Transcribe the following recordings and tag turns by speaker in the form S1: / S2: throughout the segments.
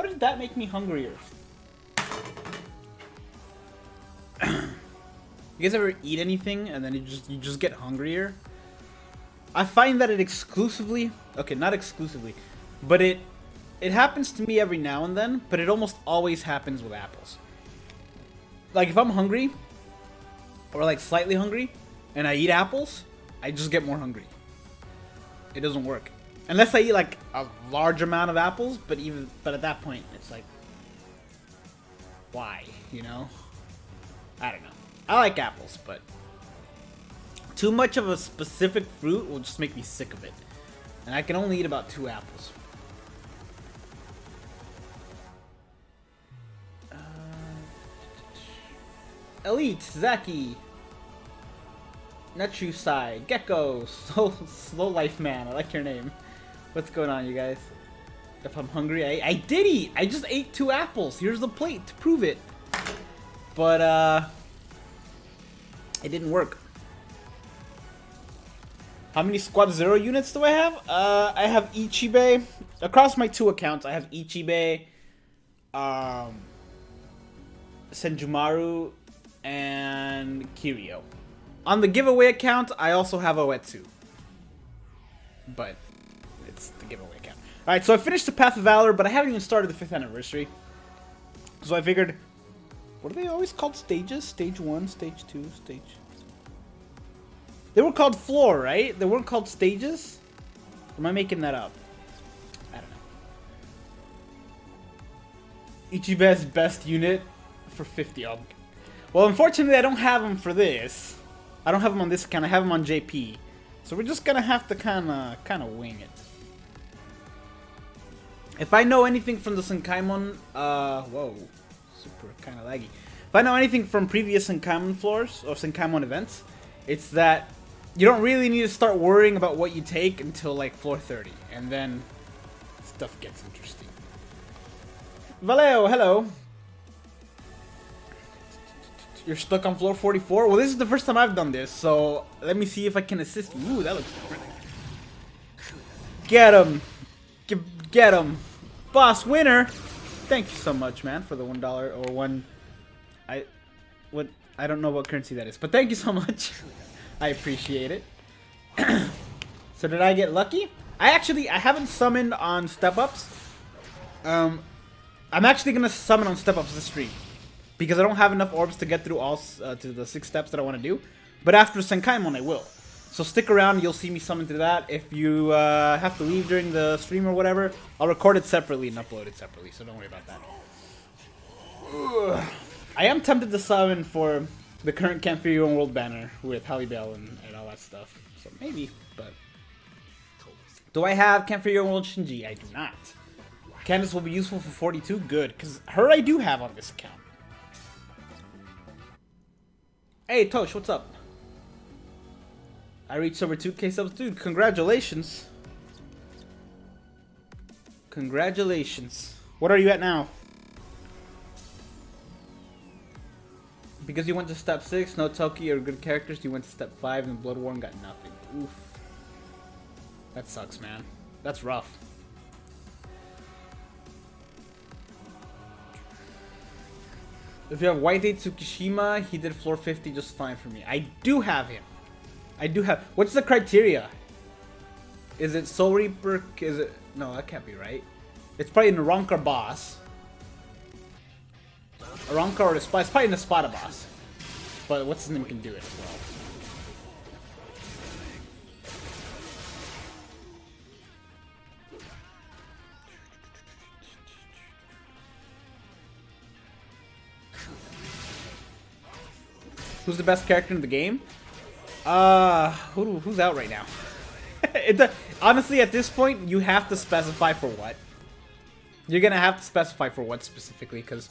S1: did that make me hungrier? You guys ever eat anything and then you just get hungrier? I find that it exclusively, okay, not exclusively, but it happens to me every now and then, but it almost always happens with apples. Like if I'm hungry, or like slightly hungry, and I eat apples, I just get more hungry. It doesn't work. Unless I eat like a large amount of apples, but at that point, it's like, why, you know? I don't know. I like apples, but too much of a specific fruit will just make me sick of it. And I can only eat about 2 apples. Elite, Zaki, Natrusai, Gecko, Slow Life Man. I like your name. What's going on, you guys? If I'm hungry, I did eat. I just ate 2 apples. Here's the plate to prove it. But it didn't work. How many Squad Zero units do I have? I have Ichigo. Across my 2 accounts, I have Ichigo, Senjumaru, and Kiryu. On the giveaway account, I also have Oetsu. But it's the giveaway account. Alright, so I finished the Path of Valor, but I haven't even started the 5th anniversary. So I figured, what are they always called? Stages? Stage 1, Stage 2, Stage... They were called floor, right? They weren't called stages? Or am I making that up? I don't know. Ichibe's best unit for 50. Well, unfortunately, I don't have him for this. I don't have him on this account. I have him on JP. So we're just gonna have to kind of wing it. If I know anything from the Senkaimon, whoa, super kind of laggy. If I know anything from previous Senkaimon floors or Senkaimon events, it's that you don't really need to start worrying about what you take until like floor 30, and then stuff gets interesting. Valeo, hello. You're stuck on floor 44? Well, this is the first time I've done this, so let me see if I can assist you. Ooh, that looks different. Get him. Get him. Boss winner. Thank you so much, man, for the $1 or one. I don't know what currency that is, but thank you so much. I appreciate it. So did I get lucky? I haven't summoned on step-ups. I'm actually gonna summon on step-ups this stream because I don't have enough orbs to get through all to the 6 steps that I want to do. But after Senkaimon, I will. So stick around. You'll see me summon through that. If you have to leave during the stream or whatever, I'll record it separately and upload it separately. So don't worry about that. Ugh. I am tempted to summon for the current Camp for Your Own World banner with Halle Bell and all that stuff. So maybe, but... Do I have Camp for Your Own World Shinji? I do not. Candace will be useful for 42? Good, because her I do have on this account. Hey, Tosh, what's up? I reached over 2K subs. Dude, congratulations. Congratulations. What are you at now? Because you went to step 6, no Toki or good characters, you went to step 5 and Blood War and got nothing. Oof. That sucks, man. That's rough. If you have White Day Tsukishima, he did floor 50 just fine for me. I do have him. I do have... What's the criteria? Is it Soul Reaper? Is it... No, that can't be right. It's probably an Arankar boss. Arankar or the Spy. It's probably an Espada boss. But what's his name can do it as well. Who's the best character in the game? Who's out right now? Honestly, at this point, you have to specify for what. You're gonna have to specify for what specifically, because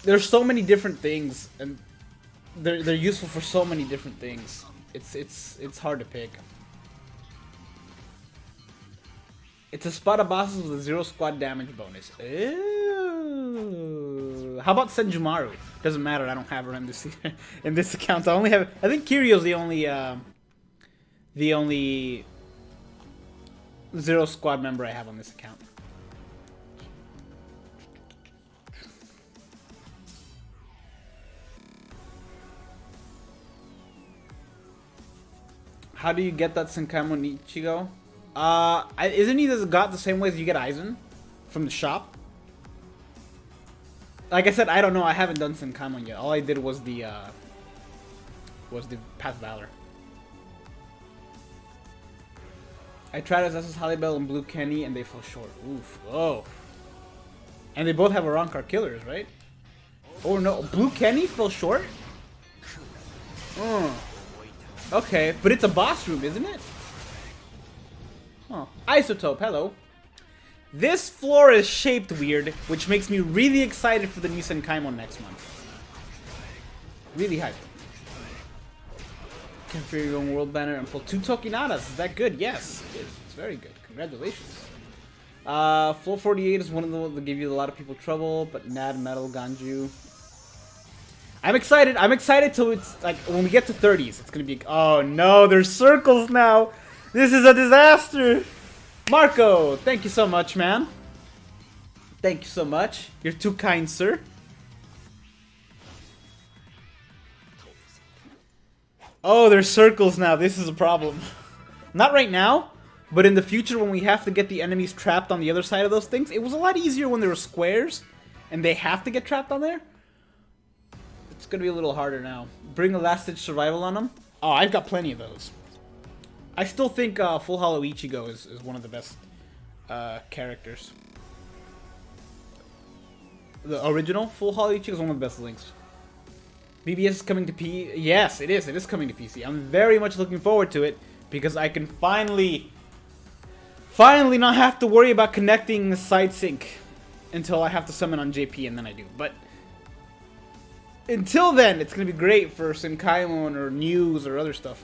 S1: there's so many different things, and they're useful for so many different things. It's hard to pick. It's a Spada bosses with a 0 squad damage bonus. Ew. How about Senjumaru? Doesn't matter. I don't have her in this in this account. I only have. I think Kiryu's the only 0 squad member I have on this account. How do you get that Senkaimon Ichigo? Isn't he got the same way as you get Aizen from the shop? Like I said, I don't know. I haven't done Senkaimon yet. All I did was the Path of Valor. I tried as SS Hallibell and Blue Kenny, and they fell short. Oof. Oh. And they both have Arankar killers, right? Oh no, Blue Kenny fell short? Oh. Okay, but it's a boss room, isn't it? Huh. Isotope, hello. This floor is shaped weird, which makes me really excited for the new Senkaimon next month. Really hyped. Can fear your own world banner and pull 2 Tokinadas. Is that good? Yes, it is. It's very good. Congratulations. Floor 48 is one of the ones that give you a lot of people trouble, but Nad, Metal, Ganju. I'm excited. I'm excited till it's like when we get to 30s. It's gonna be. Oh no, there's circles now. This is a disaster. Marco, thank you so much, man. Thank you so much. You're too kind, sir. Oh, there's circles now. This is a problem. Not right now, but in the future when we have to get the enemies trapped on the other side of those things. It was a lot easier when there were squares and they have to get trapped on there. It's gonna be a little harder now. Bring a last ditch survival on them. Oh, I've got plenty of those. I still think Full Hollow Ichigo is one of the best characters. The original Full Hollow Ichigo is one of the best links. BBS is coming to P. Yes, it is. It is coming to PC. I'm very much looking forward to it because I can finally not have to worry about connecting the side sync until I have to summon on JP, and then I do. But until then, it's gonna be great for Senkaimon or news or other stuff.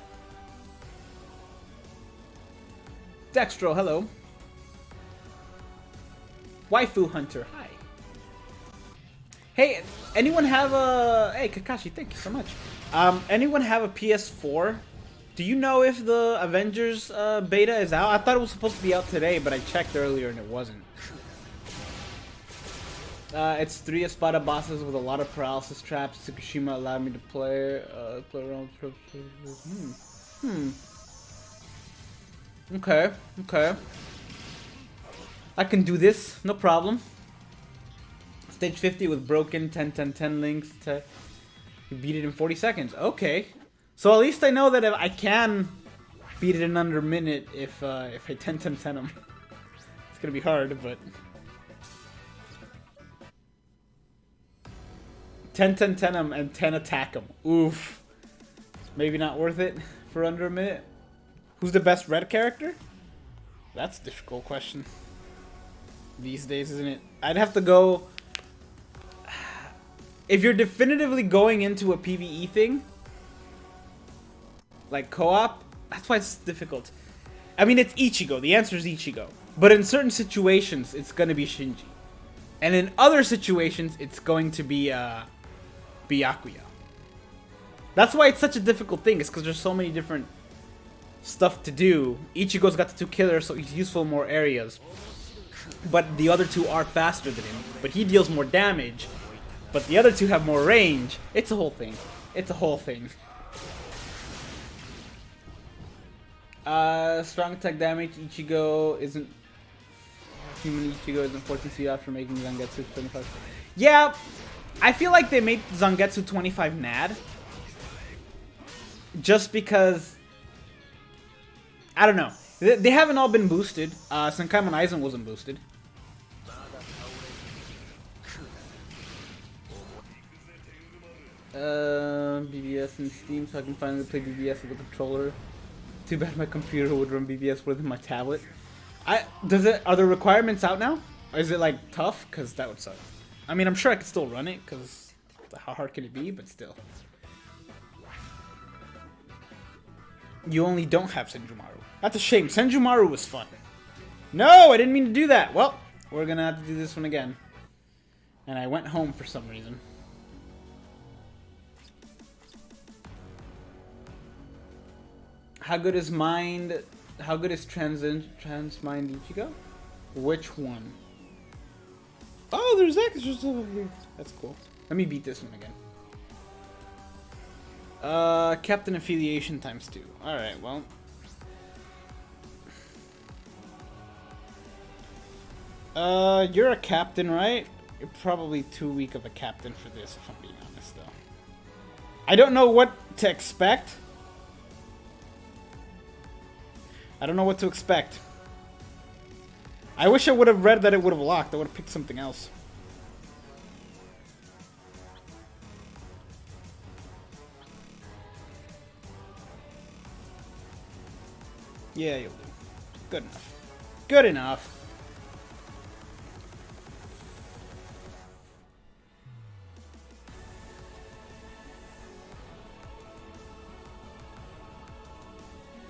S1: Dextro, hello. Waifu Hunter, hi. Hey, anyone have a... Hey, Kakashi, thank you so much. Anyone have a PS4? Do you know if the Avengers beta is out? I thought it was supposed to be out today, but I checked earlier and it wasn't. It's 3 Espada bosses with a lot of paralysis traps. Tsukushima allowed me to play around. Okay, okay. I can do this, no problem. Stage 50 with broken 10-10-10 links. You beat it in 40 seconds. Okay. So at least I know that I can beat it in under a minute if I 10-10-10 them. It's gonna be hard, but 10-10-10 them and 10 attack them. Oof. Maybe not worth it for under a minute. Who's the best red character? That's a difficult question these days, isn't it? I'd have to go... If you're definitively going into a PvE thing, like co-op, that's why it's difficult. I mean, it's Ichigo. The answer is Ichigo. But in certain situations, it's going to be Shinji. And in other situations, it's going to be Byakuya. That's why it's such a difficult thing. It's because there's so many different stuff to do. Ichigo's got the 2 killers, so he's useful in more areas. But the other 2 are faster than him. But he deals more damage. But the other 2 have more range. It's a whole thing. It's a whole thing. Strong attack damage. Ichigo isn't... Human Ichigo isn't 14 speed after making Zangetsu 25. Yeah, I feel like they made Zangetsu 25 NAD. Just because... I don't know. They haven't all been boosted. Senkaimon Aizen wasn't boosted. BBS in Steam, so I can finally play BBS with a controller. Too bad my computer would run BBS with my tablet. Are the requirements out now? Or is it like tough? Cause that would suck. I mean, I'm sure I could still run it, cause how hard can it be? But still. You only don't have Senjumaru. That's a shame. Senjumaru was fun. No, I didn't mean to do that. Well, we're gonna have to do this one again. And I went home for some reason. How good is Mind? How good is Transmind Ichigo? Which one? Oh, there's extras over here. That's cool. Let me beat this one again. Captain Affiliation ×2. Alright, well. You're a captain, right? You're probably too weak of a captain for this, if I'm being honest, though. I don't know what to expect. I don't know what to expect. I wish I would have read that it would have locked. I would have picked something else. Yeah, you'll do. Good enough. Good enough.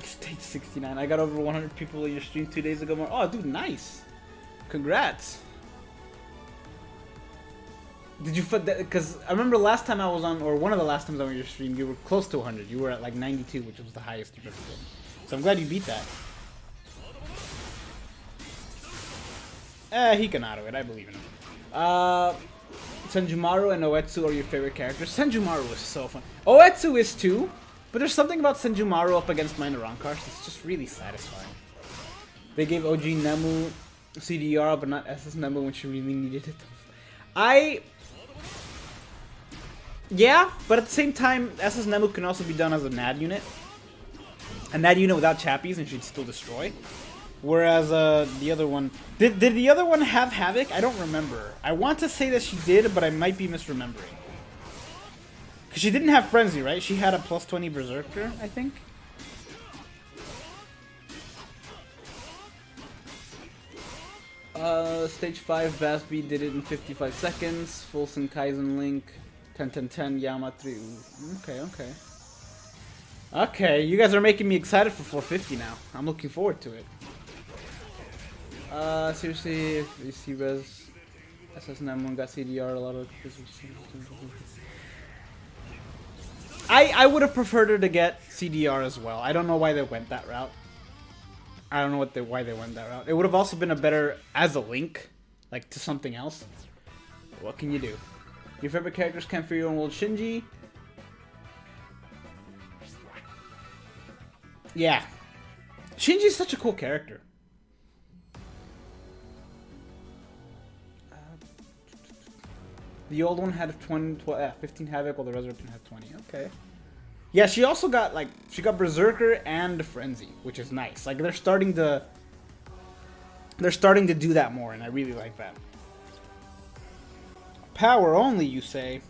S1: Stage 69. I got over 100 people in your stream 2 days ago. Oh, dude, nice. Congrats. Did you put that? Because I remember last time I was on, or one of the last times I was on your stream, you were close to 100. You were at like 92, which was the highest you've ever been. So I'm glad you beat that. He can auto it. I believe in him. Senjumaru and Oetsu are your favorite characters. Senjumaru is so fun. Oetsu is too, but there's something about Senjumaru up against minor Rankars that's just really satisfying. They gave OG Nemu CDR, but not SS Nemu when she really needed it. Yeah, but at the same time, SS Nemu can also be done as a NAD unit. A NAD unit without chappies and she'd still destroy. Whereas the other one... Did the other one have Havoc? I don't remember. I want to say that she did, but I might be misremembering. Because she didn't have Frenzy, right? She had a plus 20 Berserker, I think. Stage 5, Basby did it in 55 seconds. Full Senkaimon Link. 10-10-10, Yama 3. Okay. Okay, you guys are making me excited for 450 now. I'm looking forward to it. Seriously, if you see Res, SS91 got CDR, a lot of... I would have preferred her to get CDR as well. I don't know why they went that route. I don't know why they went that route. It would have also been a better as a link, like to something else. What can you do? Your favorite characters can't fear your own world, Shinji. Yeah. Shinji's such a cool character. The old one had 15 Havoc, while the Resurrection had 20. Okay. Yeah, she also got, like, she got Berserker and Frenzy, which is nice. Like, they're starting to do that more, and I really like that. Power only, you say?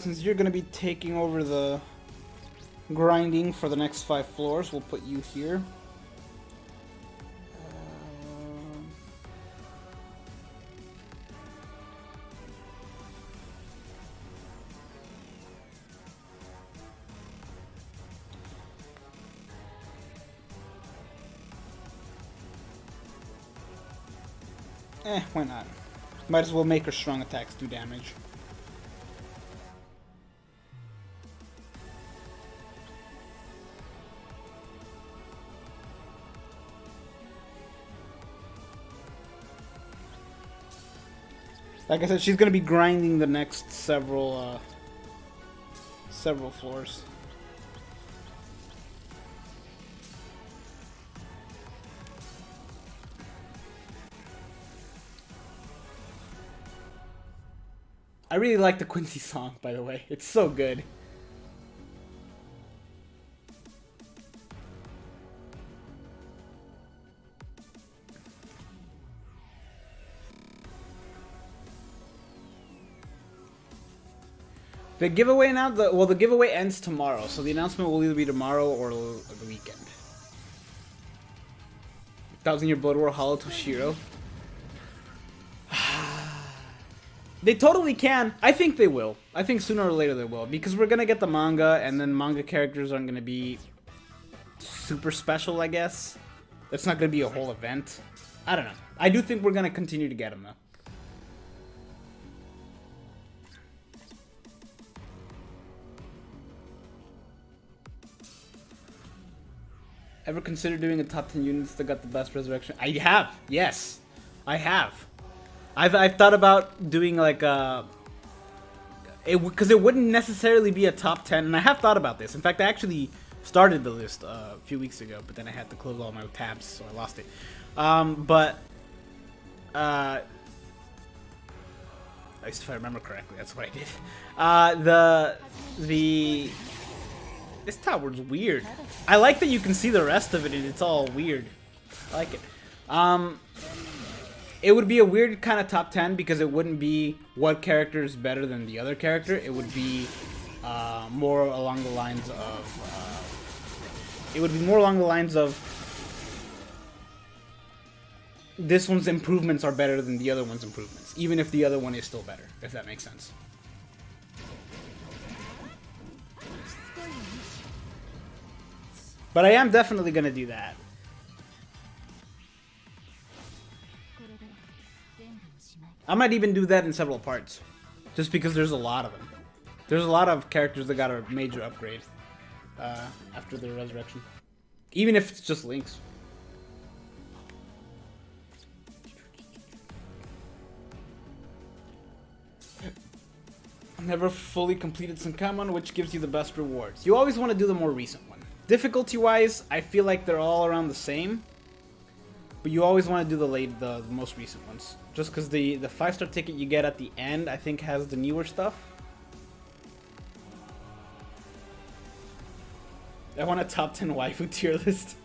S1: Since you're gonna be taking over the grinding for the next 5 floors, we'll put you here. Why not? Might as well make her strong attacks do damage. Like I said, she's gonna be grinding the next several floors. I really like the Quincy song, by the way. It's so good. The giveaway now, the giveaway ends tomorrow, so the announcement will either be tomorrow or the weekend. 1000-year Blood War Hollow Toshiro. They totally can. I think they will. I think sooner or later they will, because we're gonna get the manga, and then manga characters aren't gonna be super special, I guess. It's not gonna be a whole event. I don't know. I do think we're gonna continue to get them though. Ever consider doing a top 10 units that got the best resurrection? I have. Yes, I have. I've thought about doing like a Because it wouldn't necessarily be a top 10, and I have thought about this. In fact, I actually started the list a few weeks ago, but then I had to close all my tabs, so I lost it. At least if I remember correctly, that's what I did. This tower's weird. I like that you can see the rest of it and it's all weird. I like it. It would be a weird kind of top 10 because it wouldn't be what character is better than the other character. It would be more along the lines of. This one's improvements are better than the other one's improvements, even if the other one is still better, if that makes sense. But I am definitely going to do that. I might even do that in several parts, just because there's a lot of them. There's a lot of characters that got a major upgrade after their resurrection, even if it's just links. Never fully completed Senkaimon, which gives you the best rewards. You always want to do the more recent one. Difficulty-wise, I feel like they're all around the same, but you always want to do the most recent ones. Just because the 5-star ticket you get at the end, I think, has the newer stuff. I want a top 10 waifu tier list.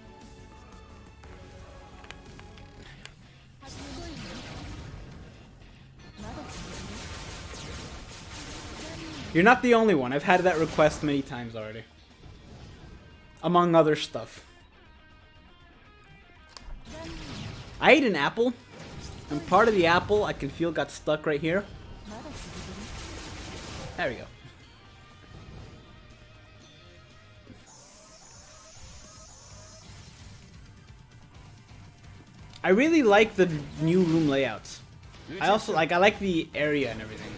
S1: You're not the only one. I've had that request many times already. Among other stuff. I ate an apple, and part of the apple I can feel got stuck right here. There we go. I really like the new room layouts. I like the area and everything.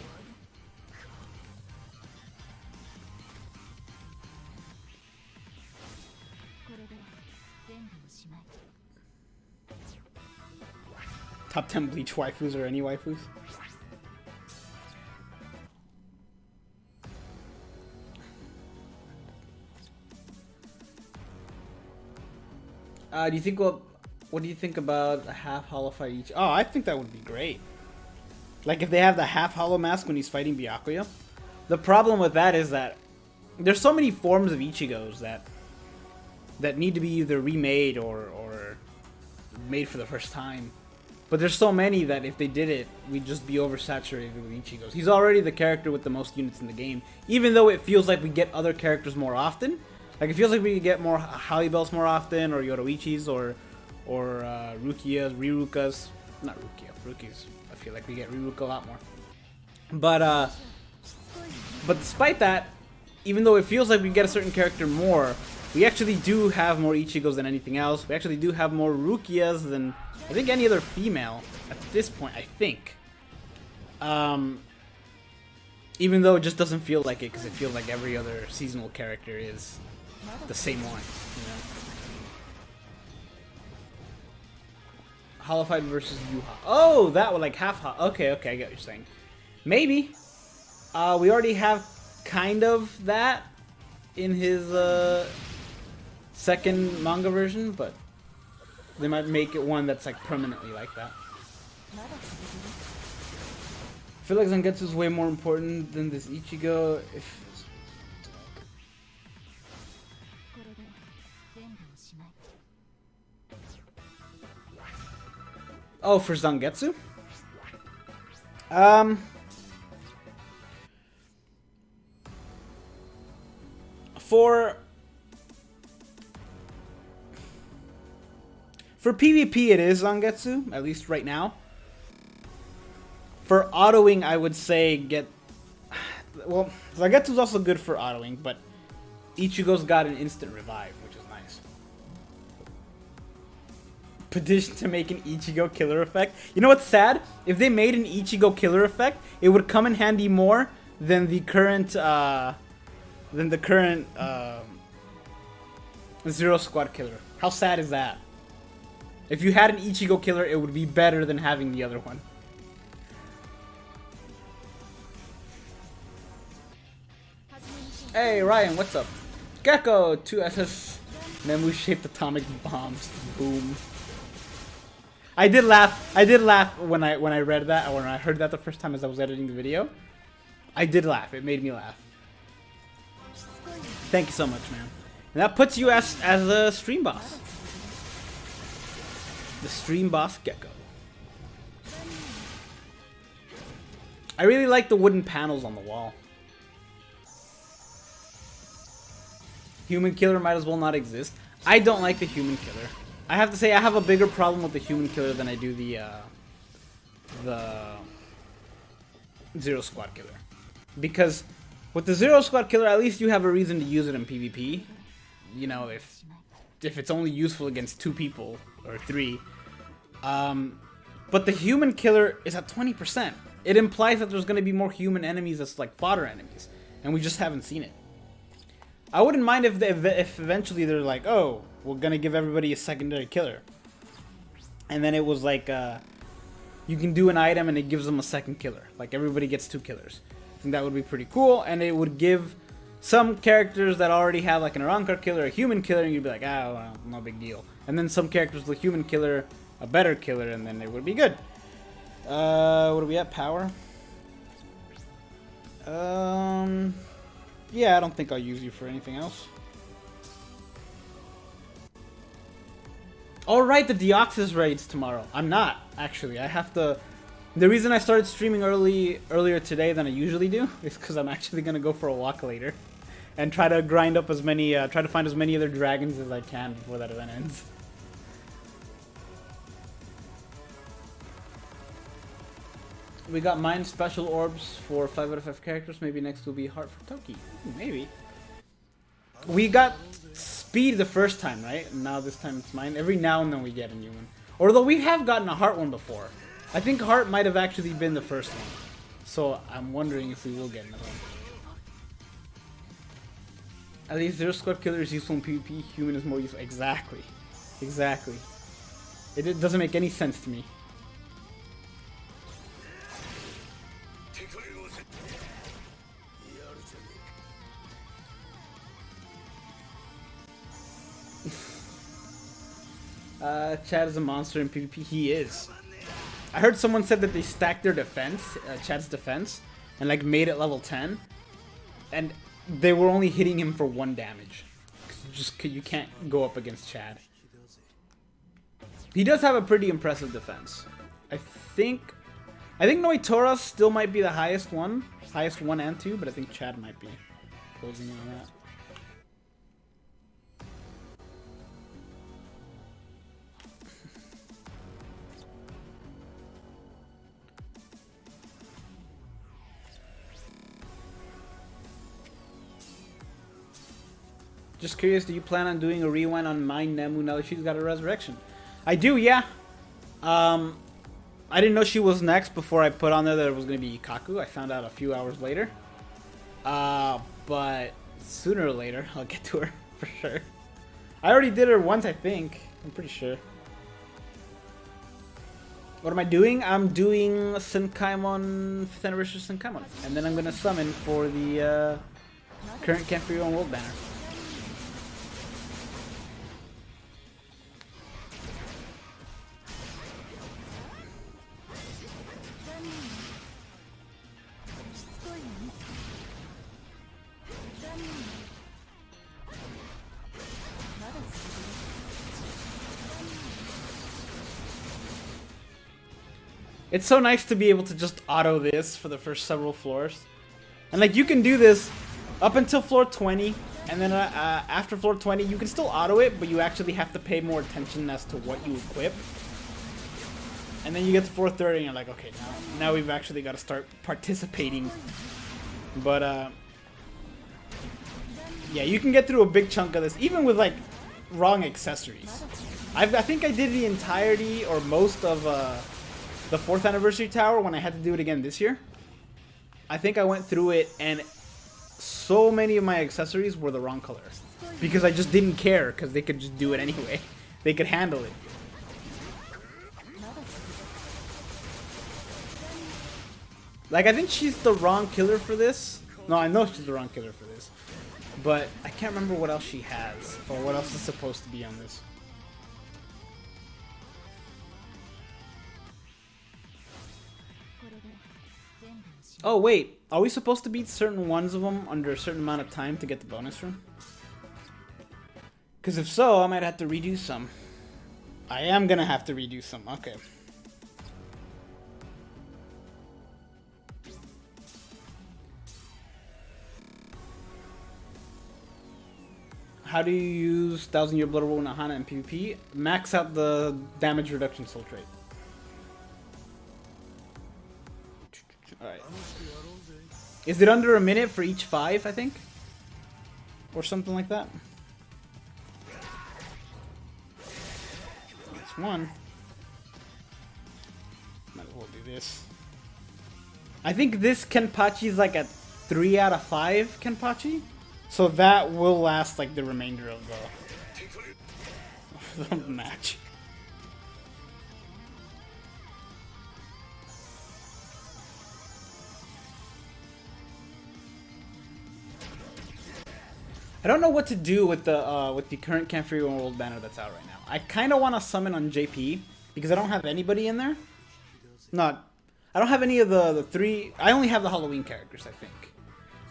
S1: Top 10 Bleach waifus or any waifus? Do you think what do you think about a half hollow fight each? Oh, I think that would be great. Like if they have the half hollow mask when he's fighting Byakuya. The problem with that is that there's so many forms of Ichigos that need to be either remade or made for the first time. But there's so many that if they did it, we'd just be oversaturated with Ichigos. He's already the character with the most units in the game, even though it feels like we get other characters more often. Like it feels like we get more Halibels more often, or Yoroichis, or Rukias, Rirukas. Not Rukia, Rukis. I feel like we get Riruka a lot more. But despite that, even though it feels like we get a certain character more, we actually do have more Ichigos than anything else. We actually do have more Rukias than I think any other female at this point, I think. Even though it just doesn't feel like it, because it feels like every other seasonal character is the same one, you know? Hollow Fight versus Yuha. Oh, that one, like half hot. Okay, I get what you're saying. Maybe. We already have kind of that in his second manga version, but they might make it one that's like permanently like that. I feel like Zangetsu is way more important than this Ichigo. Oh, for Zangetsu? For PvP it is Zangetsu, at least right now. For autoing, I would say well, Zangetsu's also good for autoing, but Ichigo's got an instant revive, which is nice. Petition to make an Ichigo killer effect. You know what's sad? If they made an Ichigo killer effect, it would come in handy more than the current Zero Squad killer. How sad is that? If you had an Ichigo killer, it would be better than having the other one. Hey Ryan, what's up? Gecko, 2SS Nemu-shaped atomic bombs. Boom. I did laugh. I did laugh when I read that, or when I heard that the first time as I was editing the video. I did laugh. It made me laugh. Thank you so much, man. And that puts you as the stream boss. The stream boss Gecko. I really like the wooden panels on the wall. Human killer might as well not exist. I don't like the human killer. I have to say I have a bigger problem with the human killer than I do the Zero Squad killer. Because with the Zero Squad killer, at least you have a reason to use it in PvP. You know, if it's only useful against 2 people or 3. But the human killer is at 20%. It implies that there's going to be more human enemies that's like fodder enemies, and we just haven't seen it. I wouldn't mind if eventually they're like, oh, we're going to give everybody a secondary killer. And then it was like, you can do an item and it gives them a second killer. Like everybody gets 2 killers. I think that would be pretty cool, and it would give some characters that already have like an Arankar killer, a human killer, and you'd be like, ah, well, no big deal. And then some characters with a human killer, a better killer, and then it would be good. What are we at? Power? Yeah, I don't think I'll use you for anything else. Alright, the Deoxys raid's tomorrow. I'm not, actually. I have to... The reason I started streaming earlier today than I usually do is because I'm actually going to go for a walk later. And try to grind up as many... try to find as many other dragons as I can before that event ends. We got mine special orbs for 5 out of 5 characters. Maybe next will be heart for Toki. Maybe. We got speed the first time, right? And now this time it's mine. Every now and then we get a new one. Although we have gotten a heart one before. I think heart might have actually been the first one. So I'm wondering if we will get another one. At least Zero Squad killer is useful in PvP. Human is more useful. Exactly. Exactly. It doesn't make any sense to me. Chad is a monster in PvP. He is. I heard someone said that they stacked their defense, Chad's defense, and like made it level 10, and they were only hitting him for 1 damage. You can't go up against Chad. He does have a pretty impressive defense. I think Noitora still might be the highest one and 2, but I think Chad might be closing in on that. Just curious, do you plan on doing a rewind on Mine Nemu now that she's got a resurrection? I do, yeah. I didn't know she was next before I put on there that it was going to be Ikaku. I found out a few hours later. But sooner or later, I'll get to her for sure. I already did her once, I think. I'm pretty sure. What am I doing? I'm doing Senkaimon, 5th anniversary Senkaimon. And then I'm going to summon for the current Camp for Your Own World banner. It's so nice to be able to just auto this for the first several floors. And like you can do this up until floor 20, and then after floor 20 you can still auto it, but you actually have to pay more attention as to what you equip. And then you get to floor 30 and you're like, okay, now we've actually got to start participating. But yeah, you can get through a big chunk of this, even with like wrong accessories. I think I did the entirety or most of the 4th anniversary tower when I had to do it again this year. I think I went through it and so many of my accessories were the wrong color. Because I just didn't care, because they could just do it anyway. They could handle it. Like, I think she's the wrong killer for this. No, I know she's the wrong killer for this. But I can't remember what else she has, or what else is supposed to be on this. Oh wait, are we supposed to beat certain ones of them under a certain amount of time to get the bonus room? Because if so, I might have to redo some. I am gonna have to redo some, okay. How do you use 1000-Year Blood Roll Nahana in PvP? Max out the damage reduction soul trait. Alright. Is it under a minute for each 5, I think? Or something like that? That's 1. Might as well do this. I think this Kenpachi is like a 3 out of 5 Kenpachi. So that will last like the remainder of the match. I don't know what to do with the current Camp World banner that's out right now. I kind of want to summon on JP because I don't have anybody in there. I don't have any of the 3. I only have the Halloween characters, I think.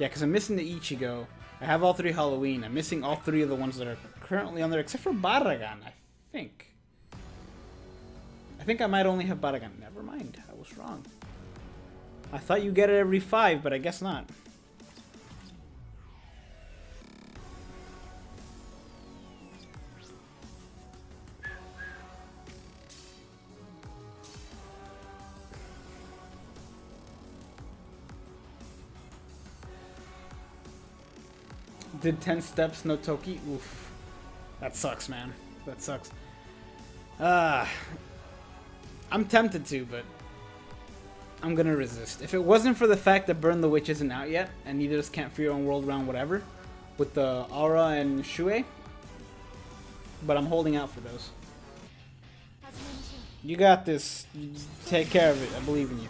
S1: Yeah, because I'm missing the Ichigo. I have all 3 Halloween. I'm missing all 3 of the ones that are currently on there, except for Baragan, I think. I think I might only have Baragan. Never mind, I was wrong. I thought you get it every 5, but I guess not. Did 10 steps, no Toki? Oof. That sucks, man. That sucks. I'm tempted to, but I'm gonna resist. If it wasn't for the fact that Burn the Witch isn't out yet, and neither is Camp Free on World Round whatever, with the Aura and Shuei, but I'm holding out for those. You got this. You take care of it. I believe in you.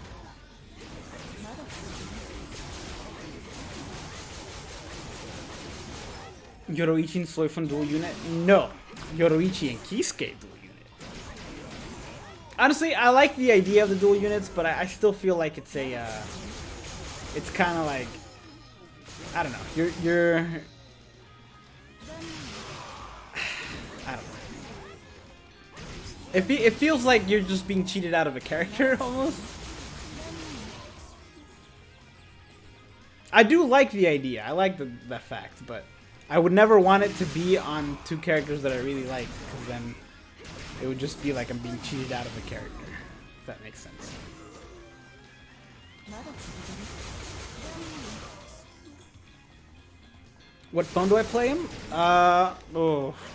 S1: Yoroichi and Soifun dual unit? No. Yoroichi and Kisuke dual unit. Honestly, I like the idea of the dual units, but I still feel like it's a, it's kind of like, I don't know. You're, I don't know. It feels like you're just being cheated out of a character, almost. I do like the idea. I like the fact, but I would never want it to be on 2 characters that I really like, because then it would just be like I'm being cheated out of a character, if that makes sense. What phone do I play him?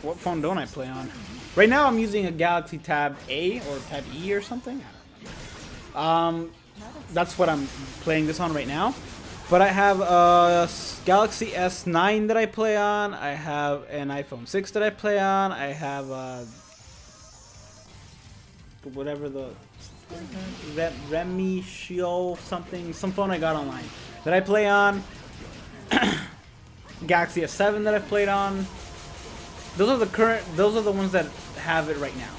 S1: What phone don't I play on? Right now I'm using a Galaxy Tab A or Tab E or something. I don't know. That's what I'm playing this on right now. But I have a Galaxy S9 that I play on. I have an iPhone 6 that I play on. I have whatever the Remi Shio something, some phone I got online that I play on. Galaxy S7 that I've played on. Those are the ones that have it right now.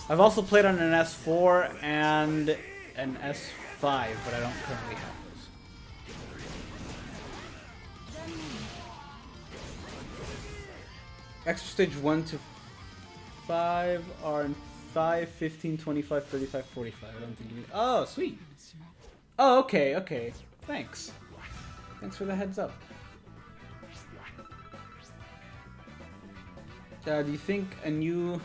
S1: I've also played on an S4 and an S5, but I don't currently have those. Extra stage 1 to 5 are in 5, 15, 25, 35, 45. I don't think you need... Oh, sweet. Oh, okay. Thanks. Thanks for the heads up. Do you think the new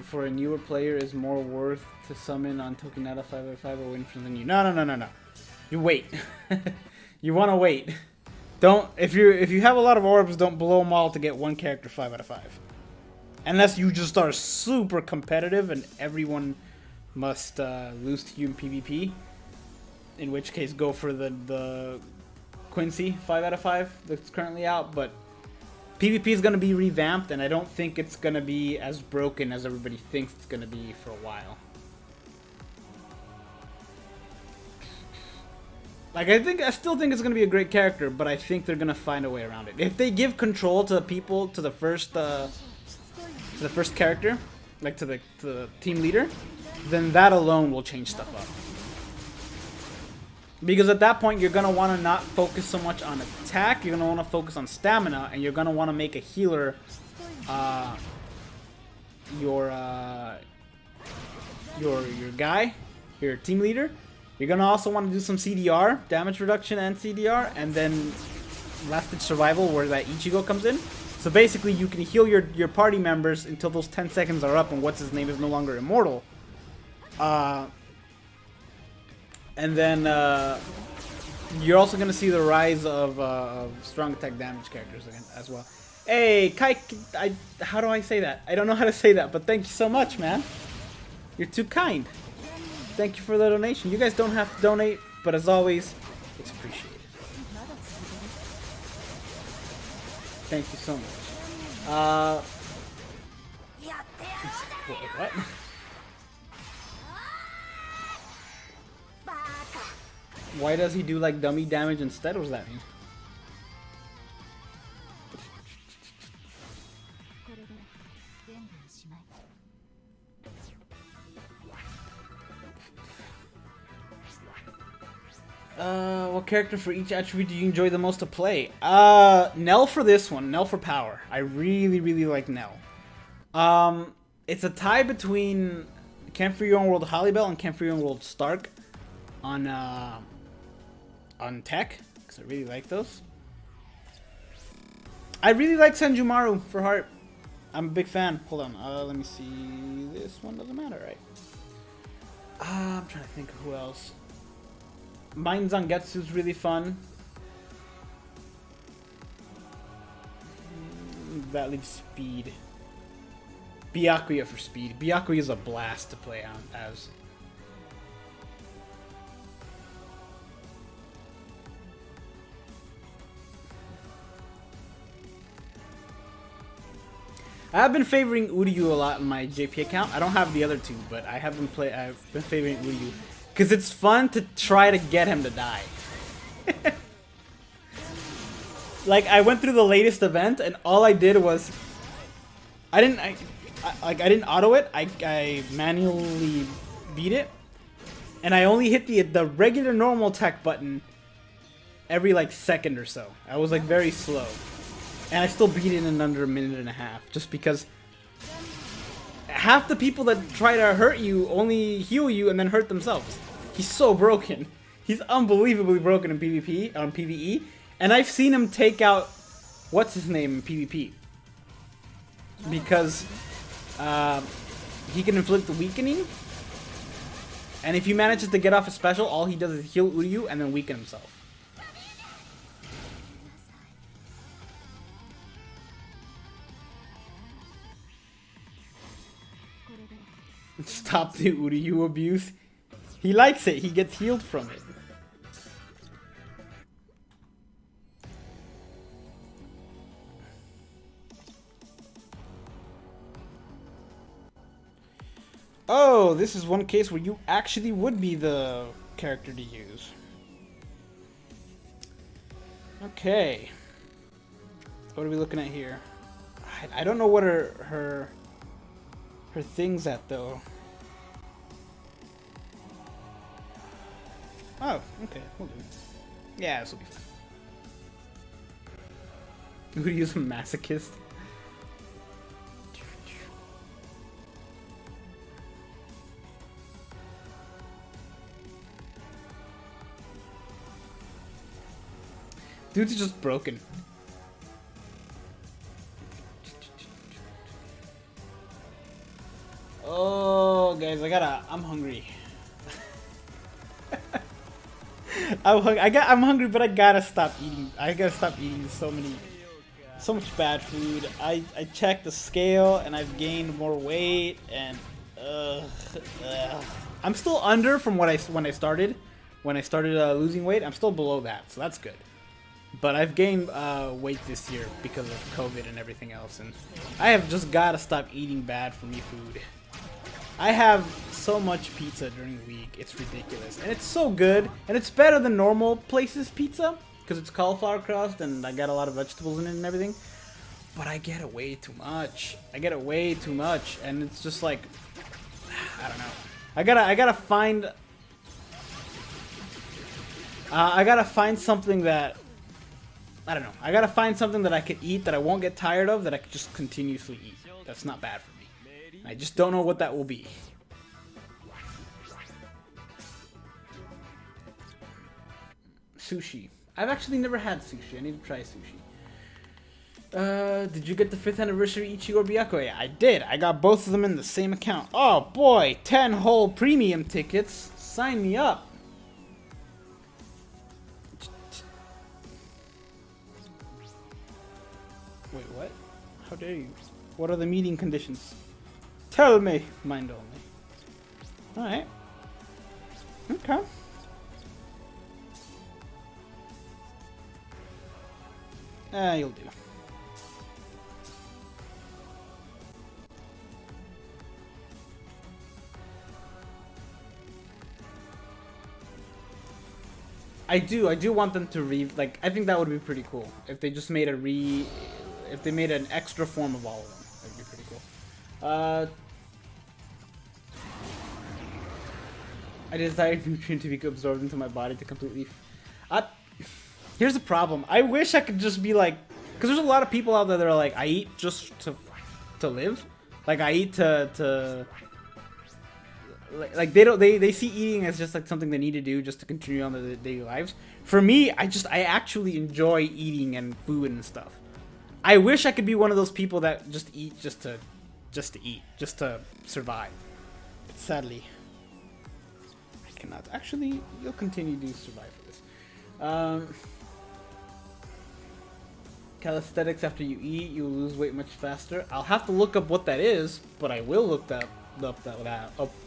S1: for a newer player is more worth to summon on Tokinata 5/5 or win from than you? No. You wait. You want to wait. Don't if you have a lot of orbs, don't blow them all to get one character 5 out of 5. Unless you just are super competitive and everyone must lose to you in PvP. In which case, go for the Quincy 5 out of 5 that's currently out, but PvP is going to be revamped, and I don't think it's going to be as broken as everybody thinks it's going to be for a while. Like I still think it's gonna be a great character, but I think they're gonna find a way around it. If they give control to the people, to the first character, like to the team leader, then that alone will change stuff up. Because at that point, you're gonna want to not focus so much on attack. You're gonna want to focus on stamina, and you're gonna want to make a healer, your guy, your team leader. You're gonna also want to do some CDR, damage reduction and CDR, and then last ditch survival where that Ichigo comes in. So basically you can heal your party members until those 10 seconds are up and what's his name is no longer immortal. And then you're also gonna see the rise of strong attack damage characters again as well. Hey, Kai, how do I say that? I don't know how to say that, but thank you so much, man. You're too kind. Thank you for the donation. You guys don't have to donate, but as always, it's appreciated. Thank you so much. What? Why does he do like dummy damage instead? What does that mean? What character for each attribute do you enjoy the most to play? Nell for this one. Nell for power. I really, really like Nell. It's a tie between Camp for Your Own World Hollybell and Camp for Your Own World Stark on tech, because I really like those. I really like Senjumaru for heart. I'm a big fan. Hold on. Let me see. This one doesn't matter, right? I'm trying to think of who else. Mine Zangetsu's really fun. That leaves speed. Byakuya for speed. Byakuya is a blast to play on as. I've been favoring Uryu a lot in my JP account. I don't have the other two, but I've been favoring Uryu. Because it's fun to try to get him to die. Like, I went through the latest event, and all I did was... I didn't auto it. I manually beat it. And I only hit the regular normal attack button every, like, second or so. I was, like, very slow. And I still beat it in under a minute and a half. Just because... half the people that try to hurt you only heal you and then hurt themselves. He's so broken. He's unbelievably broken in PvP, on PvE. And I've seen him take out, what's his name in PvP? Because he can inflict the weakening. And if he manages to get off a special, all he does is heal Uryu and then weaken himself. Stop the Uryu abuse. He likes it. He gets healed from it. Oh, this is one case where you actually would be the character to use. Okay. What are we looking at here? I don't know what her thing's at though. Oh, okay, we'll do. Yeah, this will be fine. Who use a masochist? Dude's just broken. Oh, guys, I'm hungry. I'm hungry, but I gotta stop eating. I gotta stop eating so much bad food. I checked the scale and I've gained more weight and I'm still under from when I started losing weight. I'm still below that, so that's good. But I've gained weight this year because of COVID and everything else, and I have just gotta stop eating bad for me food. I have so much pizza during the week. It's ridiculous. And it's so good. And it's better than normal places pizza. Because it's cauliflower crust and I got a lot of vegetables in it and everything. But I get it way too much. I get it way too much. And it's just like, I don't know. I gotta find... I gotta find something that... I don't know. I gotta find something that I could eat that I won't get tired of, that I could just continuously eat. That's not bad for me. I just don't know what that will be. Sushi. I've actually never had sushi. I need to try sushi. Did you get the 5th anniversary Ichigo Byakuya? Yeah, I did. I got both of them in the same account. Oh boy, 10 whole premium tickets. Sign me up. Wait, what? How dare you? What are the meeting conditions? Tell me. Mind only. Alright. Okay. You'll do. I do want them to like, I think that would be pretty cool. If they just made if they made an extra form of all of them. That'd be pretty cool. I desired nutrient to be absorbed into my body to completely... Here's the problem. I wish I could just be like... Because there's a lot of people out there that are like, I eat just to live. Like, I eat to like they see eating as just like something they need to do just to continue on their daily lives. For me, I actually enjoy eating and food and stuff. I wish I could be one of those people that just eat just to eat, just to survive. But sadly, I cannot. Actually, you'll continue to survive for this. Calisthenics after you eat, you'll lose weight much faster. I'll have to look up what that is, but I will look up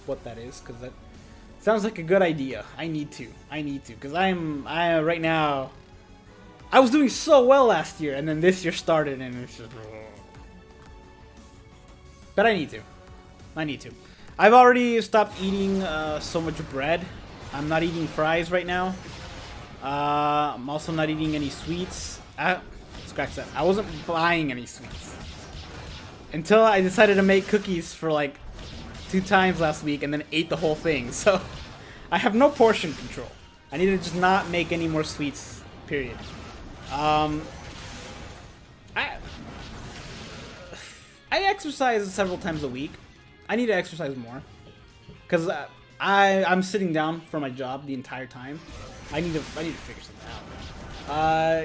S1: what that is, because that sounds like a good idea. I need to, because I right now, I was doing so well last year, and then this year started, and it's just... But I need to. I've already stopped eating so much bread. I'm not eating fries right now. I'm also not eating any sweets. Scratch that. I wasn't buying any sweets until I decided to make cookies for like 2 times last week and then ate the whole thing. So I have no portion control. I need to just not make any more sweets, period. I exercise several times a week. I need to exercise more because I'm sitting down for my job the entire time. I need to figure something out.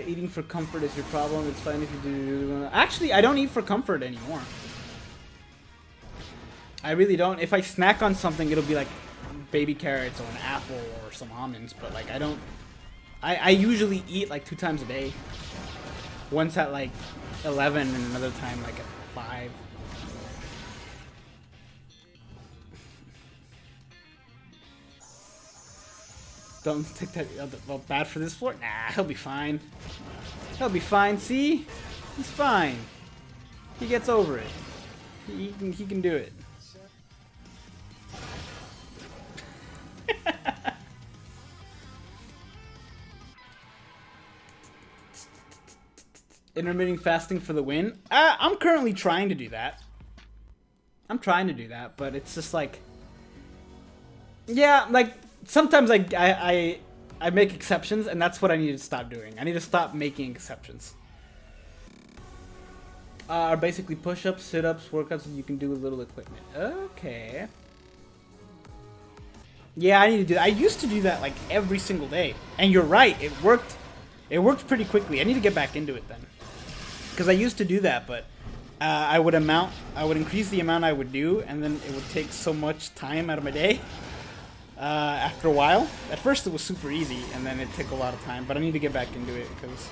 S1: Eating for comfort is your problem. It's fine if you do. Actually, I don't eat for comfort anymore. I really don't. If I snack on something, it'll be like baby carrots or an apple or some almonds. But like, I don't. I usually eat like 2 times a day. Once at like 11 and another time like at 5. Don't take that. Well, bad for this floor? Nah, he'll be fine. He'll be fine. See? He's fine. He gets over it. He can do it. Intermittent fasting for the win? I'm currently trying to do that. But it's just like... Yeah, like... Sometimes I make exceptions, and that's what I need to stop doing. I need to stop making exceptions. Are basically push-ups, sit-ups, workouts that you can do with little equipment. Okay. Yeah, I need to do that. I used to do that like every single day, and you're right. It worked. It worked pretty quickly. I need to get back into it then, because I used to do that, but I would increase the amount I would do, and then it would take so much time out of my day. After a while. At first it was super easy, and then it took a lot of time, but I need to get back into it, because...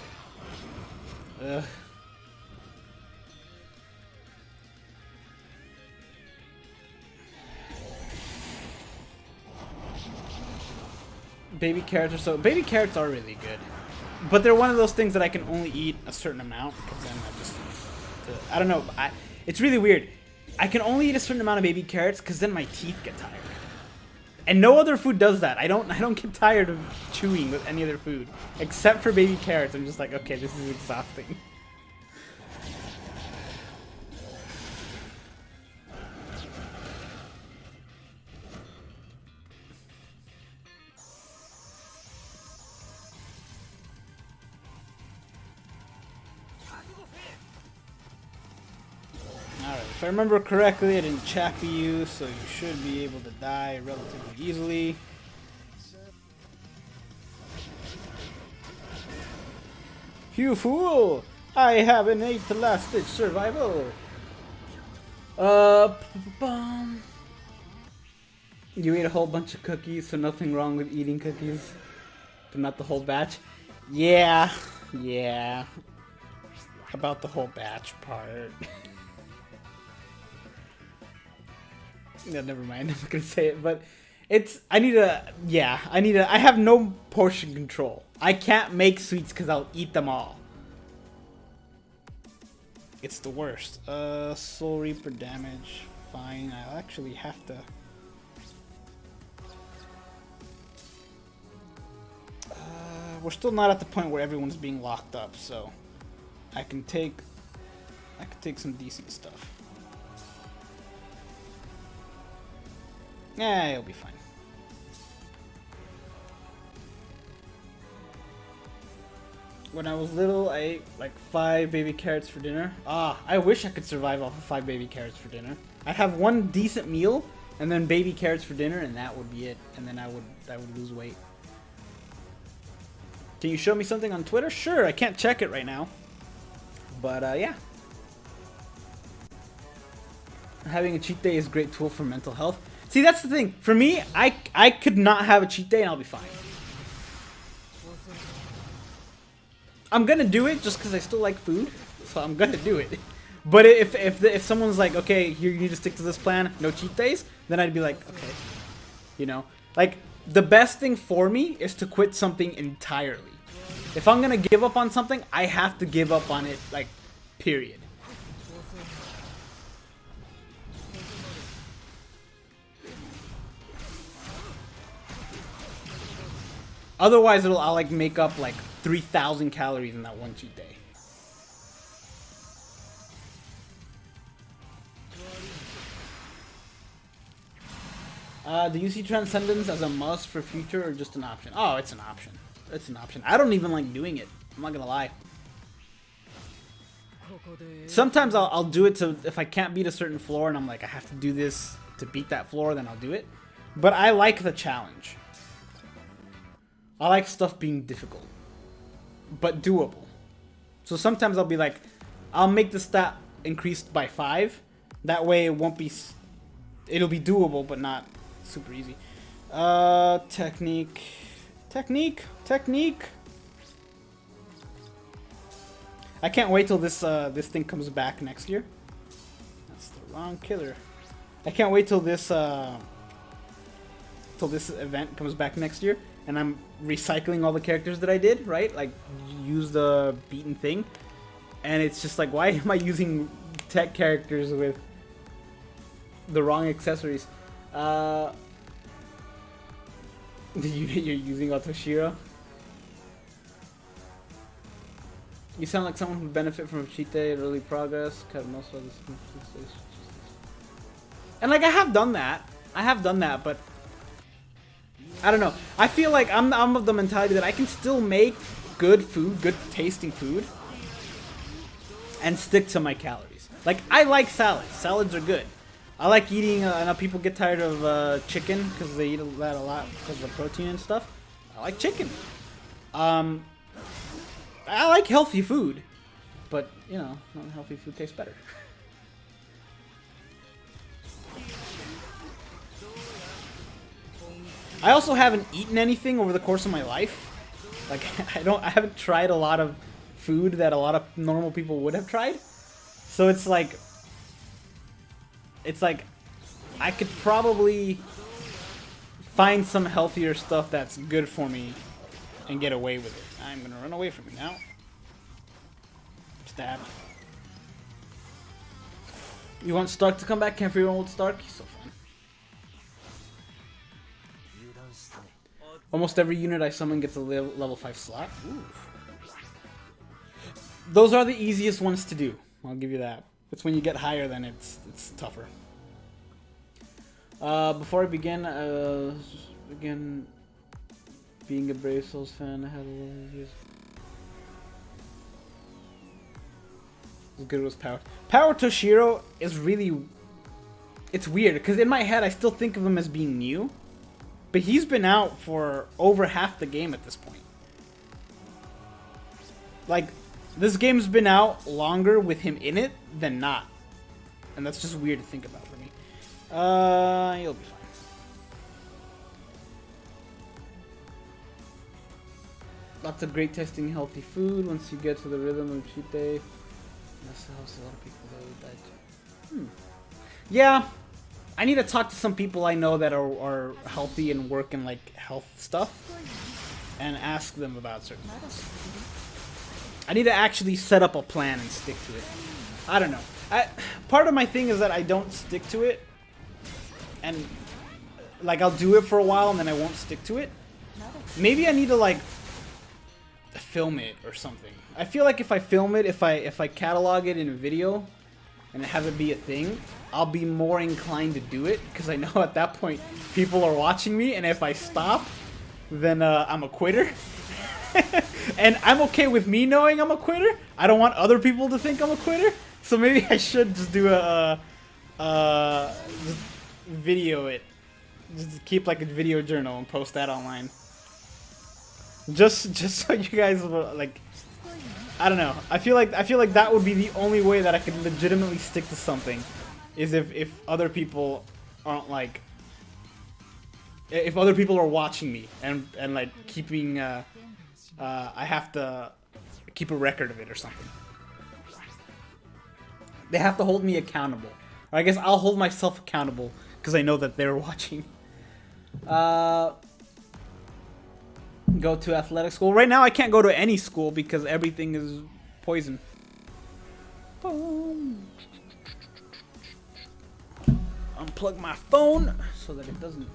S1: Baby carrots are really good. But they're one of those things that I can only eat a certain amount, because then I don't know, it's really weird. I can only eat a certain amount of baby carrots because then my teeth get tired. And no other food does that. I don't get tired of chewing with any other food. Except for baby carrots. I'm just like, okay, this is exhausting. Alright, if I remember correctly, I didn't chappy you, so you should be able to die relatively easily. You fool! I have innate last-ditch survival! You ate a whole bunch of cookies, so nothing wrong with eating cookies. But not the whole batch? Yeah. About the whole batch part. No, never mind. I'm not gonna say it, but I have no portion control. I can't make sweets because I'll eat them all. It's the worst. Soul Reaper damage. Fine. I'll actually have to. We're still not at the point where everyone's being locked up, so I can take some decent stuff. Yeah, it'll be fine. When I was little, I ate like 5 baby carrots for dinner. I wish I could survive off of 5 baby carrots for dinner. I'd have one decent meal, and then baby carrots for dinner, and that would be it. And then I would lose weight. Can you show me something on Twitter? Sure, I can't check it right now. But yeah. Having a cheat day is a great tool for mental health. See, that's the thing. For me, I could not have a cheat day and I'll be fine. I'm gonna do it just because I still like food, so I'm gonna do it. But if someone's like, okay, here you need to stick to this plan, no cheat days, then I'd be like, okay, you know, like the best thing for me is to quit something entirely. If I'm gonna give up on something, I have to give up on it, like, period. Otherwise, I'll like make up like 3,000 calories in that one cheat day. Do you see Transcendence as a must for future or just an option? Oh, it's an option. It's an option. I don't even like doing it. I'm not gonna lie. Sometimes I'll do it to, if I can't beat a certain floor and I'm like, I have to do this to beat that floor, then I'll do it. But I like the challenge. I like stuff being difficult, but doable. So sometimes I'll be like, I'll make the stat increased by 5. That way it won't be, it'll be doable, but not super easy. Technique. I can't wait till this thing comes back next year. That's the wrong killer. I can't wait till this event comes back next year. And I'm recycling all the characters that I did, right? Like, use the beaten thing. And it's just like, why am I using tech characters with the wrong accessories? You're using Otoshiro? You sound like someone who would benefit from a cheat day, early progress, cut most of this. And like, I have done that, but I don't know. I feel like I'm of the mentality that I can still make good food, good tasting food, and stick to my calories. Like, I like salads. Salads are good. I like eating, I know people get tired of chicken because they eat that a lot because of protein and stuff. I like chicken. I like healthy food, but, you know, non-healthy food tastes better. I also haven't eaten anything over the course of my life. Like, I haven't tried a lot of food that a lot of normal people would have tried. So it's like I could probably find some healthier stuff that's good for me and get away with it. I'm gonna run away from you now. Stab. You want Stark to come back? Can't forget old Stark. He's so fun. Almost every unit I summon gets a level 5 slot. Ooh. Those are the easiest ones to do. I'll give you that. It's when you get higher, then it's tougher. Before I begin, being a Brave Souls fan, I had a lot of years. As good as Power Toshiro is really... It's weird, because in my head I still think of him as being new. But he's been out for over half the game at this point. Like, this game's been out longer with him in it than not. And that's just weird to think about for me. You'll be fine. Lots of great testing healthy food once you get to the rhythm of cheat day. That's the house a lot of people that died. Yeah, I need to talk to some people I know that are healthy and work in like health stuff and ask them about certain things. I need to actually set up a plan and stick to it. I don't know. Part of my thing is that I don't stick to it, and like I'll do it for a while and then I won't stick to it. Maybe I need to like film it or something. I feel like if I film it, if I catalog it in a video and have it be a thing, I'll be more inclined to do it because I know at that point people are watching me, and if I stop, then I'm a quitter. And I'm okay with me knowing I'm a quitter. I don't want other people to think I'm a quitter. So maybe I should just do just video it. Just keep like a video journal and post that online. Just so you guys will, like, I don't know. I feel like that would be the only way that I could legitimately stick to something, is if other people aren't like, if other people are watching me and like keeping I have to keep a record of it or something. They have to hold me accountable. Or I guess I'll hold myself accountable because I know that they're watching. Go to athletic school. Right now I can't go to any school because everything is poison. Boom. Unplug my phone so that it doesn't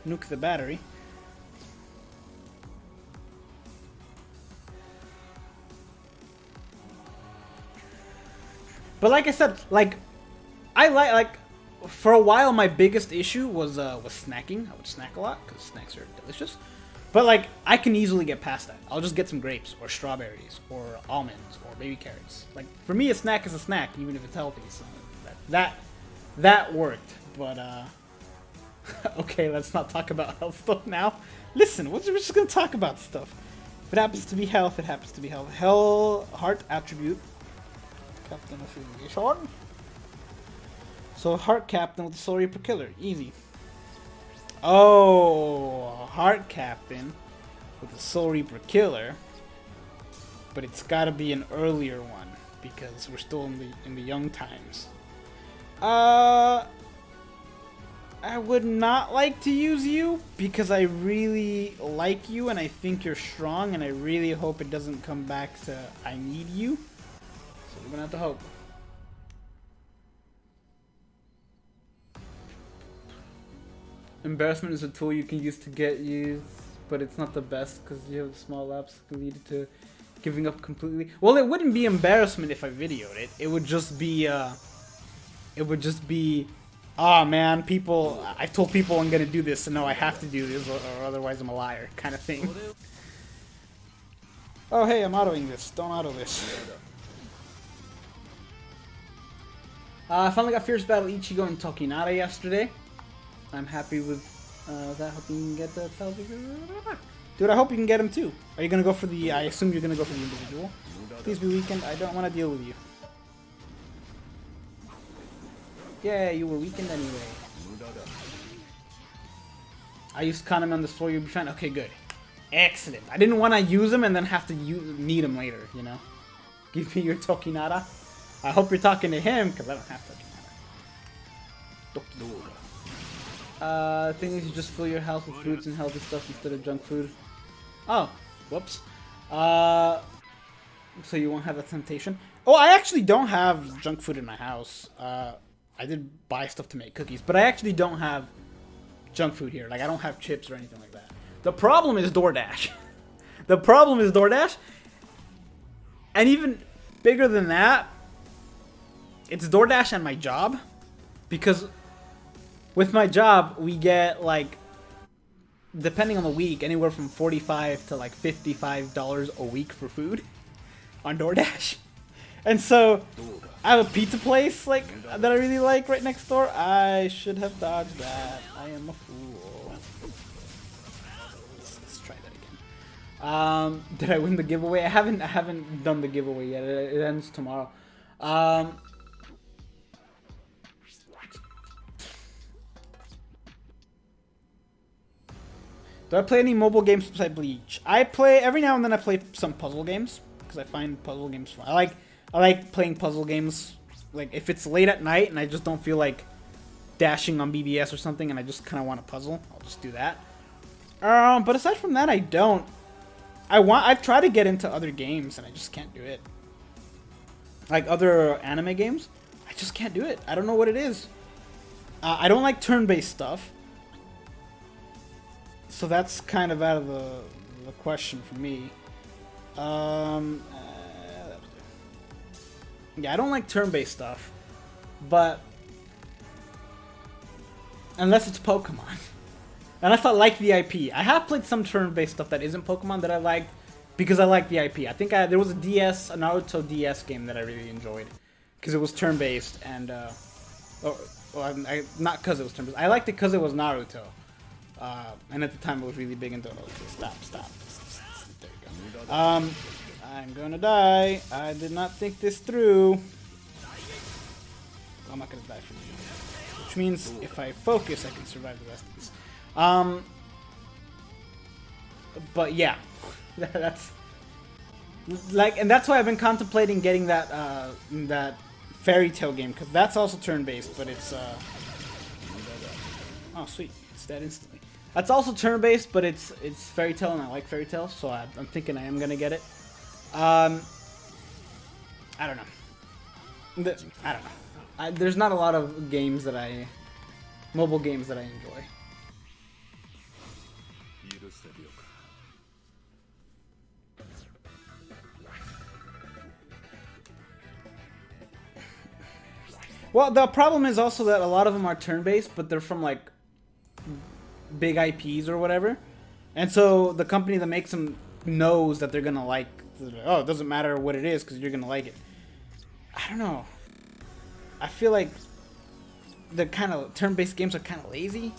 S1: nuke the battery. But like I said, like I like for a while my biggest issue was snacking. I would snack a lot because snacks are delicious. But like I can easily get past that. I'll just get some grapes or strawberries or almonds or baby carrots. Like for me, a snack is a snack, even if it's healthy. So that worked. But okay, let's not talk about health stuff now. Listen, we're just gonna talk about stuff. If it happens to be health, it happens to be health. Heart attribute. Captain affiliation. So heart captain with the Soul Reaper Killer, easy. Oh, heart captain with the Soul Reaper Killer, but it's got to be an earlier one because we're still in the young times. I would not like to use you because I really like you and I think you're strong, and I really hope it doesn't come back to I need you. So we're gonna have to hope. Embarrassment is a tool you can use to get used, but it's not the best because you have small lapse that can lead to giving up completely. Well, it wouldn't be embarrassment if I videoed it. It would just be, oh man, people, I told people I'm gonna do this, so no, I have to do this, or otherwise I'm a liar, kind of thing. Oh hey, I'm autoing this. Don't auto this. I finally got Fierce Battle Ichigo and Tokinara yesterday. I'm happy with that. Hope you can get the dude, I hope you can get him too. Are you gonna go for the, I assume you're gonna go for the individual. Please be weakened. I don't want to deal with you. Yeah, you were weakened anyway. I used Kaname on this floor, you'll be fine. Okay, good. Excellent. I didn't want to use him and then have to need him later, you know? Give me your Tokinara. I hope you're talking to him, because I don't have Tokinara. Thing is, you just fill your house with fruits and healthy stuff instead of junk food. Oh, whoops. So you won't have a temptation. Oh, I actually don't have junk food in my house. I did buy stuff to make cookies, but I actually don't have junk food here. Like, I don't have chips or anything like that. The problem is DoorDash. The problem is DoorDash. And even bigger than that, it's DoorDash and my job. Because with my job, we get, like, depending on the week, anywhere from $45 to, like, $55 a week for food on DoorDash. And so, I have a pizza place, like, that I really like right next door. I should have dodged that. I am a fool. Let's try that again. Did I win the giveaway? I haven't done the giveaway yet. It ends tomorrow. Do I play any mobile games besides Bleach? I play every now and then. I play some puzzle games because I find puzzle games fun. I like playing puzzle games. Like if it's late at night and I just don't feel like dashing on BBS or something, and I just kind of want a puzzle, I'll just do that. But aside from that, I don't. I've tried to get into other games and I just can't do it. Like other anime games, I just can't do it. I don't know what it is. I don't like turn-based stuff. So that's kind of out of the question for me. Yeah, I don't like turn-based stuff, but unless it's Pokemon, unless I like the IP. I have played some turn-based stuff that isn't Pokemon that I liked because I like the IP. I think there was a Naruto DS game that I really enjoyed because it was turn-based and not because it was turn-based. I liked it because it was Naruto. And at the time, I was really big into. Okay, stop. There you go. I'm gonna die. I did not think this through. I'm not gonna die from you. Which means if I focus, I can survive the rest of this. But yeah, that's like, and that's why I've been contemplating getting that Fairy Tail game because that's also turn-based, but it's oh sweet, it's dead instantly. That's also turn-based, but it's Fairy Tail, and I like Fairy Tail, so I'm thinking I am gonna get it. I don't know. I don't know. There's not a lot of games mobile games that I enjoy. Well, the problem is also that a lot of them are turn-based, but they're from like big IPs or whatever, and so the company that makes them knows that they're gonna like. Oh, it doesn't matter what it is because you're gonna like it. I don't know. I feel like the kind of turn-based games are kind of lazy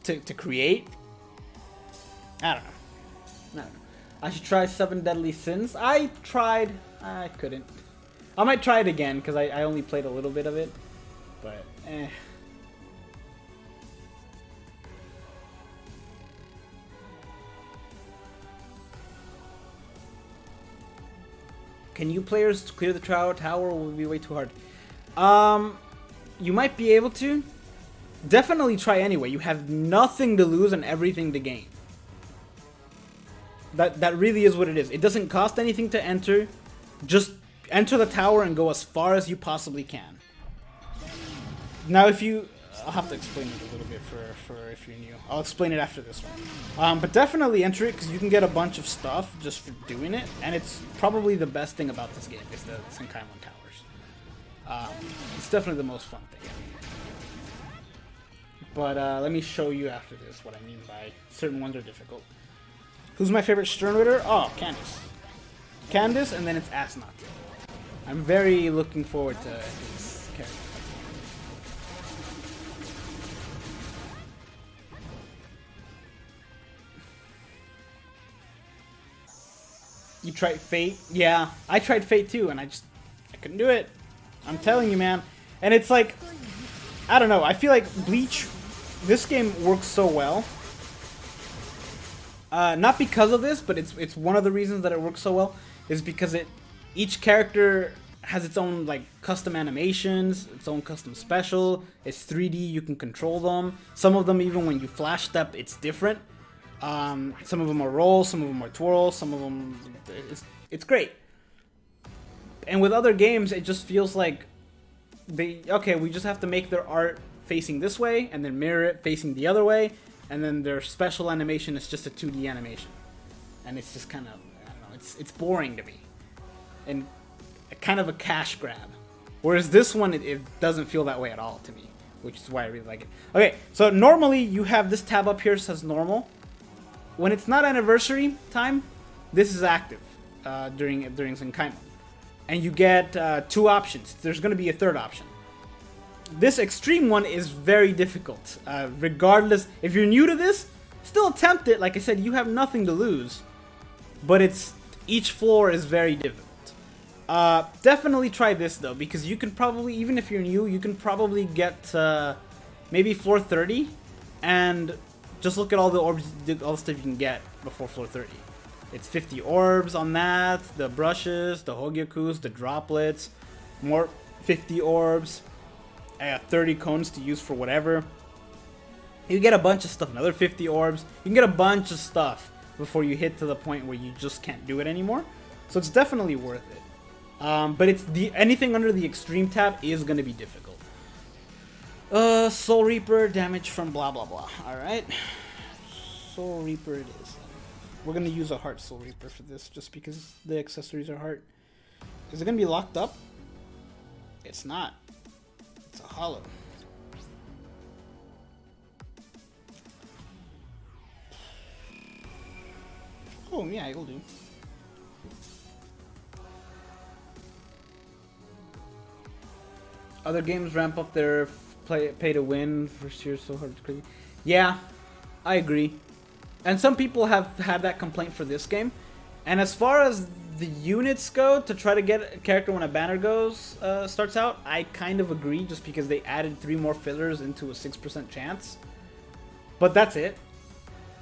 S1: to create. I don't know. I should try 7 Deadly Sins. I tried. I couldn't. I might try it again because I only played a little bit of it, but eh. Can you players clear the tower or will it be way too hard? You might be able to. Definitely try anyway. You have nothing to lose and everything to gain. That really is what it is. It doesn't cost anything to enter. Just enter the tower and go as far as you possibly can. Now I'll have to explain it a little bit for if you're new. I'll explain it after this one. But definitely enter it because you can get a bunch of stuff just for doing it. And it's probably the best thing about this game is the Senkaimon towers. It's definitely the most fun thing. But let me show you after this what I mean by certain ones are difficult. Who's my favorite Sternritter? Oh, Candace. Candace, and then it's Asnot. I'm very looking forward to his character. You tried Fate? Yeah, I tried Fate too, and I couldn't do it. I'm telling you, man. And it's like, I don't know, I feel like Bleach, this game works so well. Not because of this, but it's one of the reasons that it works so well, is because each character has its own like custom animations, its own custom special. It's 3D, you can control them. Some of them, even when you flash step, it's different. Some of them are roll, some of them are twirl, some of them it's great. And with other games, it just feels like okay, we just have to make their art facing this way and then mirror it facing the other way, and then their special animation is just a 2D animation, and it's just kind of, I don't know, it's boring to me, and kind of a cash grab. Whereas this one, it doesn't feel that way at all to me, which is why I really like it. Okay, so normally you have this tab up here says normal. When it's not anniversary time, this is active during Senkaimon. And you get 2 options. There's going to be a third option. This extreme one is very difficult. Regardless, if you're new to this, still attempt it. Like I said, you have nothing to lose. But each floor is very difficult. Definitely try this though, because you can probably, even if you're new, you can probably get maybe floor 30, and just look at all the orbs, all the stuff you can get before floor 30. It's 50 orbs on that, the brushes, the hogyakus, the droplets, more 50 orbs. I got 30 cones to use for whatever. You get a bunch of stuff, another 50 orbs. You can get a bunch of stuff before you hit to the point where you just can't do it anymore. So it's definitely worth it. But it's anything under the extreme tab is going to be difficult. Soul Reaper, damage from blah blah blah. Alright. Soul Reaper it is. We're going to use a Heart Soul Reaper for this, just because the accessories are heart. Is it going to be locked up? It's not. It's a hollow. Oh yeah, it'll do. Other games ramp up their pay to win. First year so hard to crazy. Yeah, I agree. And some people have had that complaint for this game. And as far as the units go, to try to get a character when a banner starts out, I kind of agree, just because they added 3 more fillers into a 6% chance. But that's it.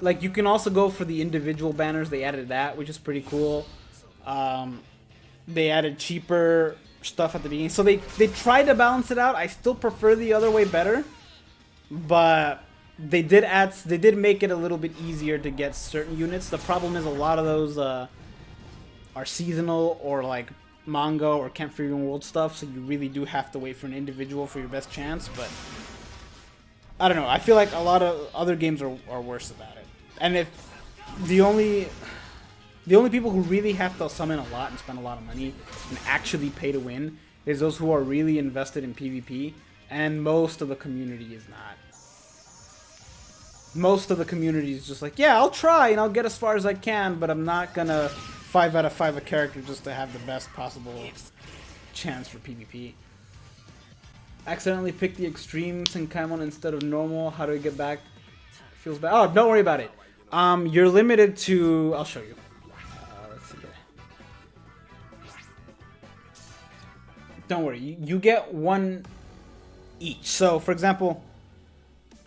S1: Like, you can also go for the individual banners. They added that, which is pretty cool. They added cheaper stuff at the beginning. So they tried to balance it out. I still prefer the other way better. But they did make it a little bit easier to get certain units. The problem is a lot of those are seasonal or like manga or Camp for Your World stuff, so you really do have to wait for an individual for your best chance. But I don't know, I feel like a lot of other games are worse about it. And if the only people who really have to summon a lot and spend a lot of money and actually pay to win is those who are really invested in PvP, and most of the community is not. Most of the community is just like, yeah, I'll try and I'll get as far as I can, but I'm not gonna 5 out of 5 a character just to have the best possible chance for PvP. Accidentally picked the extreme Senkaimon instead of normal. How do I get back? Feels bad. Oh, don't worry about it. You're limited to... I'll show you. Let's see here. Don't worry. You get 1 each. So, for example,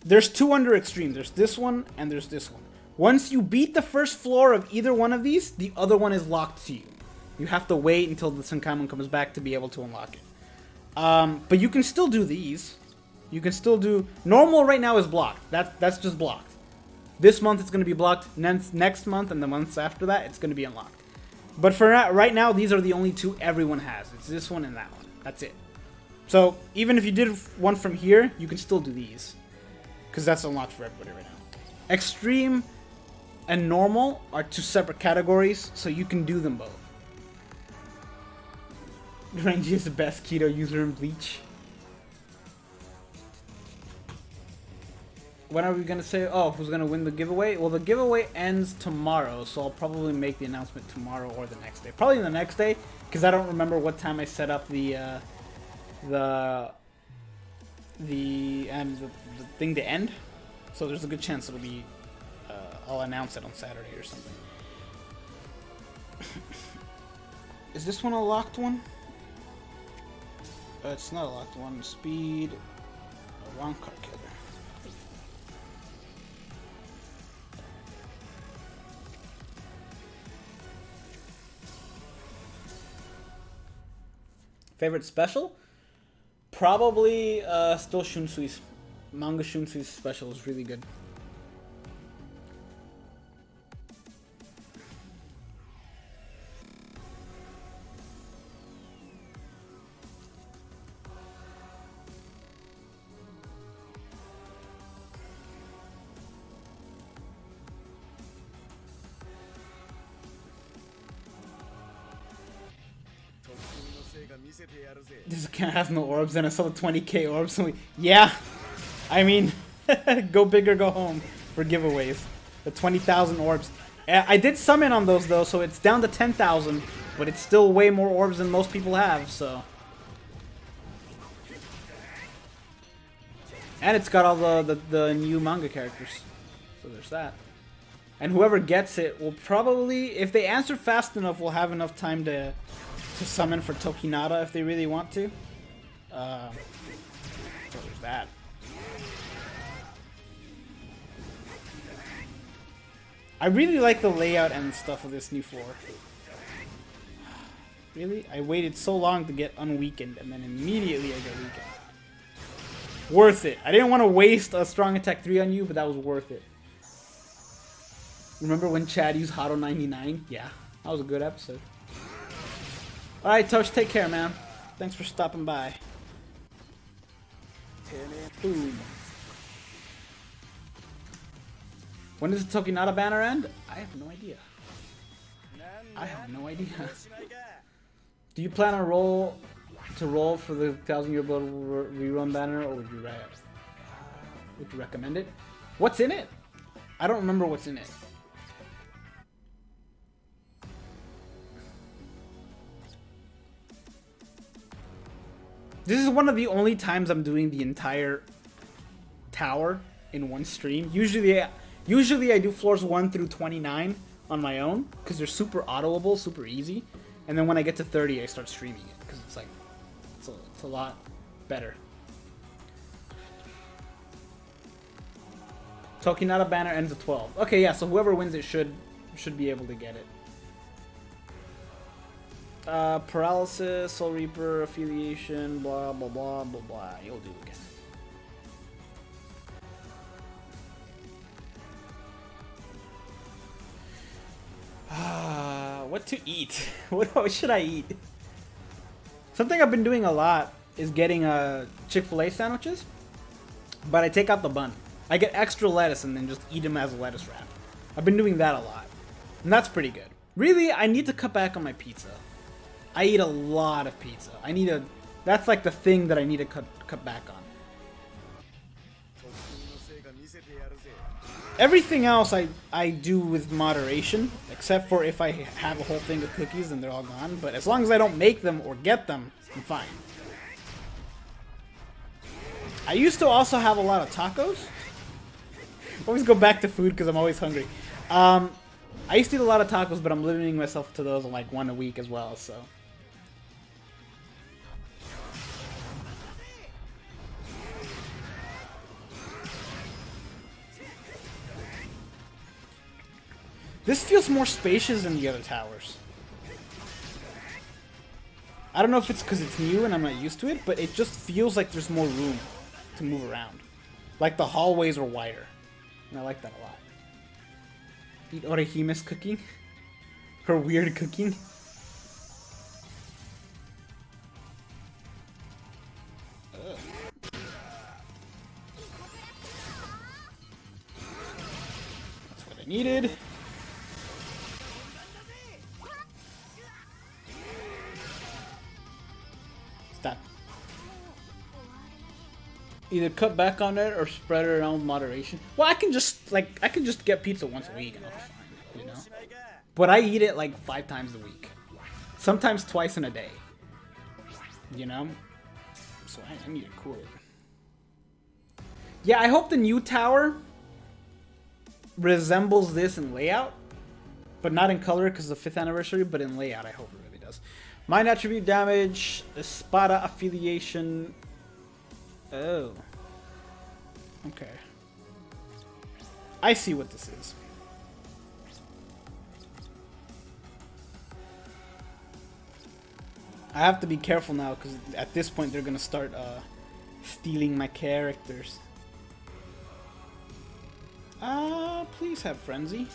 S1: there's 2 under extreme. There's this one and there's this one. Once you beat the first floor of either one of these, the other one is locked to you. You have to wait until the Senkaimon comes back to be able to unlock it. But you can still do these. You can still do... Normal right now is blocked. That's just blocked. This month it's going to be blocked. Next month and the months after that, it's going to be unlocked. But for right now, these are the only 2 everyone has. It's this one and that one. That's it. So even if you did one from here, you can still do these. Because that's unlocked for everybody right now. Extreme and normal are 2 separate categories, so you can do them both. Renji is the best keto user in Bleach. When are we gonna say, oh, who's gonna win the giveaway? Well, the giveaway ends tomorrow, so I'll probably make the announcement tomorrow or the next day. Probably the next day, because I don't remember what time I set up the thing to end. So there's a good chance it'll be, I'll announce it on Saturday or something. Is this one a locked one? It's not a locked one. Speed, one card killer. Favorite special? Probably still Shunsui's. Manga Shunsui's special is really good. This account has no orbs and I saw the 20k orbs. So yeah, I mean, go big or go home for giveaways. The 20,000 orbs. I did summon on those though, so it's down to 10,000, but it's still way more orbs than most people have, so. And it's got all the new manga characters, so there's that. And whoever gets it will probably, if they answer fast enough, will have enough time to summon for Tokinata if they really want to. So there's that. I really like the layout and stuff of this new floor. Really? I waited so long to get unweakened and then immediately I get weakened. Worth it. I didn't want to waste a strong attack 3 on you, but that was worth it. Remember when Chad used Hado 99? Yeah, that was a good episode. Alright, Tosh, take care, man. Thanks for stopping by. Boom. When does the Tokinata banner end? I have no idea. I have no idea. Do you plan on roll for the 1,000 Year Blood rerun banner, or would you recommend it? What's in it? I don't remember what's in it. This is one of the only times I'm doing the entire tower in one stream. Usually I do floors 1 through 29 on my own because they're super autoable, super easy. And then when I get to 30, I start streaming it because it's like it's a lot better. Tokinata banner ends at 12. Okay, yeah. So whoever wins it should be able to get it. Paralysis, Soul Reaper, affiliation, blah blah blah blah blah. You'll do again. What to eat? What should I eat? Something I've been doing a lot is getting Chick-fil-A sandwiches, but I take out the bun. I get extra lettuce and then just eat them as a lettuce wrap. I've been doing that a lot, and that's pretty good. Really, I need to cut back on my pizza. I eat a lot of pizza. That's like the thing that I need to cut back on. Everything else I do with moderation, except for if I have a whole thing of cookies and they're all gone. But as long as I don't make them or get them, I'm fine. I used to also have a lot of tacos. I always go back to food because I'm always hungry. I used to eat a lot of tacos, but I'm limiting myself to those like 1 a week as well, so. This feels more spacious than the other towers. I don't know if it's because it's new and I'm not used to it, but it just feels like there's more room to move around. Like the hallways are wider. And I like that a lot. Eat Orehime's cooking. Her weird cooking. Ugh. That's what I needed. Stop. Either cut back on it or spread it around with moderation. Well, I can just get pizza once a week and I'll be fine, you know. But I eat it like 5 times a week, sometimes twice in a day. You know, so I need to cool it. Yeah, I hope the new tower resembles this in layout, but not in color because of the 5th anniversary. But in layout, I hope it really does. Mind attribute damage, Espada affiliation. Oh. Okay. I see what this is. I have to be careful now because at this point they're gonna start stealing my characters. Please have Frenzy.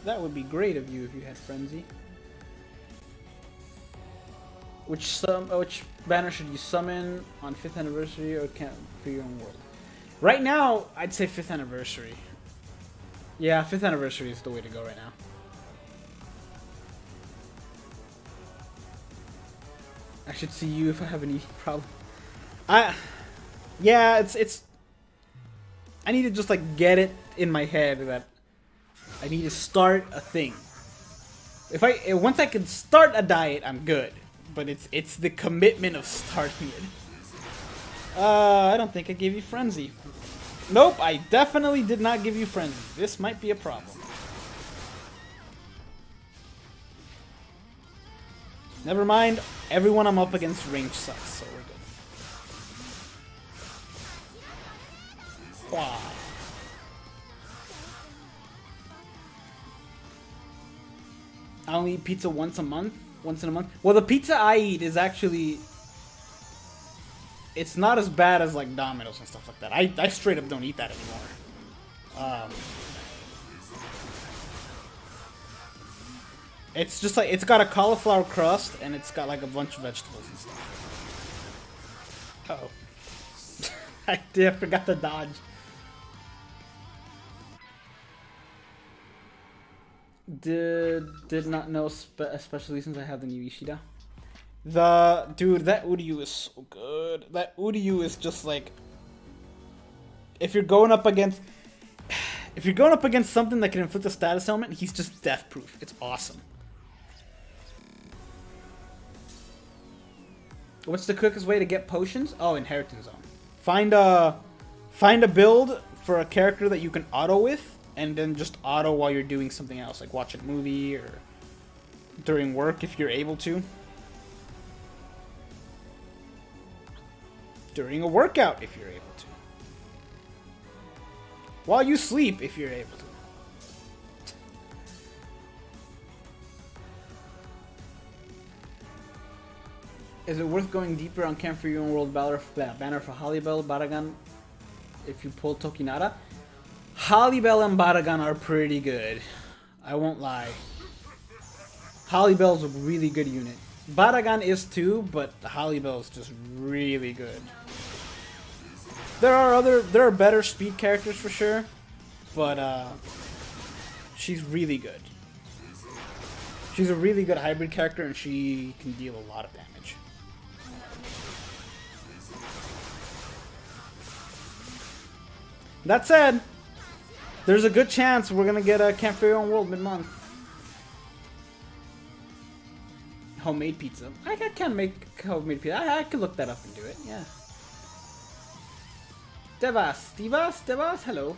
S1: That would be great of you if you had Frenzy. Which banner should you summon on 5th anniversary or can't for your own world? Right now, I'd say 5th anniversary. Yeah, 5th anniversary is the way to go right now. I should see you if I have an eating problem. Yeah, it's. I need to just like get it in my head that I need to start a thing. Once I can start a diet, I'm good. But it's the commitment of starting it. I don't think I gave you frenzy. Nope, I definitely did not give you frenzy. This might be a problem. Never mind, everyone I'm up against range sucks, so we're good. Wow. I only eat pizza once in a month. Well, the pizza I eat is actually... It's not as bad as like Domino's and stuff like that. I straight up don't eat that anymore. It's just like, it's got a cauliflower crust and it's got like a bunch of vegetables and stuff. Uh-oh. I forgot to dodge. Did not know, especially since I have the new Ishida. Dude, that Uryu is so good. That Uryu is just like, if you're going up against something that can inflict a status element, he's just death proof. It's awesome. What's the quickest way to get potions? Oh, Inheritance Zone. Find a build for a character that you can auto with, and then just auto while you're doing something else, like watching a movie or during work if you're able to. During a workout if you're able to. While you sleep if you're able to. Is it worth going deeper on Camp for Your Own World banner for Halibel, Baragan if you pull Tokinara? Halibel and Baragan are pretty good. I won't lie. Halibel's a really good unit. Baragan is too, but Halibel is just really good. There are better speed characters for sure, but she's really good. She's a really good hybrid character and she can deal a lot of damage. That said, there's a good chance we're gonna get a Camp for Your Own World mid-month. Homemade pizza. I can make homemade pizza. I could look that up and do it, yeah. Devas, hello.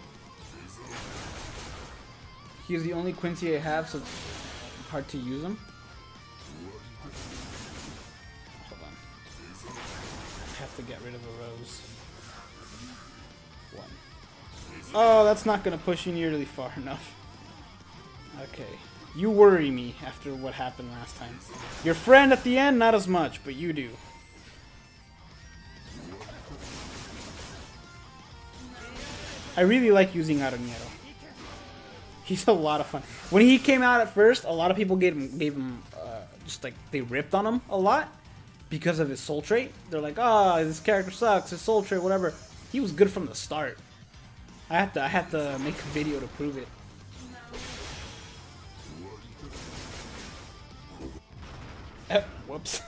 S1: He's the only Quincy I have, so it's hard to use him. Hold on. I have to get rid of a rose. One. Oh, that's not gonna push you nearly far enough. Okay. You worry me after what happened last time. Your friend at the end, not as much, but you do. I really like using Aranero. He's a lot of fun. When he came out at first, a lot of people gave him just like, they ripped on him a lot because of his soul trait. They're like, oh, this character sucks, his soul trait, whatever. He was good from the start. I had to make a video to prove it. Whoops.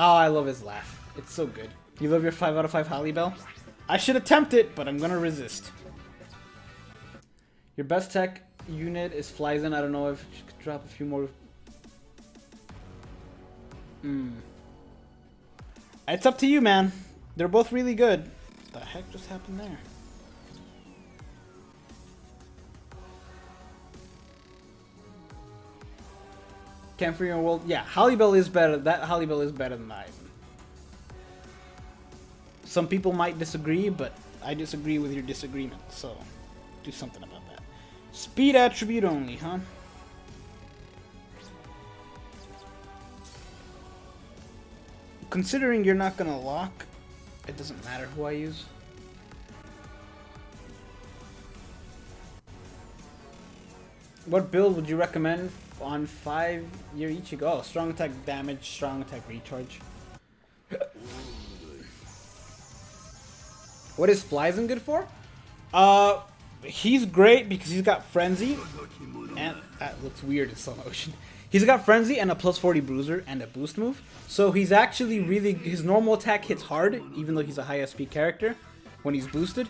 S1: Oh, I love his laugh. It's so good. You love your 5 out of 5 Halibel? I should attempt it, but I'm gonna resist. Your best tech unit is Flyzen. I don't know if you could drop a few more. It's up to you, man. They're both really good. What the heck just happened there? Camp for Your World. Yeah, Halibel is better. That Halibel is better than Aizen. Some people might disagree, but I disagree with your disagreement. So, do something about that. Speed attribute only, huh? Considering you're not gonna lock, it doesn't matter who I use. What build would you recommend on 5-year Ichigo. Oh, strong attack damage, strong attack recharge. What is Flyzen good for? He's great because he's got Frenzy, and that looks weird in slow motion. He's got Frenzy and a plus 40 bruiser and a boost move. So he's actually really, his normal attack hits hard, even though he's a high SP character when he's boosted.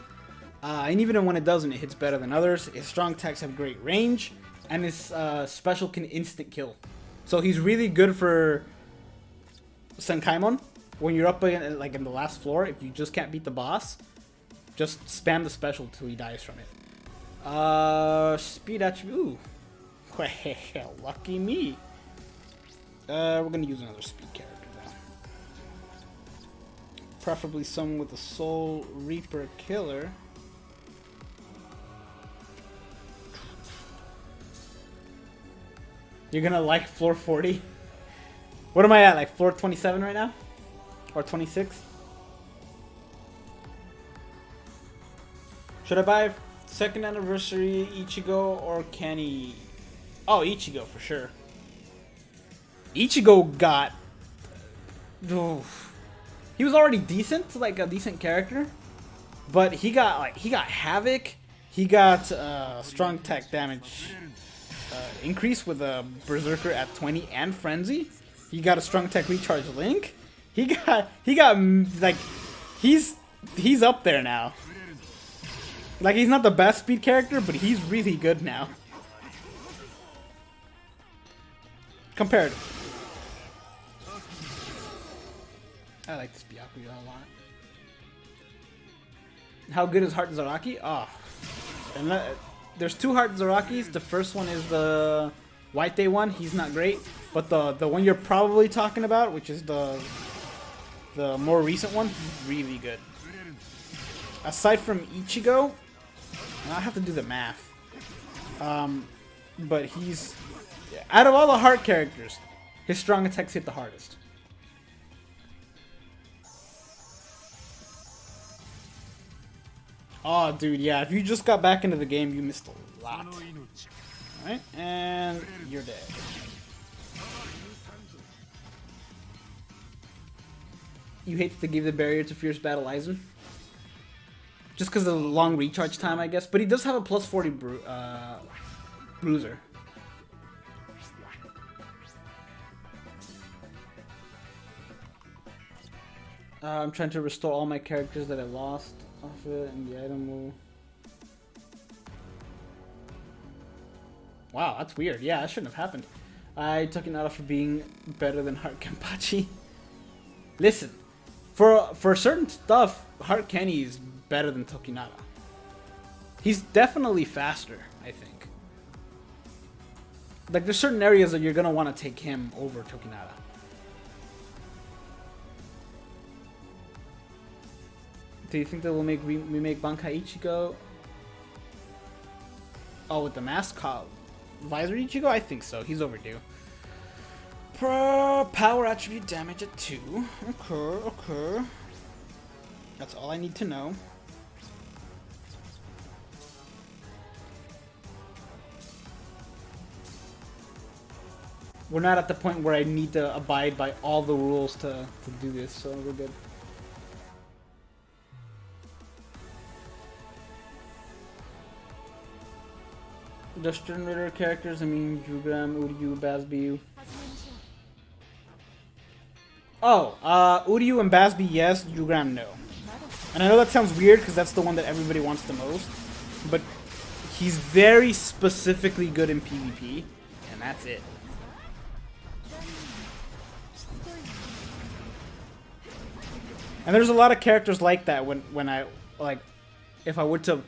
S1: And even when it doesn't, it hits better than others. His strong attacks have great range, and his special can instant kill. So he's really good for Senkaimon. When you're up in, like in the last floor, if you just can't beat the boss, just spam the special till he dies from it. Speed attribute. Ooh. Lucky me. We're gonna use another speed character though. Preferably someone with a Soul Reaper killer. You're gonna like floor 40? What am I at? Like floor 27 right now? Or 26? Should I buy second anniversary Ichigo or Kenny? Oh, Ichigo for sure. Ichigo got... Oof. He was already decent, like a decent character. But he got Havoc. He got strong attack damage increase with a Berserker at 20 and Frenzy. He got a strong attack recharge Link. He got like he's up there now. Like he's not the best speed character, but he's really good now. Compared. I like this Byakuya a lot. How good is Heart Zaraki? Oh. And there's two Heart Zarakis. The first one is the White Day one. He's not great. But the one you're probably talking about, which is the more recent one, he's really good. Aside from Ichigo, I have to do the math. But he's... Out of all the heart characters, his strong attacks hit the hardest. Oh, dude, yeah. If you just got back into the game, you missed a lot. Alright, and you're dead. You hate to give the barrier to Fierce Battle Aizen? Just because of the long recharge time, I guess. But he does have a plus 40 bruiser. I'm trying to restore all my characters that I lost off it, and the item will... Wow, that's weird. Yeah, that shouldn't have happened. I took it out for being better than Heart Kenpachi. Listen, for certain stuff, Heart Kenny is better than Tokinata. He's definitely faster, I think. Like, there's certain areas that you're gonna want to take him over Tokinata. Do you think that will make remake Bankai Ichigo? Oh, with the mascot visor Ichigo? I think so. He's overdue. Power attribute damage at 2. Okay. That's all I need to know. We're not at the point where I need to abide by all the rules to do this, so we're good. Just generator characters, I mean, Jugram, Uryu, Bazby. Oh, Uryu and Bazby, yes. Jugram, no. And I know that sounds weird because that's the one that everybody wants the most. But he's very specifically good in PvP, and that's it. And there's a lot of characters like that when I, like, if I were to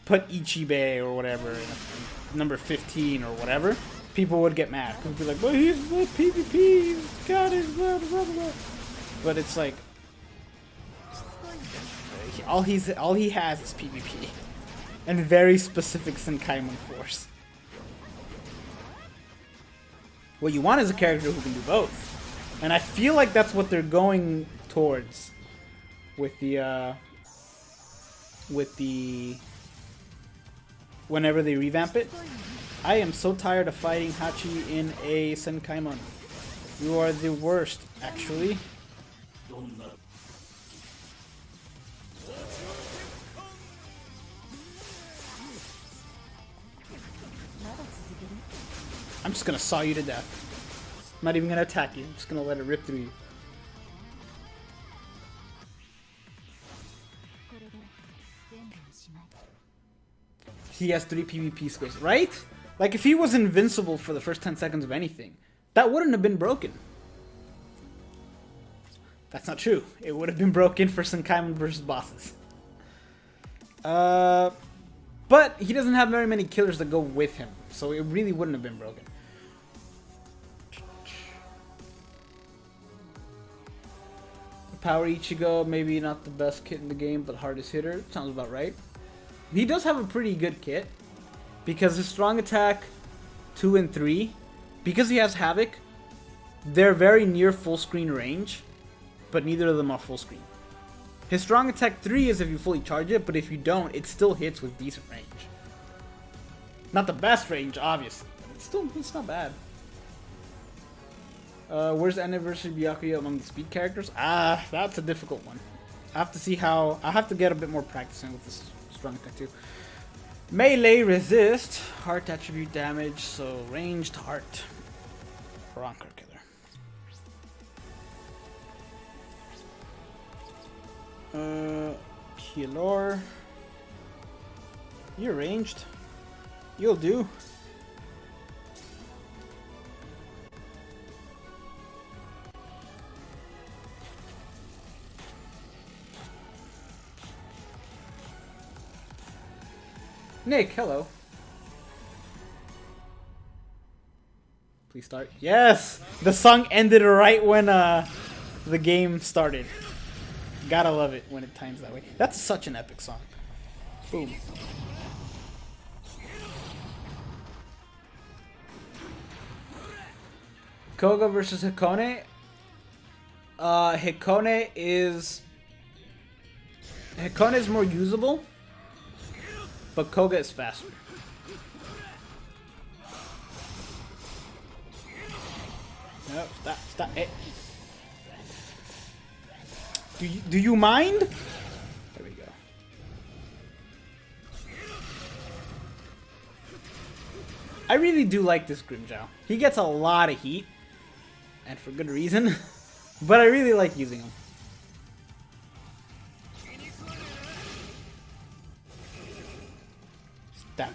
S1: put Ichibe or whatever in number 15 or whatever, people would get mad. People would be like, well, he's with PvP, he's got his blah, blah, blah. But it's like, all he has is PvP. And very specific Senkaimon force. What you want is a character who can do both. And I feel like that's what they're going towards with the whenever they revamp it. I am so tired of fighting Hachi in a Senkaimon. You are the worst, actually. I'm just gonna saw you to death. I'm not even gonna attack you. I'm just gonna let it rip through you. He has 3 PvP skills, right? Like, if he was invincible for the first 10 seconds of anything, that wouldn't have been broken. That's not true. It would have been broken for Senkaimon versus bosses. But he doesn't have very many killers that go with him, so it really wouldn't have been broken. Power Ichigo, maybe not the best kit in the game, but hardest hitter. Sounds about right. He does have a pretty good kit, because his strong attack 2 and 3, because he has Havoc, they're very near full screen range, but neither of them are full screen. His strong attack 3 is if you fully charge it, but if you don't, it still hits with decent range. Not the best range, obviously, but it's not bad. Where's the anniversary Byakuya among the speed characters? That's a difficult one. I have to see how. I have to get a bit more practicing with this strong attack too. Melee resist, heart attribute damage, so ranged heart. Bronco killer. Killor. You're ranged. You'll do. Nick, hello. Please start. Yes! The song ended right when the game started. Gotta love it when it times that way. That's such an epic song. Boom. Koga versus Hikone. Hikone is more usable, but Koga is faster. No, stop it. Do you mind? There we go. I really do like this Grimmjow. He gets a lot of heat, and for good reason, but I really like using him. Stop.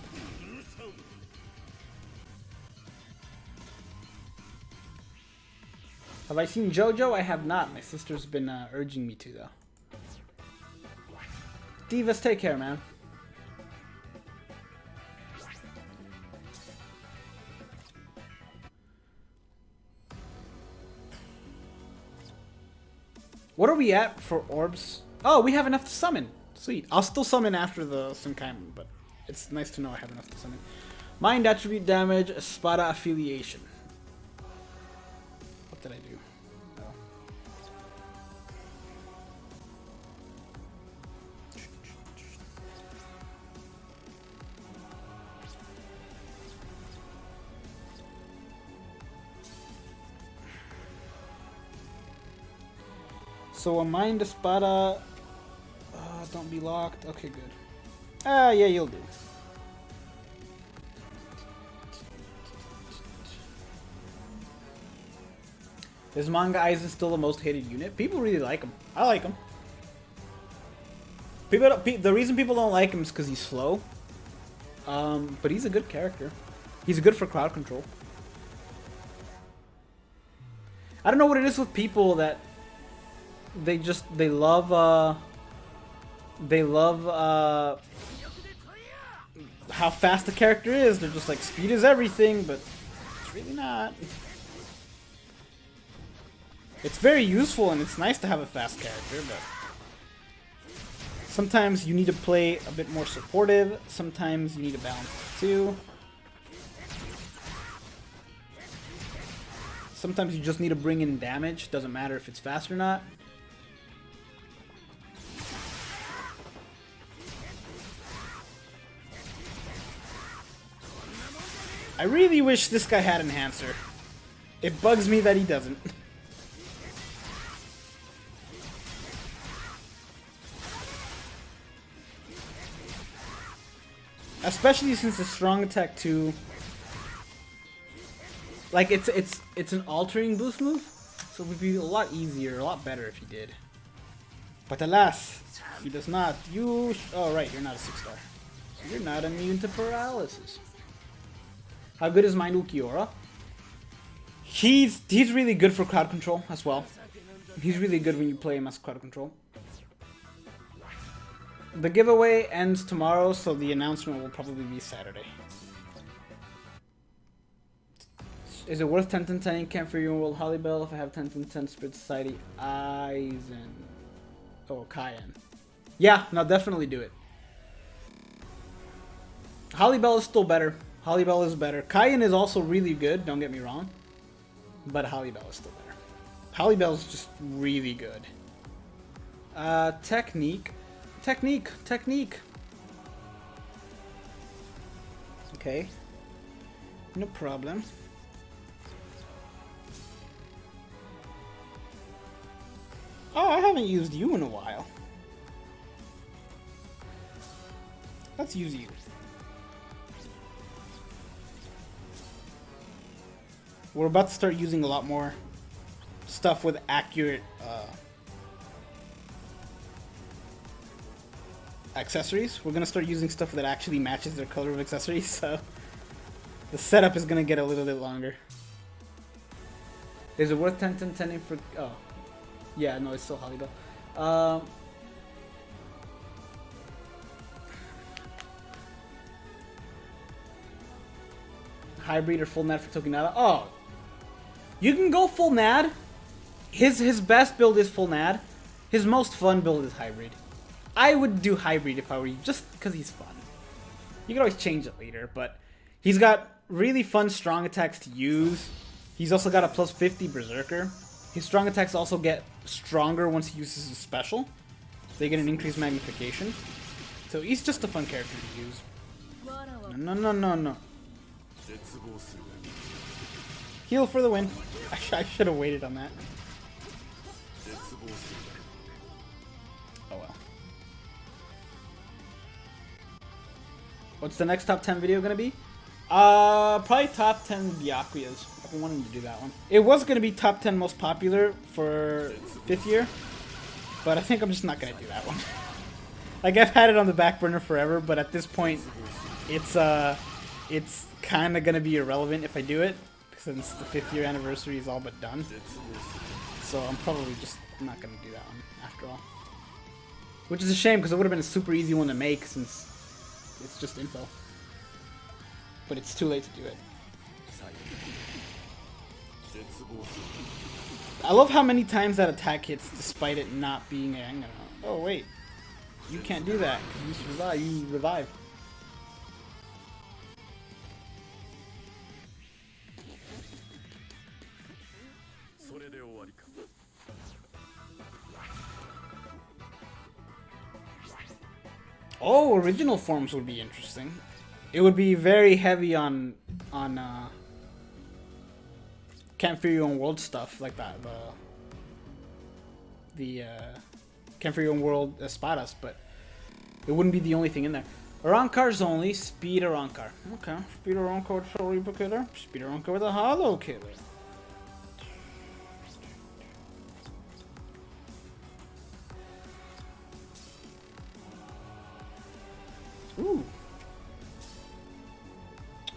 S1: Have I seen JoJo? I have not. My sister's been urging me to, though. Divas, take care, man. What are we at for orbs? Oh, we have enough to summon. Sweet. I'll still summon after the Senkaimon, but it's nice to know I have enough to summon. Mind attribute damage, Espada affiliation. What did I do? Oh. So a Mind Espada, don't be locked. Okay, good. Yeah, you'll do. Is Manga Aizen still the most hated unit? People really like him. I like him. The reason people don't like him is because he's slow. But he's a good character. He's good for crowd control. I don't know what it is with people that they love how fast the character is. They're just like, speed is everything, but it's really not. It's very useful and it's nice to have a fast character, but sometimes you need to play a bit more supportive, sometimes you need to balance it too. Sometimes you just need to bring in damage, doesn't matter if it's fast or not. I really wish this guy had Enhancer. It bugs me that he doesn't. Especially since the strong attack 2, like it's an altering boost move, so it would be a lot easier, a lot better if he did. But alas, he does not. Oh right, you're not a 6-star, so you're not immune to paralysis. How good is my Ukiora? He's really good for crowd control as well. He's really good when you play him as crowd control. The giveaway ends tomorrow, so the announcement will probably be Saturday. Is it worth 10-10-10 Camp for you in World Holybell if I have 10-10-10 Spirit Society Aizen? Oh, Cayenne. Yeah, no, definitely do it. Holybell is still better. Holybell is better. Cayenne is also really good, don't get me wrong. But Holybell is still better. Holybell is just really good. Technique. Okay. No problem. Oh, I haven't used you in a while. Let's use you. We're about to start using a lot more stuff with accurate accessories. We're gonna start using stuff that actually matches their color of accessories, so the setup is gonna get a little bit longer. Is it worth 10-10-10 for? Oh, yeah, no, it's still Holybell. Hybrid or full NAD for Tokinada? Oh, you can go full NAD. His best build is full NAD. His most fun build is hybrid. I would do hybrid if I were you, just because he's fun. You can always change it later, but he's got really fun strong attacks to use. He's also got a plus 50 Berserker. His strong attacks also get stronger once he uses his special. They get an increased magnification. So he's just a fun character to use. No. Heal for the win. I should have waited on that. Oh well. What's the next top 10 video gonna be? Probably top 10 Byakuyas. I've been wanting to do that one. It was gonna be top 10 most popular for 5th year, but I think I'm just not gonna do that one. Like, I've had it on the back burner forever, but at this point, it's kind of gonna be irrelevant if I do it, since the 5th year anniversary is all but done. So I'm probably just not gonna do that one after all. Which is a shame, because it would have been a super easy one to make, since it's just info. But it's too late to do it. I love how many times that attack hits despite it not being a... Oh wait, you can't do that. You revive. Oh, original forms would be interesting. It would be very heavy on Can't Fear Your Own World stuff like that. The Can't Fear Your Own World espadas, but it wouldn't be the only thing in there. Arankar's only speed Arankar. Okay, speed Arankar with Soul Reaper Killer. Speed Arankar with a Hollow Killer. Ooh.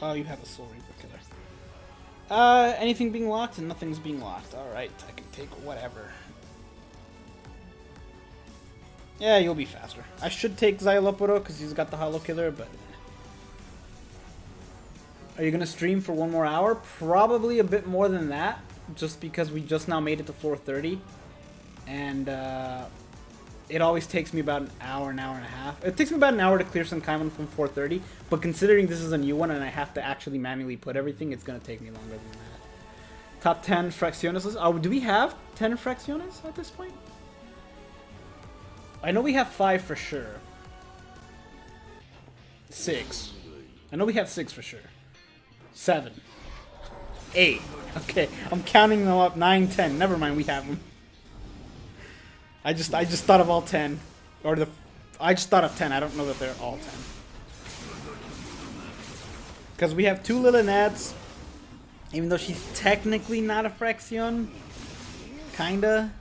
S1: Oh, you have a Soul Reaper Killer. Anything being locked and nothing's being locked. Alright, I can take whatever. Yeah, you'll be faster. I should take Xyloporo because he's got the Hollow Killer, but... Are you going to stream for 1 more hour? Probably a bit more than that, just because we just now made it to floor 30. And, it always takes me about an hour and a half. It takes me about an hour to clear Senkaimon from 430, but considering this is a new one and I have to actually manually put everything, it's going to take me longer than that. Top 10 Fracciones. Oh, do we have 10 Fracciones at this point? I know we have 5 for sure. 6. I know we have 6 for sure. 7, 8. Okay, I'm counting them up. 9, 10. Never mind, we have them. I just thought of all 10, or I just thought of 10. I don't know that they're all 10. Because we have 2 Lilinads, even though she's technically not a Fraction. Kinda.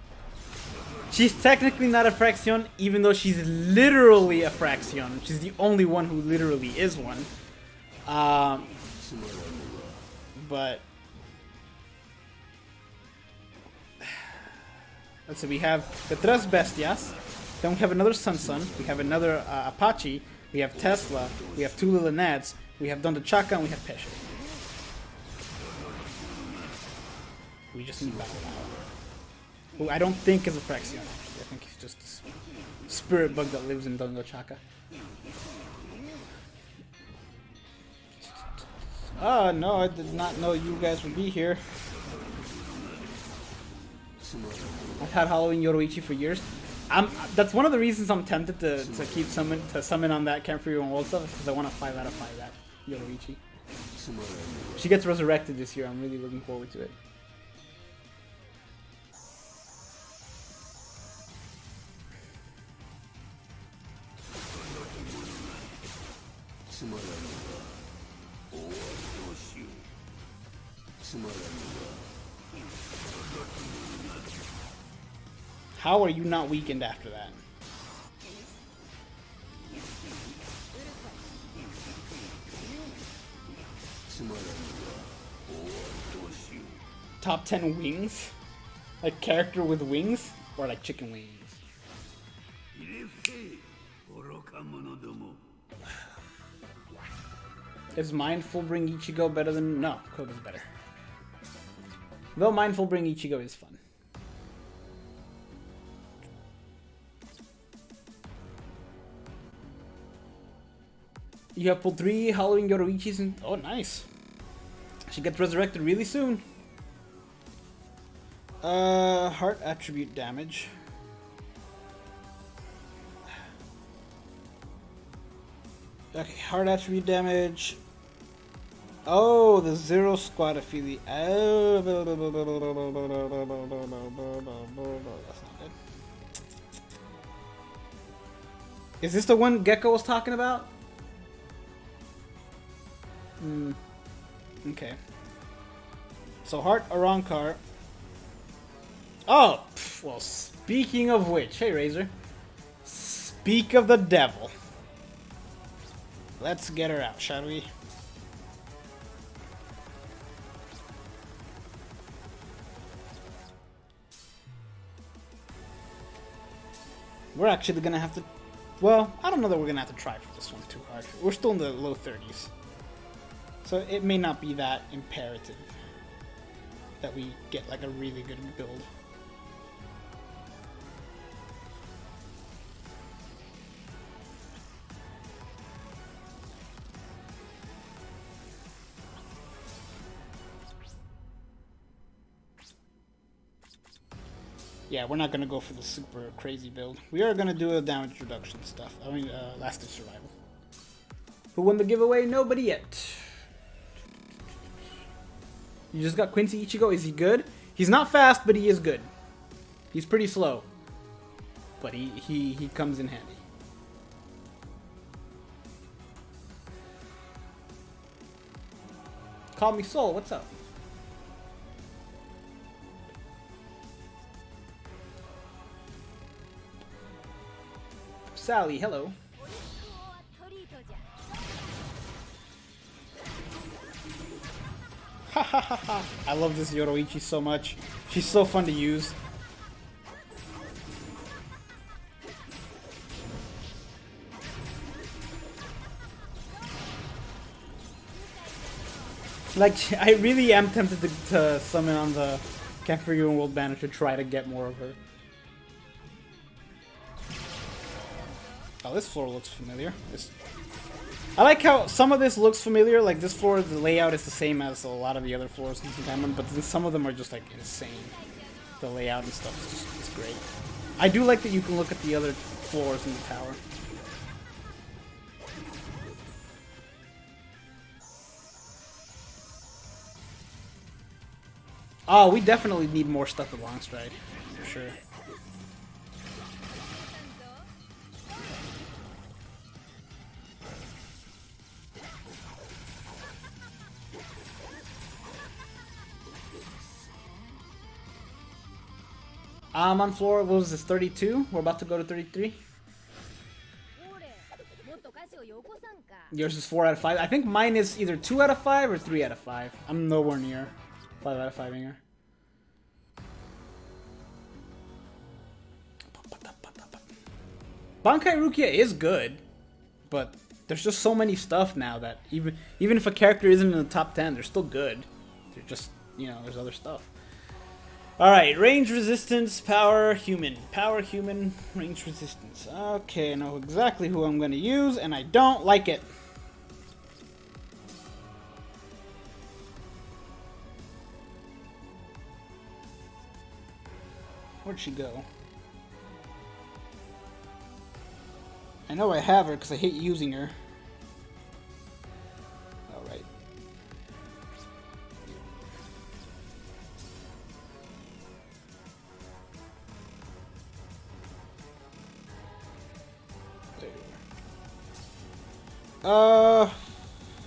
S1: She's technically not a Fraction, even though she's literally a Fraction. She's the only one who literally is one. But let's see, we have the Tres Bestias, then we have another Sun, we have another Apache, we have Tesla, we have 2 Lilinads, we have Donda Chaka, and we have Pesha. We just need Battle Power, who I don't think is a Fraction, actually. I think he's just a spirit bug that lives in Donda Chaka. Oh no, I did not know you guys would be here. I've had Halloween Yoroichi for years. That's one of the reasons I'm tempted to keep summon on that Camp for Your Own World stuff, because I want to 5 out of 5 that Yoroichi. She gets resurrected this year. I'm really looking forward to it. How are you not weakened after that? Top 10 wings? Like character with wings? Or like chicken wings? Is Mindful Bring Ichigo better than... No, Koga's better. Though Mindful Bring Ichigo is fun. You have pulled 3 Halloween Yoroichis and... Oh, nice. She gets resurrected really soon. Heart attribute damage. Okay, heart attribute damage. Oh, the 0 squad affiliate. Oh, that's not good. Is this the one Gecko was talking about? Okay. So Heart Arankar. Oh, well, speaking of which, hey Razor. Speak of the devil. Let's get her out, shall we? We're actually gonna have to... Well, I don't know that we're gonna have to try for this one too hard. We're still in the low 30s. So it may not be that imperative that we get like a really good build. Yeah, we're not going to go for the super crazy build. We are going to do a damage reduction stuff. I mean, last of survival. Who won the giveaway? Nobody yet. You just got Quincy Ichigo. Is he good? He's not fast, but he is good. He's pretty slow. But he comes in handy. Call me Soul. What's up? Sally, hello. Ha ha ha ha. I love this Yoroichi so much. She's so fun to use. Like, I really am tempted to summon on the Camp for Your Own World banner to try to get more of her. Oh, this floor looks familiar. I like how some of this looks familiar. Like this floor, the layout is the same as a lot of the other floors in Senkaimon, but then some of them are just like insane. The layout and stuff is just it's great. I do like that you can look at the other floors in the tower. Oh, we definitely need more stuff with Long Stride. For sure. I'm on floor, what was this, 32? We're about to go to 33. Yours is 4 out of 5. I think mine is either 2 out of 5 or 3 out of 5. I'm nowhere near 5 out of 5 here. Bankai Rukia is good, but there's just so many stuff now that even if a character isn't in the top 10, they're still good. They're just, you know, there's other stuff. Alright, range resistance, power, human. Power, human, range resistance. Okay, I know exactly who I'm going to use, and I don't like it. Where'd she go? I know I have her because I hate using her. Alright.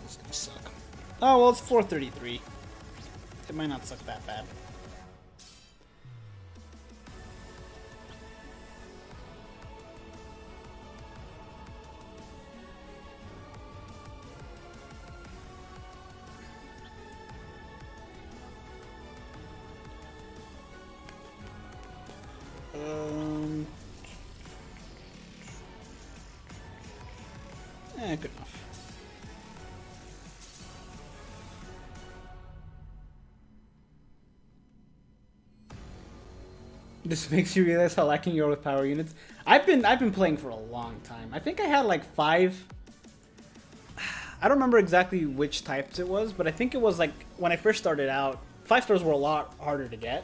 S1: It's gonna suck. Oh, well, it's 433. It might not suck that bad. Good enough. This makes you realize how lacking you are with power units. I've been playing for a long time. I think I had like 5. I don't remember exactly which types it was, but I think it was like when I first started out, 5 stars were a lot harder to get.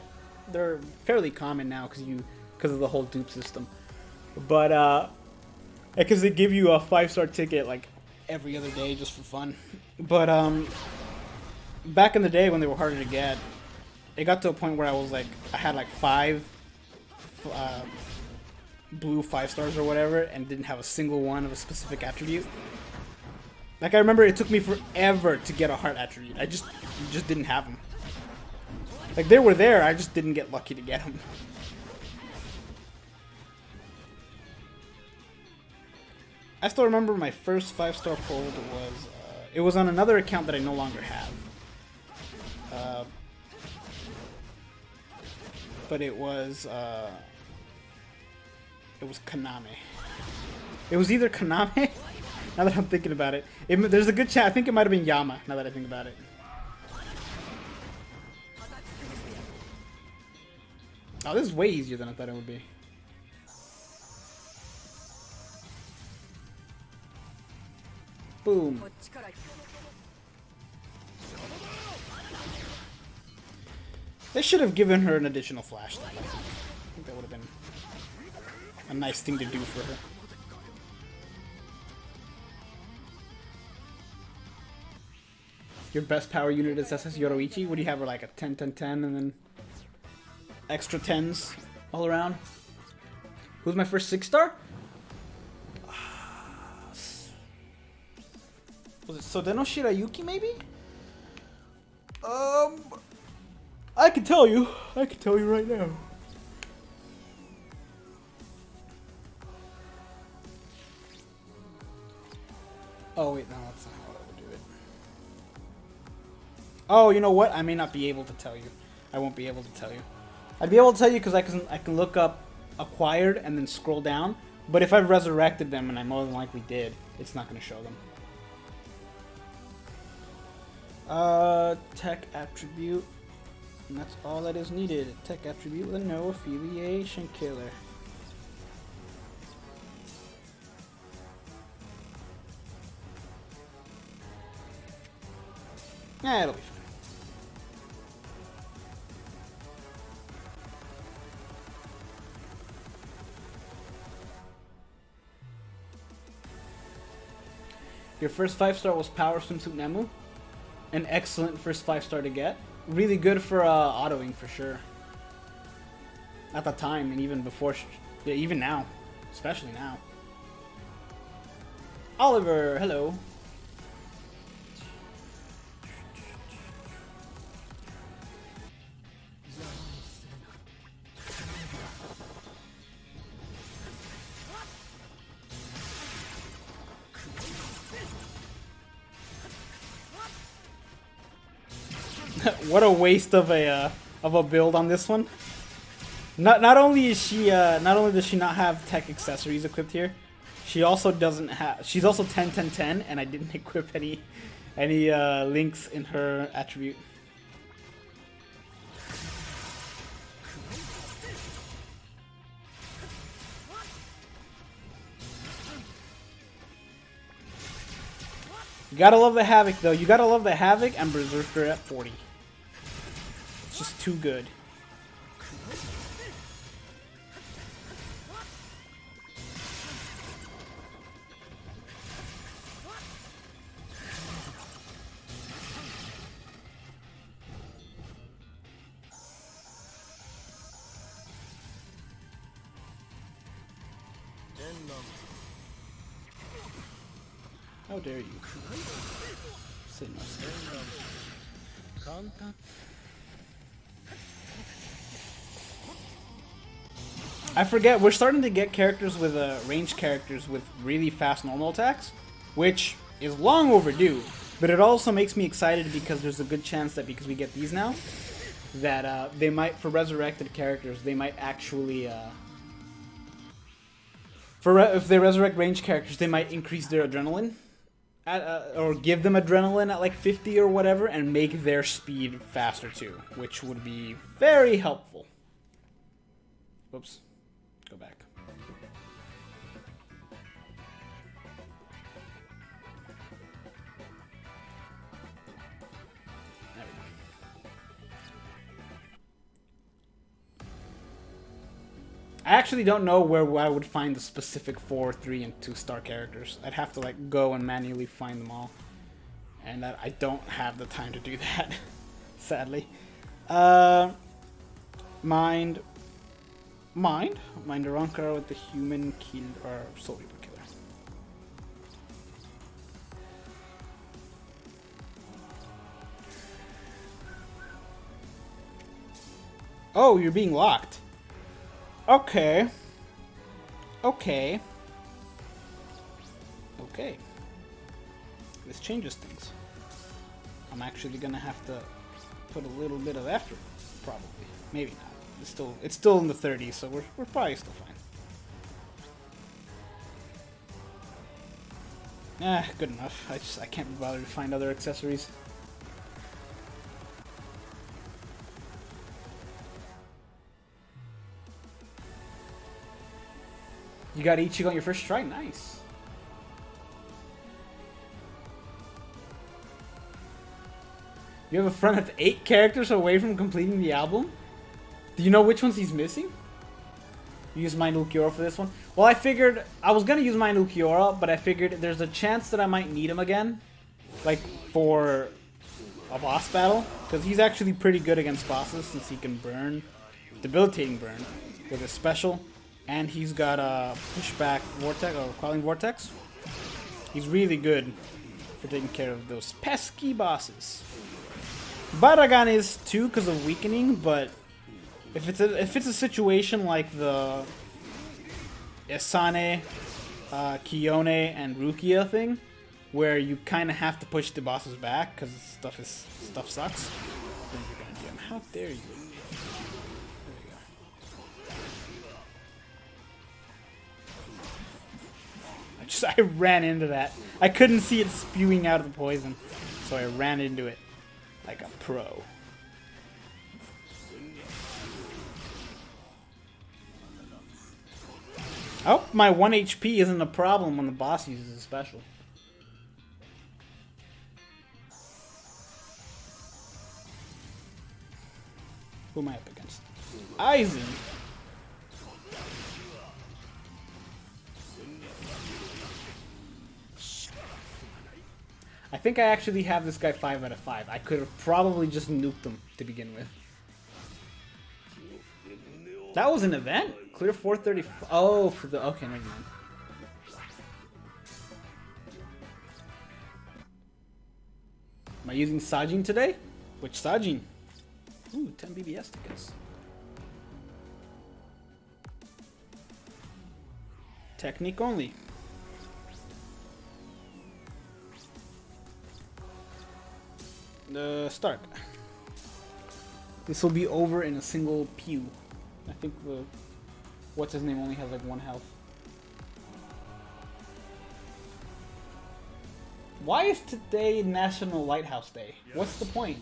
S1: They're fairly common now because of the whole dupe system. But because they give you a 5-star ticket like every other day just for fun. But back in the day when they were harder to get, it got to a point where I had like 5 blue 5 stars or whatever, and didn't have a single one of a specific attribute. Like I remember it took me forever to get a heart attribute. I just didn't have them. Like they were there, I just didn't get lucky to get them. I still remember my first 5-star pulled was, it was on another account that I no longer have. But it was Kaname. It was either Kaname, now that I'm thinking about it. There's a good chance, I think it might have been Yama, now that I think about it. Oh, this is way easier than I thought it would be. Boom. They should have given her an additional flashlight. I think that would have been a nice thing to do for her. Your best power unit is SS Yoroichi? What do you have, like a 10, 10, 10, and then extra 10s all around? Who's my first 6-star? Was it Sodeno Shirayuki, maybe? I can tell you. I can tell you right now. Oh, wait, no, that's not how I would do it. Oh, you know what? I may not be able to tell you. I won't be able to tell you. I'd be able to tell you because I can look up acquired and then scroll down. But if I've resurrected them, and I more than likely did, it's not going to show them. Tech attribute. And that's all that is needed. Tech attribute with no affiliation killer. Yeah, it'll be fine. Your first 5-star was Power Swimsuit Nemu. An excellent first 5-star to get. really good for autoing for sure. At the time, and even before, yeah, even now, especially now. Oliver, hello. What a waste of a build on this one. Not only is she not only does she not have tech accessories equipped here, she also doesn't have. She's also 10-10-10, and I didn't equip any links in her attribute. You gotta love the Havoc though. You gotta love the Havoc and Berserker at 40. It's just too good. How dare you? Sit in my seat. I forget, we're starting to get characters with ranged characters with really fast normal attacks, which is long overdue, but it also makes me excited because there's a good chance that because we get these now, that they might, for resurrected characters, they might actually, if they resurrect ranged characters, they might increase their adrenaline. Or give them adrenaline at like 50 or whatever and make their speed faster too, which would be very helpful. Whoops. Go back. There we go. I actually don't know where I would find the specific 4, 3, and 2-star characters. I'd have to like go and manually find them all, and I don't have the time to do that, sadly. Mind Rankar with the human kill or soul reaper killer. Oh, you're being locked. Okay. Okay. Okay. This changes things. I'm actually gonna have to put a little bit of effort, probably. Maybe not. It's still in the 30s, so we're probably still fine. Good enough. I can't be bothered to find other accessories. You got Ichigo on your first try? Nice. You have a friend that's 8 characters away from completing the album? Do you know which ones he's missing? You use Mind Ulquiorra for this one? Well, I figured... I was gonna use Mind Ulquiorra, but I figured there's a chance that I might need him again. Like, for a boss battle. Because he's actually pretty good against bosses since he can burn. Debilitating burn. With his special. And he's got a pushback vortex, or quelling vortex. He's really good for taking care of those pesky bosses. Baragan is too because of weakening, but if it's a situation like the Asane, Kiyone, and Rukia thing, where you kind of have to push the bosses back because stuff sucks, then you're gonna do them. How dare you? I ran into that. I couldn't see it spewing out of the poison, so I ran into it like a pro. Oh, my 1 HP isn't a problem when the boss uses a special. Who am I up against? Aizen! I think I actually have this guy 5 out of 5. I could have probably just nuked him to begin with. That was an event? Clear 430. Oh, for the... Okay, never mind. Am I using Sajin today? Which Sajin? Ooh, 10 BBS tickets. Technique only. Start. This will be over in a single pew. I think the... What's his name only has like 1 health. Why is today National Lighthouse Day? What's the point?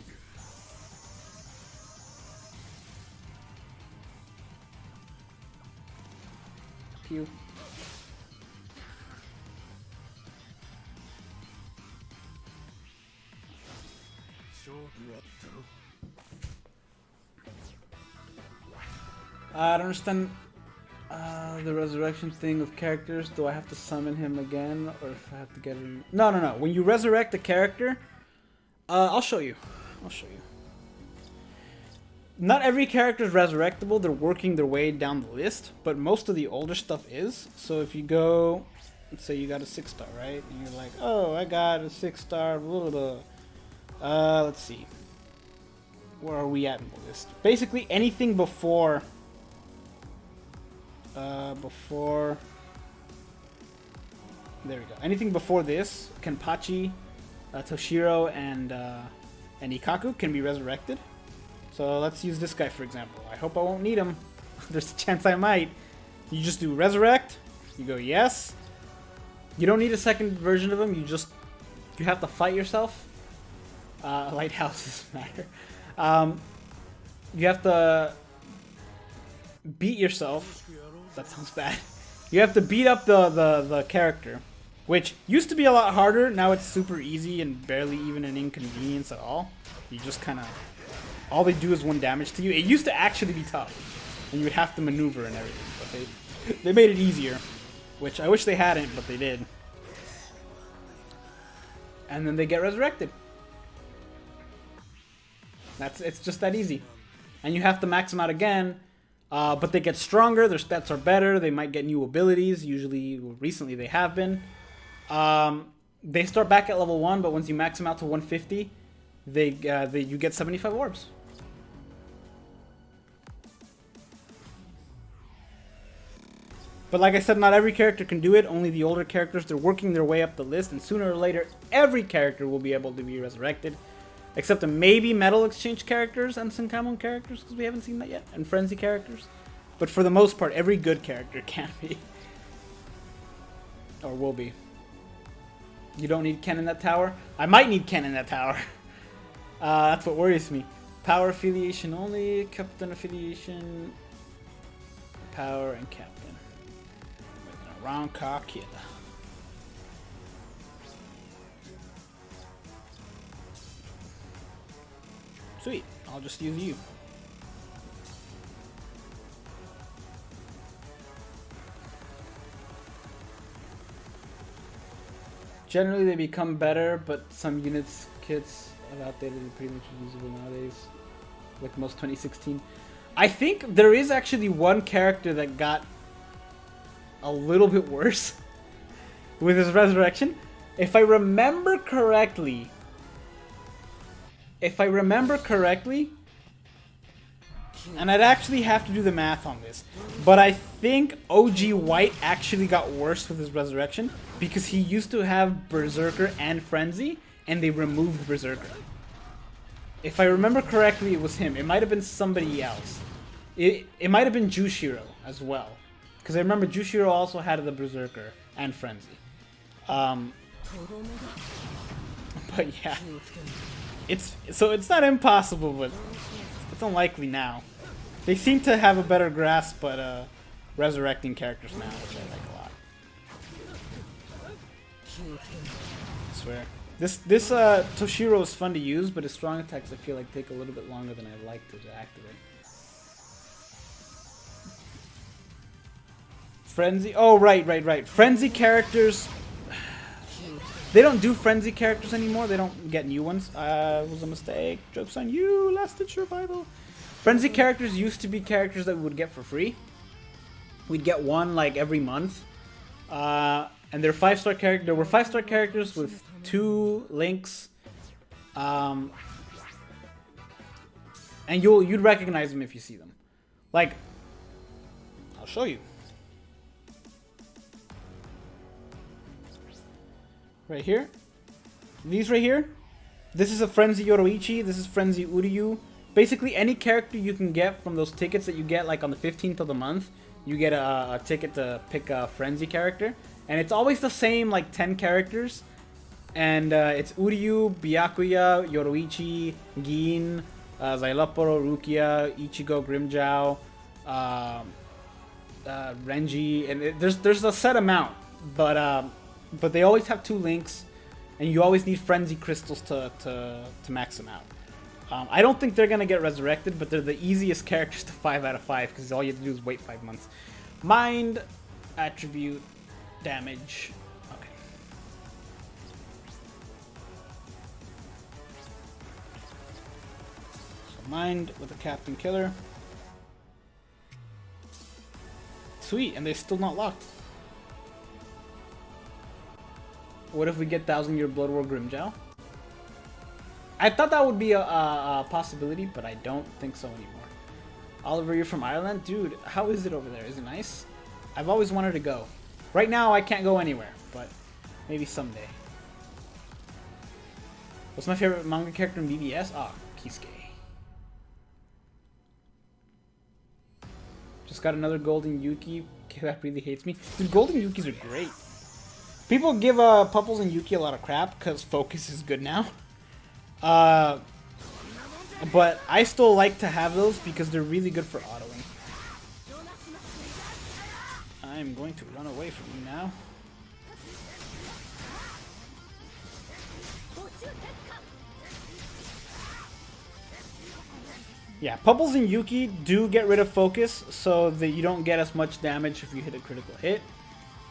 S1: Pew. I don't understand the resurrection thing with characters. Do I have to summon him again, or if I have to get him? No. When you resurrect a character, I'll show you. Not every character is resurrectable. They're working their way down the list, but most of the older stuff is. So if you go, let's say you got a 6-star, right? And you're like, oh, I got a 6-star, blah, blah, blah. Let's see. Where are we at in the list? Basically, anything before... There we go. Anything before this, Kenpachi, Toshiro, and Ikaku can be resurrected. So let's use this guy for example. I hope I won't need him. There's a chance I might. You just do resurrect. You go yes. You don't need a second version of him. You have to fight yourself. Lighthouses matter. You have to beat yourself. That sounds bad. You have to beat up the character, which used to be a lot harder. Now it's super easy and barely even an inconvenience at all. You just kind of... All they do is 1 damage to you. It used to actually be tough, and you would have to maneuver and everything, but they made it easier, which I wish they hadn't, but they did. And then they get resurrected. It's just that easy. And you have to max them out again, but they get stronger, their stats are better, they might get new abilities, usually, well, recently they have been. They start back at level 1, but once you max them out to 150, you get 75 orbs. But like I said, not every character can do it, only the older characters. They're working their way up the list, and sooner or later, every character will be able to be resurrected. Except maybe Metal Exchange characters and Senkaimon characters, because we haven't seen that yet, and Frenzy characters. But for the most part, every good character can be. Or will be. You don't need Ken in that tower? I might need Ken in that tower. That's what worries me. Power affiliation only, captain affiliation, power and captain. With a round car killer. Sweet, I'll just use you. Generally they become better, but some units, kits are outdated and pretty much usable nowadays. Like most 2016. I think there is actually one character that got a little bit worse with his resurrection. If I remember correctly, and I'd actually have to do the math on this, but I think OG White actually got worse with his resurrection because he used to have Berserker and Frenzy, and they removed Berserker. If I remember correctly, it was him. It might have been somebody else. It might have been Jushiro as well, because I remember Jushiro also had the Berserker and Frenzy. But yeah, it's not impossible, but it's unlikely now. They seem to have a better grasp at resurrecting characters now, which I like a lot. I swear. This Toshiro is fun to use, but his strong attacks I feel like take a little bit longer than I'd like to activate. Frenzy. Oh, right. Frenzy characters. They don't do frenzy characters anymore. They don't get new ones. It was a mistake. Joke's on you. Lasted survival. Frenzy characters used to be characters that we would get for free. We'd get one like every month. And they're 5-star characters. There were 5-star characters with 2 links. And you'd recognize them if you see them. Like, I'll show you. Right here. These right here. This is a Frenzy Yoroichi. This is Frenzy Uryu. Basically, any character you can get from those tickets that you get like on the 15th of the month, you get a ticket to pick a Frenzy character. And it's always the same like 10 characters. And it's Uryu, Byakuya, Yoroichi, Gin, Xyloporo, Rukia, Ichigo, Grimmjow, Renji, and there's a set amount, but they always have 2 links, and you always need frenzy crystals to max them out. I don't think they're gonna get resurrected, but they're the easiest characters to 5 out of 5 because all you have to do is wait 5 months. Mind, attribute, damage. Okay. So mind with a Captain Killer. Sweet, and they're still not locked. What if we get 1000-year Blood War Grimmjow? I thought that would be a possibility, but I don't think so anymore. Oliver, you're from Ireland? Dude, how is it over there? Is it nice? I've always wanted to go. Right now, I can't go anywhere, but maybe someday. What's my favorite manga character in BBS? Ah, Kisuke. Just got another Golden Yuki. That really hates me. Dude, Golden Yukis are great. People give Pupples and Yuki a lot of crap because Focus is good now. But I still like to have those because they're really good for autoing. I'm going to run away from you now. Yeah, Pupples and Yuki do get rid of focus so that you don't get as much damage if you hit a critical hit.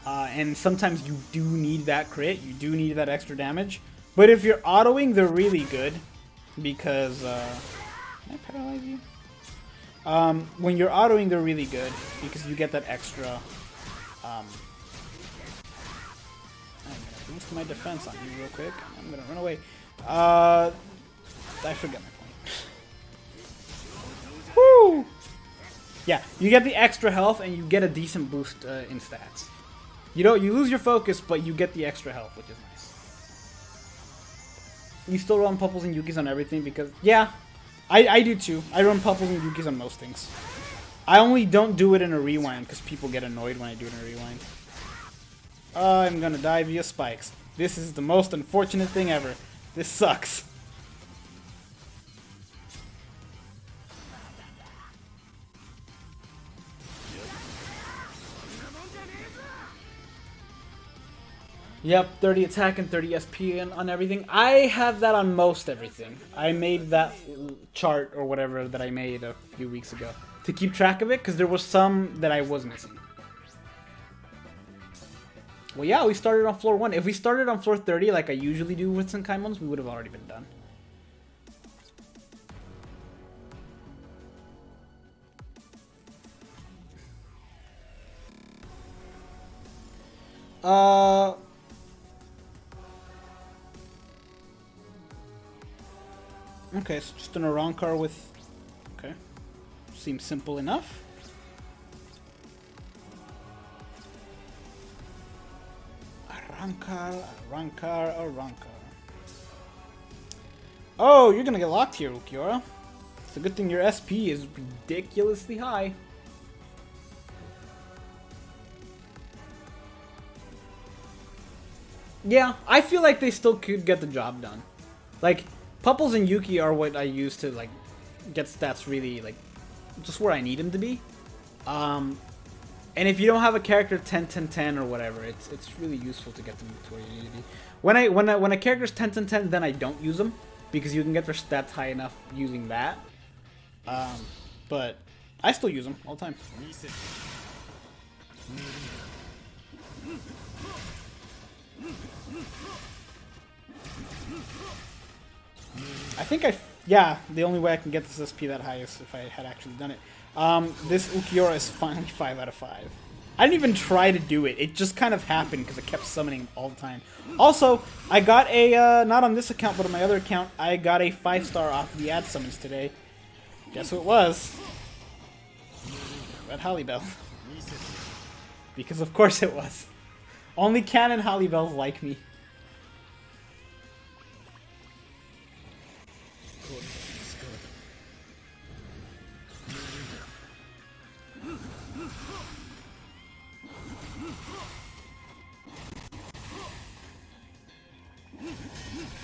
S1: And sometimes you do need that crit, you do need that extra damage. But if you're autoing, they're really good because... can I paralyze you? When you're autoing, they're really good because you get that extra... I'm gonna boost my defense on you real quick. I'm gonna run away. I forget my point. Woo! Yeah, you get the extra health and you get a decent boost in stats. You lose your focus, but you get the extra health, which is nice. You still run Pupples and Yukis on everything because, yeah, I do too. I run Pupples and Yukis on most things. I only don't do it in a rewind because people get annoyed when I do it in a rewind. I'm gonna die via spikes. This is the most unfortunate thing ever. This sucks. Yep, 30 attack and 30 SP on everything. I have that on most everything. I made that chart or whatever that I made a few weeks ago to keep track of it because there was some that I was missing. Well, yeah, we started on floor 1. If we started on floor 30 like I usually do with Senkaimons, we would have already been done. Okay, so just an Arankar with... Okay. Seems simple enough. Arankar. Oh, you're gonna get locked here, Ukiora. It's a good thing your SP is ridiculously high. Yeah, I feel like they still could get the job done. Like, Pupples and Yuki are what I use to, like, get stats really, like, just where I need them to be. And if you don't have a character 10-10-10 or whatever, it's really useful to get them to where you need to be. When a character's 10-10-10, then I don't use them because you can get their stats high enough using that. But I still use them all the time. I think yeah, the only way I can get this SP that high is if I had actually done it. This Ukiora is finally 5 out of 5. I didn't even try to do it. It just kind of happened because I kept summoning all the time. Also, I got a, not on this account, but on my other account, I got a 5-star off the ad summons today. Guess who it was? Red Hollybell. Because of course it was. Only canon Hollybells like me.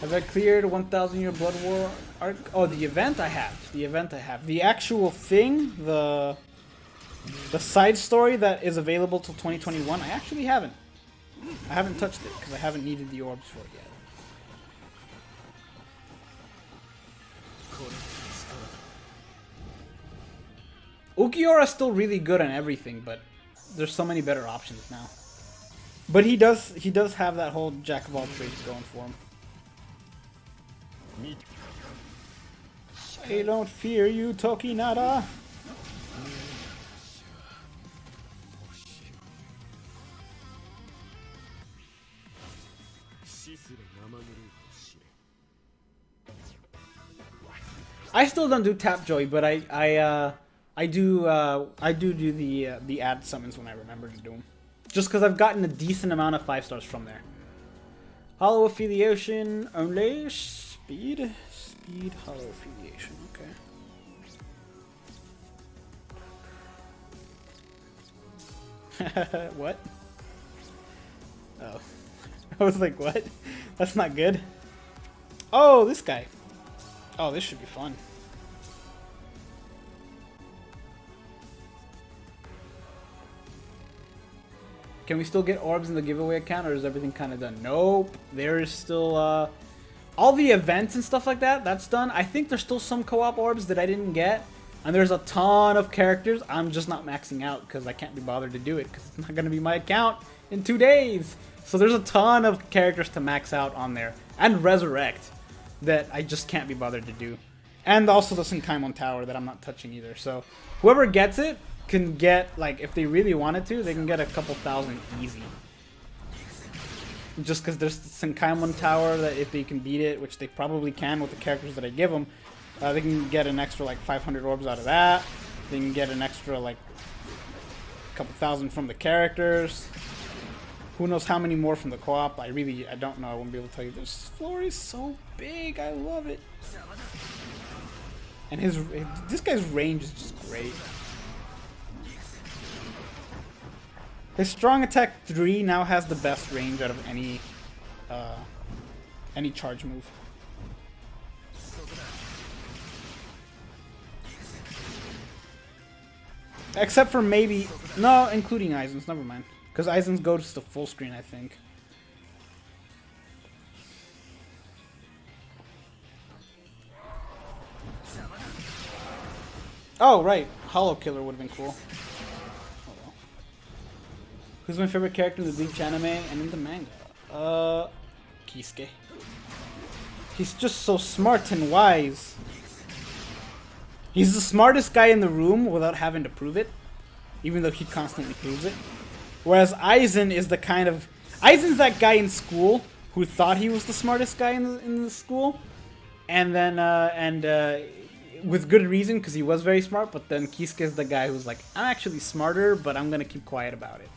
S1: Have I cleared 1,000 Year Blood War arc? Oh, the event I have. The event I have. The actual thing, the side story that is available till 2021, I actually haven't. I haven't touched it because I haven't needed the orbs for it yet. Ukiora's still really good on everything, but there's so many better options now. But he does have that whole jack of all trades going for him. I don't fear you, Tokinada. I still don't do tap joy, but I do the ad summons when I remember to do them. Just because I've gotten a decent amount of 5-stars from there. Hollow affiliation only. Speed, hollow affiliation, okay. What? Oh. I was like, what? That's not good. Oh, this guy. Oh, this should be fun. Can we still get orbs in the giveaway account, or is everything kind of done? Nope. There is still, all the events and stuff like that, that's done. I think there's still some co-op orbs that I didn't get. And there's a ton of characters I'm just not maxing out because I can't be bothered to do it because it's not going to be my account in 2 days. So there's a ton of characters to max out on there. And resurrect that I just can't be bothered to do. And also the Senkaimon Tower that I'm not touching either. So whoever gets it can get, like, if they really wanted to, they can get a couple thousand easy. Just because there's the Senkaimon Tower that if they can beat it, which they probably can with the characters that I give them, they can get an extra like 500 orbs out of that. They can get an extra like a couple thousand from the characters. Who knows how many more from the co-op? I don't know. I won't be able to tell you. This floor is so big. I love it. And this guy's range is just great. His strong attack 3 now has the best range out of any charge move. Except for maybe... No, including Aizen's. Never mind. Because Aizen's goes to full screen, I think. Oh, right. Hollow Killer would have been cool. Oh, well. Who's my favorite character in the Bleach anime and in the manga? Kisuke. He's just so smart and wise. He's the smartest guy in the room without having to prove it, even though he constantly proves it. Whereas Aizen is the kind of... Aizen's that guy in school who thought he was the smartest guy in the school, and then with good reason because he was very smart. But then Kisuke is the guy who's like, I'm actually smarter, but I'm gonna keep quiet about it.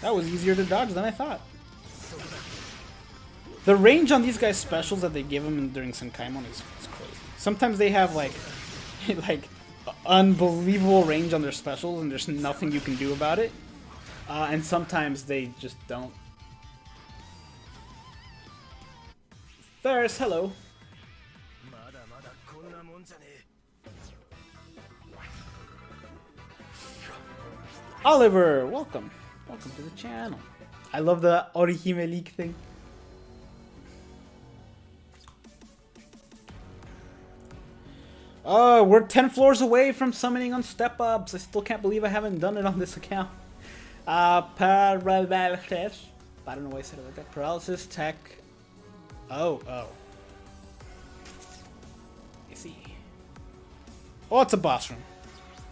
S1: That was easier to dodge than I thought. The range on these guys' specials that they give them during Senkaimon is crazy. Sometimes they have like unbelievable range on their specials and there's nothing you can do about it. And sometimes they just don't. Ferris, hello. Oliver, welcome. Welcome to the channel. I love the Orihime League thing. Oh, we're 10 floors away from summoning on step-ups. I still can't believe I haven't done it on this account. Paralysis. I don't know why I said it like that. Paralysis, tech. Oh. I see. Oh, it's a boss room.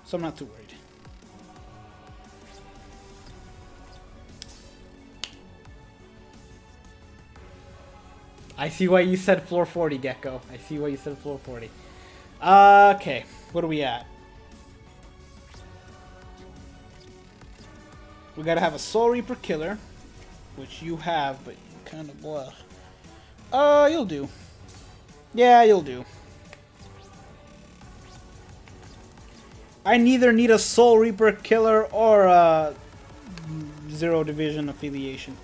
S1: So I'm not too worried. I see why you said floor 40, Gecko. I see why you said floor 40. Okay, what are we at? We gotta have a Soul Reaper killer, which you have, but kind of blah. You'll do. Yeah, you'll do. I neither need a Soul Reaper killer or a Zero Division affiliation.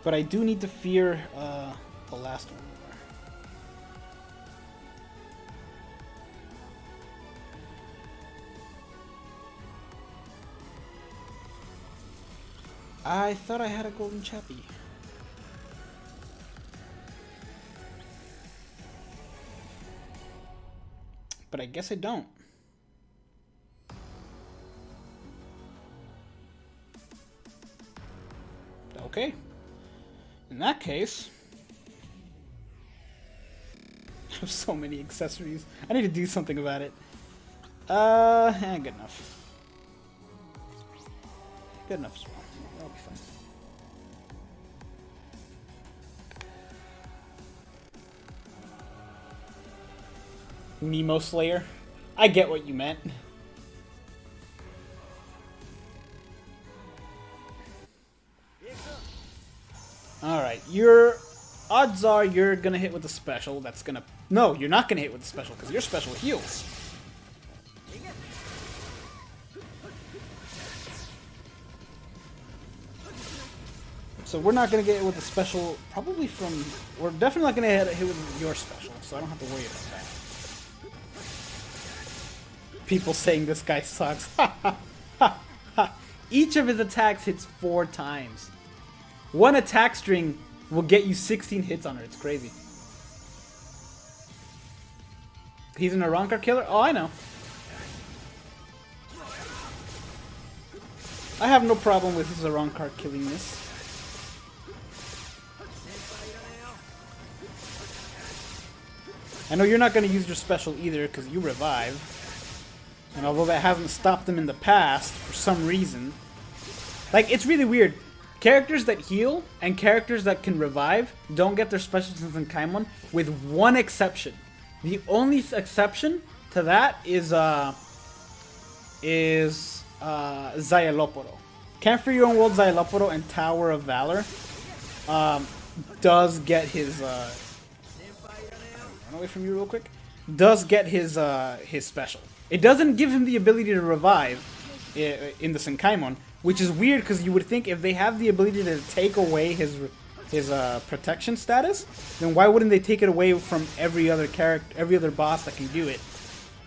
S1: But I do need to fear the last one. I thought I had a golden chappy. But I guess I don't. Okay. In that case, I have so many accessories. I need to do something about it. Good enough. Good enough as well. That'll be fine. Nemo Slayer? I get what you meant. Alright, your odds are you're gonna hit with a special that's gonna... No, you're not gonna hit with the special because your special heals. So we're not gonna get it with a special, probably from... We're definitely not gonna hit with your special, so I don't have to worry about that. People saying this guy sucks. Each of his attacks hits 4 times. One attack string will get you 16 hits on her. It's crazy. He's an Arrancar killer? Oh, I know. I have no problem with his Arrancar killing this. I know you're not going to use your special either because you revive. And although that hasn't stopped them in the past for some reason. Like, it's really weird. Characters that heal and characters that can revive don't get their specials in Senkaimon, with one exception. The only exception to that is Zayaloporo. Can't Free Your Own World Zayaloporo and Tower of Valor does get his run away from you real quick. Does get his special. It doesn't give him the ability to revive in the Senkaimon, which is weird because you would think if they have the ability to take away his protection status, then why wouldn't they take it away from every other character, every other boss that can do it,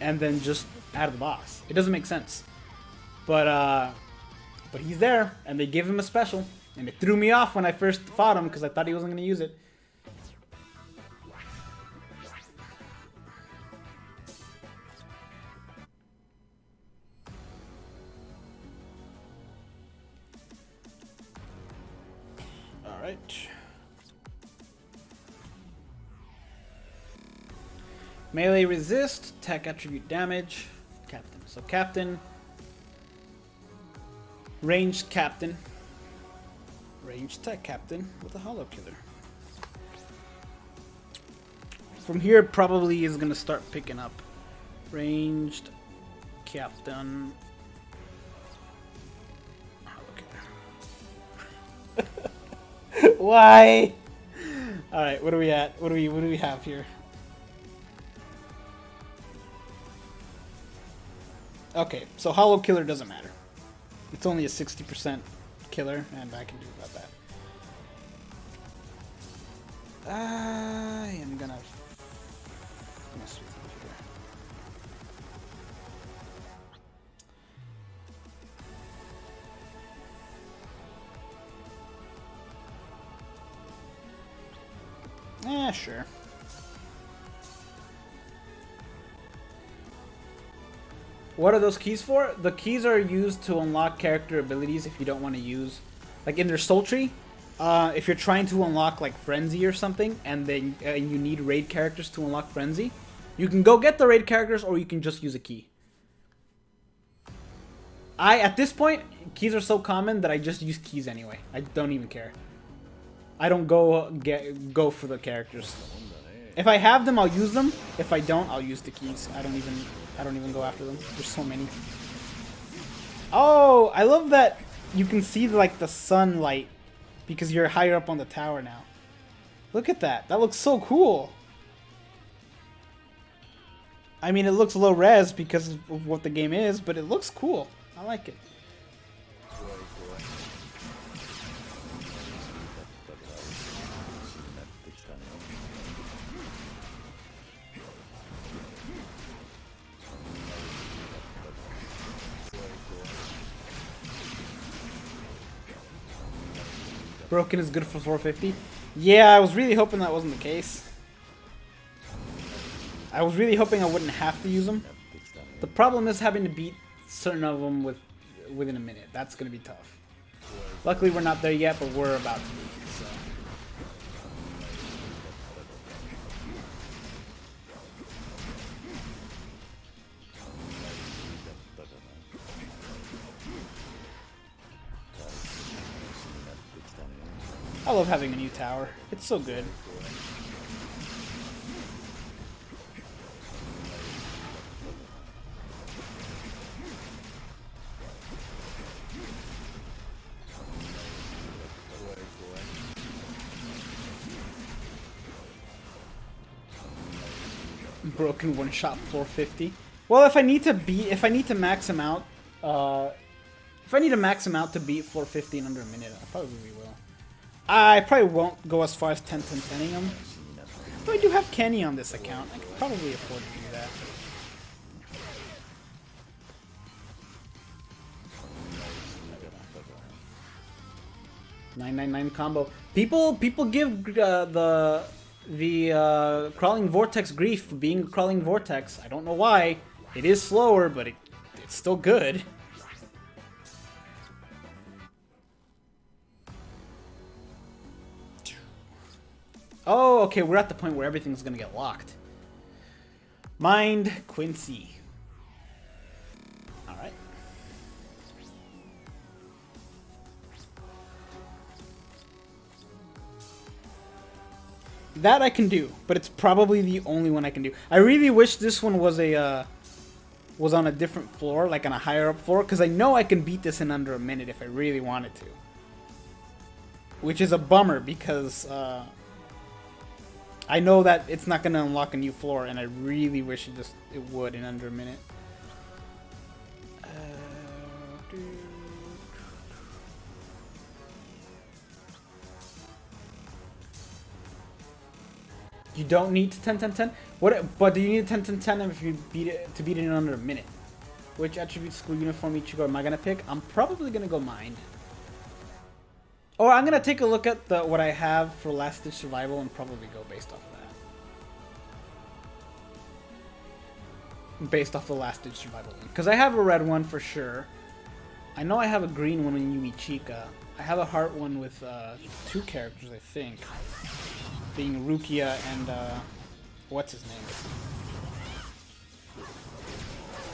S1: and then just add the boss? It doesn't make sense. But he's there, and they give him a special, and it threw me off when I first fought him because I thought he wasn't going to use it. Alright. Melee resist, attack attribute damage, captain. So captain, ranged captain, ranged tech captain with a hollow killer. From here it probably is going to start picking up. Ranged captain, hollow killer. Why? All right, what are we at? What do we have here? Okay, so hollow killer doesn't matter. It's only a 60% killer, and I can do about that. I am gonna mess with you here. Sure. What are those keys for? The keys are used to unlock character abilities if you don't want to use... Like in their soul tree, if you're trying to unlock like Frenzy or something, and then you need raid characters to unlock Frenzy, you can go get the raid characters or you can just use a key. At this point, keys are so common that I just use keys anyway. I don't even care. I don't go for the characters. If I have them, I'll use them. If I don't, I'll use the keys. I don't even go after them. There's so many. Oh, I love that you can see like the sunlight because you're higher up on the tower now. Look at that. That looks so cool. I mean, it looks low res because of what the game is, but it looks cool. I like it. Broken is good for 450. Yeah, I was really hoping that wasn't the case. I was really hoping I wouldn't have to use them. The problem is having to beat certain of them within a minute. That's going to be tough. Luckily, we're not there yet, but we're about to be. So. I love having a new tower. It's so good. Broken one shot 450. Well, if I need to max him out, if I need to max him out to beat 450 in under a minute, I probably will. I probably won't go as far as 10-10-10ing him. But I do have Kenny on this account. I can probably afford to do that. $999 combo. People give the crawling vortex grief for being a crawling vortex. I don't know why. It is slower, but it's still good. Oh, okay, we're at the point where everything's gonna get locked. Mind Quincy. Alright. That I can do, but it's probably the only one I can do. I really wish this one was was on a different floor, like on a higher up floor, because I know I can beat this in under a minute if I really wanted to. Which is a bummer, because I know that it's not going to unlock a new floor, and I really wish it would in under a minute. You don't need to 10-10-10? But do you need 10-10-10 if you beat it in under a minute? Which attribute school uniform Ichigo am I going to pick? I'm probably going to go Mind. Or I'm going to take a look at what I have for Last Ditch Survival and probably go based off of that. Based off the Last Ditch Survival one. Because I have a red one for sure. I know I have a green one when you Ichigo. I have a heart one with 2 characters, I think. Being Rukia and, what's his name?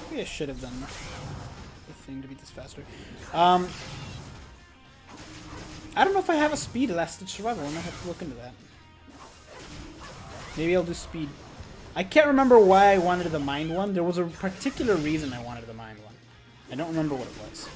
S1: Maybe I should have done the thing to beat this faster. I don't know if I have a speed Last Ditch Survival. I might have to look into that. Maybe I'll do speed. I can't remember why I wanted the Mind one. There was a particular reason I wanted the Mind one. I don't remember what it was.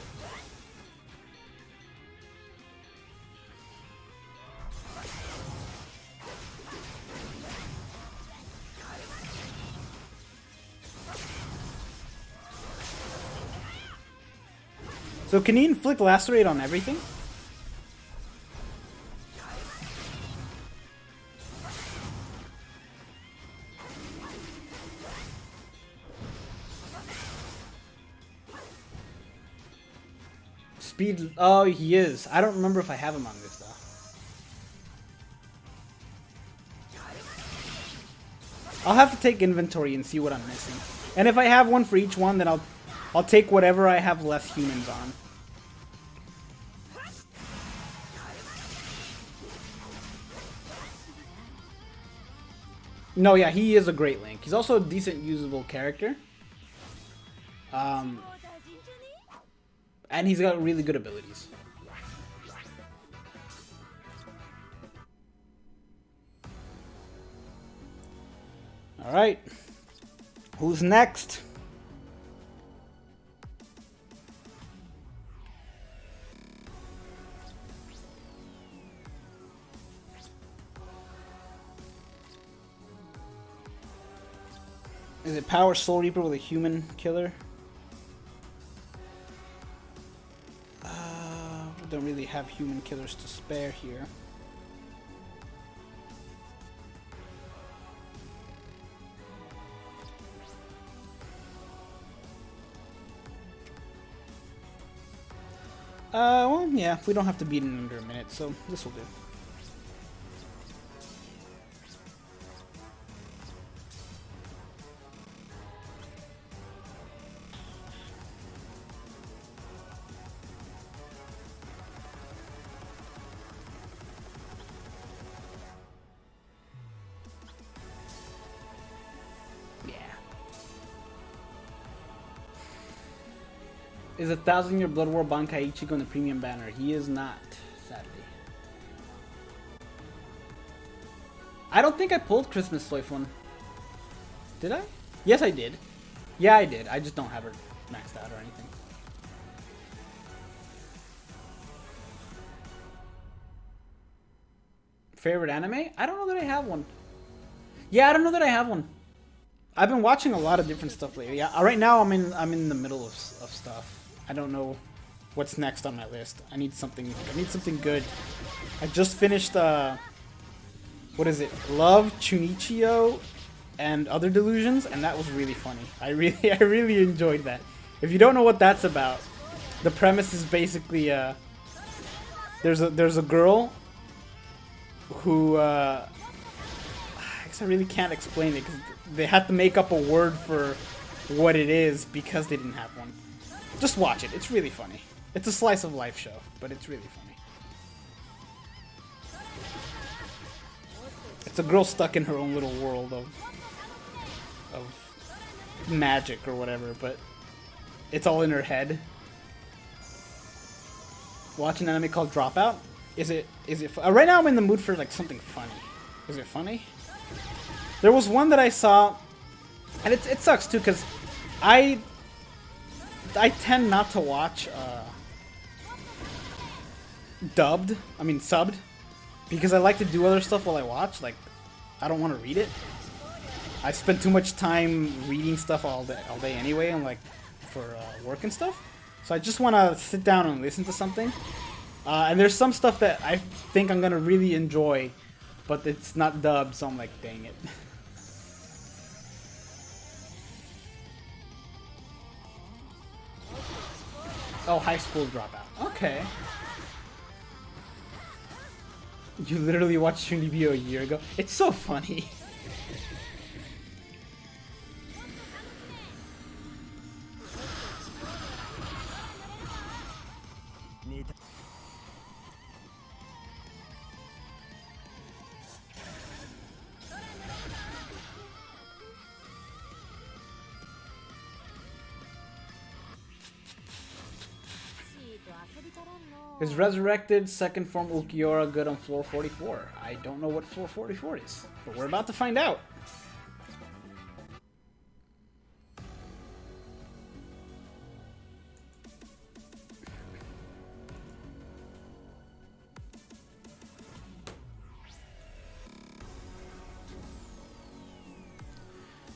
S1: So can he inflict Lacerate on everything? Speed. Oh, he is. I don't remember if I have him on this though. I'll have to take inventory and see what I'm missing. And if I have one for each one, then I'll take whatever I have less humans on. No, yeah, he is a great Link. He's also a decent usable character. And he's got really good abilities. Alright. Who's next? Is it Power Soul Reaper with a human killer? We don't really have human killers to spare here. Well, yeah, we don't have to beat it in under a minute, so this will do. Is 1,000-year Blood War Bankai Ichigo in the premium banner? He is not, sadly. I don't think I pulled Christmas Soif one. Did I? Yes, I did. Yeah, I did. I just don't have her maxed out or anything. Favorite anime? I don't know that I have one. Yeah, I don't know that I have one. I've been watching a lot of different stuff lately. Yeah, right now I'm in the middle of stuff. I don't know what's next on my list. I need something good. I just finished what is it? Love, Chunichio, and Other Delusions, and that was really funny. I really enjoyed that. If you don't know what that's about, the premise is basically there's a girl who I guess I really can't explain it because they had to make up a word for what it is because they didn't have one. Just watch it. It's really funny. It's a slice of life show, but it's really funny. It's a girl stuck in her own little world of magic or whatever, but it's all in her head. Watch an anime called Dropout. Is it right now I'm in the mood for like something funny. Is it funny? There was one that I saw, and it sucks too because I tend not to watch subbed, because I like to do other stuff while I watch. Like, I don't want to read it. I spend too much time reading stuff all day anyway, and like for work and stuff. So I just want to sit down and listen to something. And there's some stuff that I think I'm gonna really enjoy, but it's not dubbed, so I'm like, dang it. Oh, High School Dropout. Okay. You literally watched Shunibyo a year ago? It's so funny. Is Resurrected Second Form Ulquiorra good on floor 44? I don't know what floor 44 is, but we're about to find out.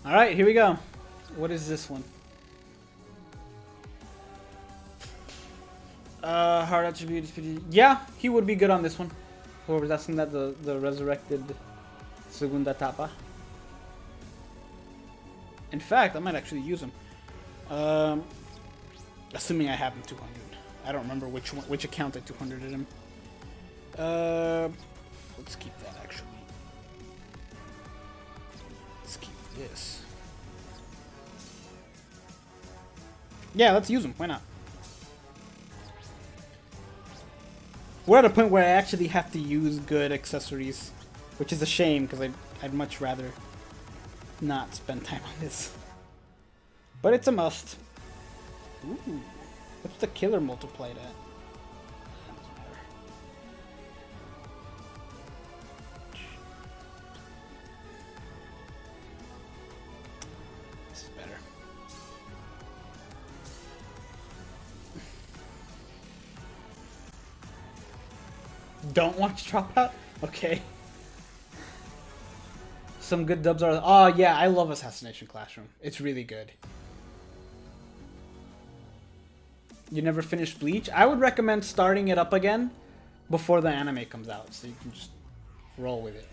S1: Alright, here we go. What is this one? Hard attribute. Yeah, he would be good on this one. Whoever's asking that, the resurrected Segunda Tapa. In fact, I might actually use him. Assuming I have him 200. I don't remember which account I 200'd him. Let's keep that actually. Let's keep this? Yeah, let's use them. Why not? We're at a point where I actually have to use good accessories, which is a shame because I'd much rather not spend time on this. But it's a must. Ooh, what's the killer multiplied at? Doesn't matter. This is better. Don't watch Dropout? Okay. Some good dubs are... Oh, yeah, I love Assassination Classroom. It's really good. You never finished Bleach? I would recommend starting it up again before the anime comes out, so you can just roll with it.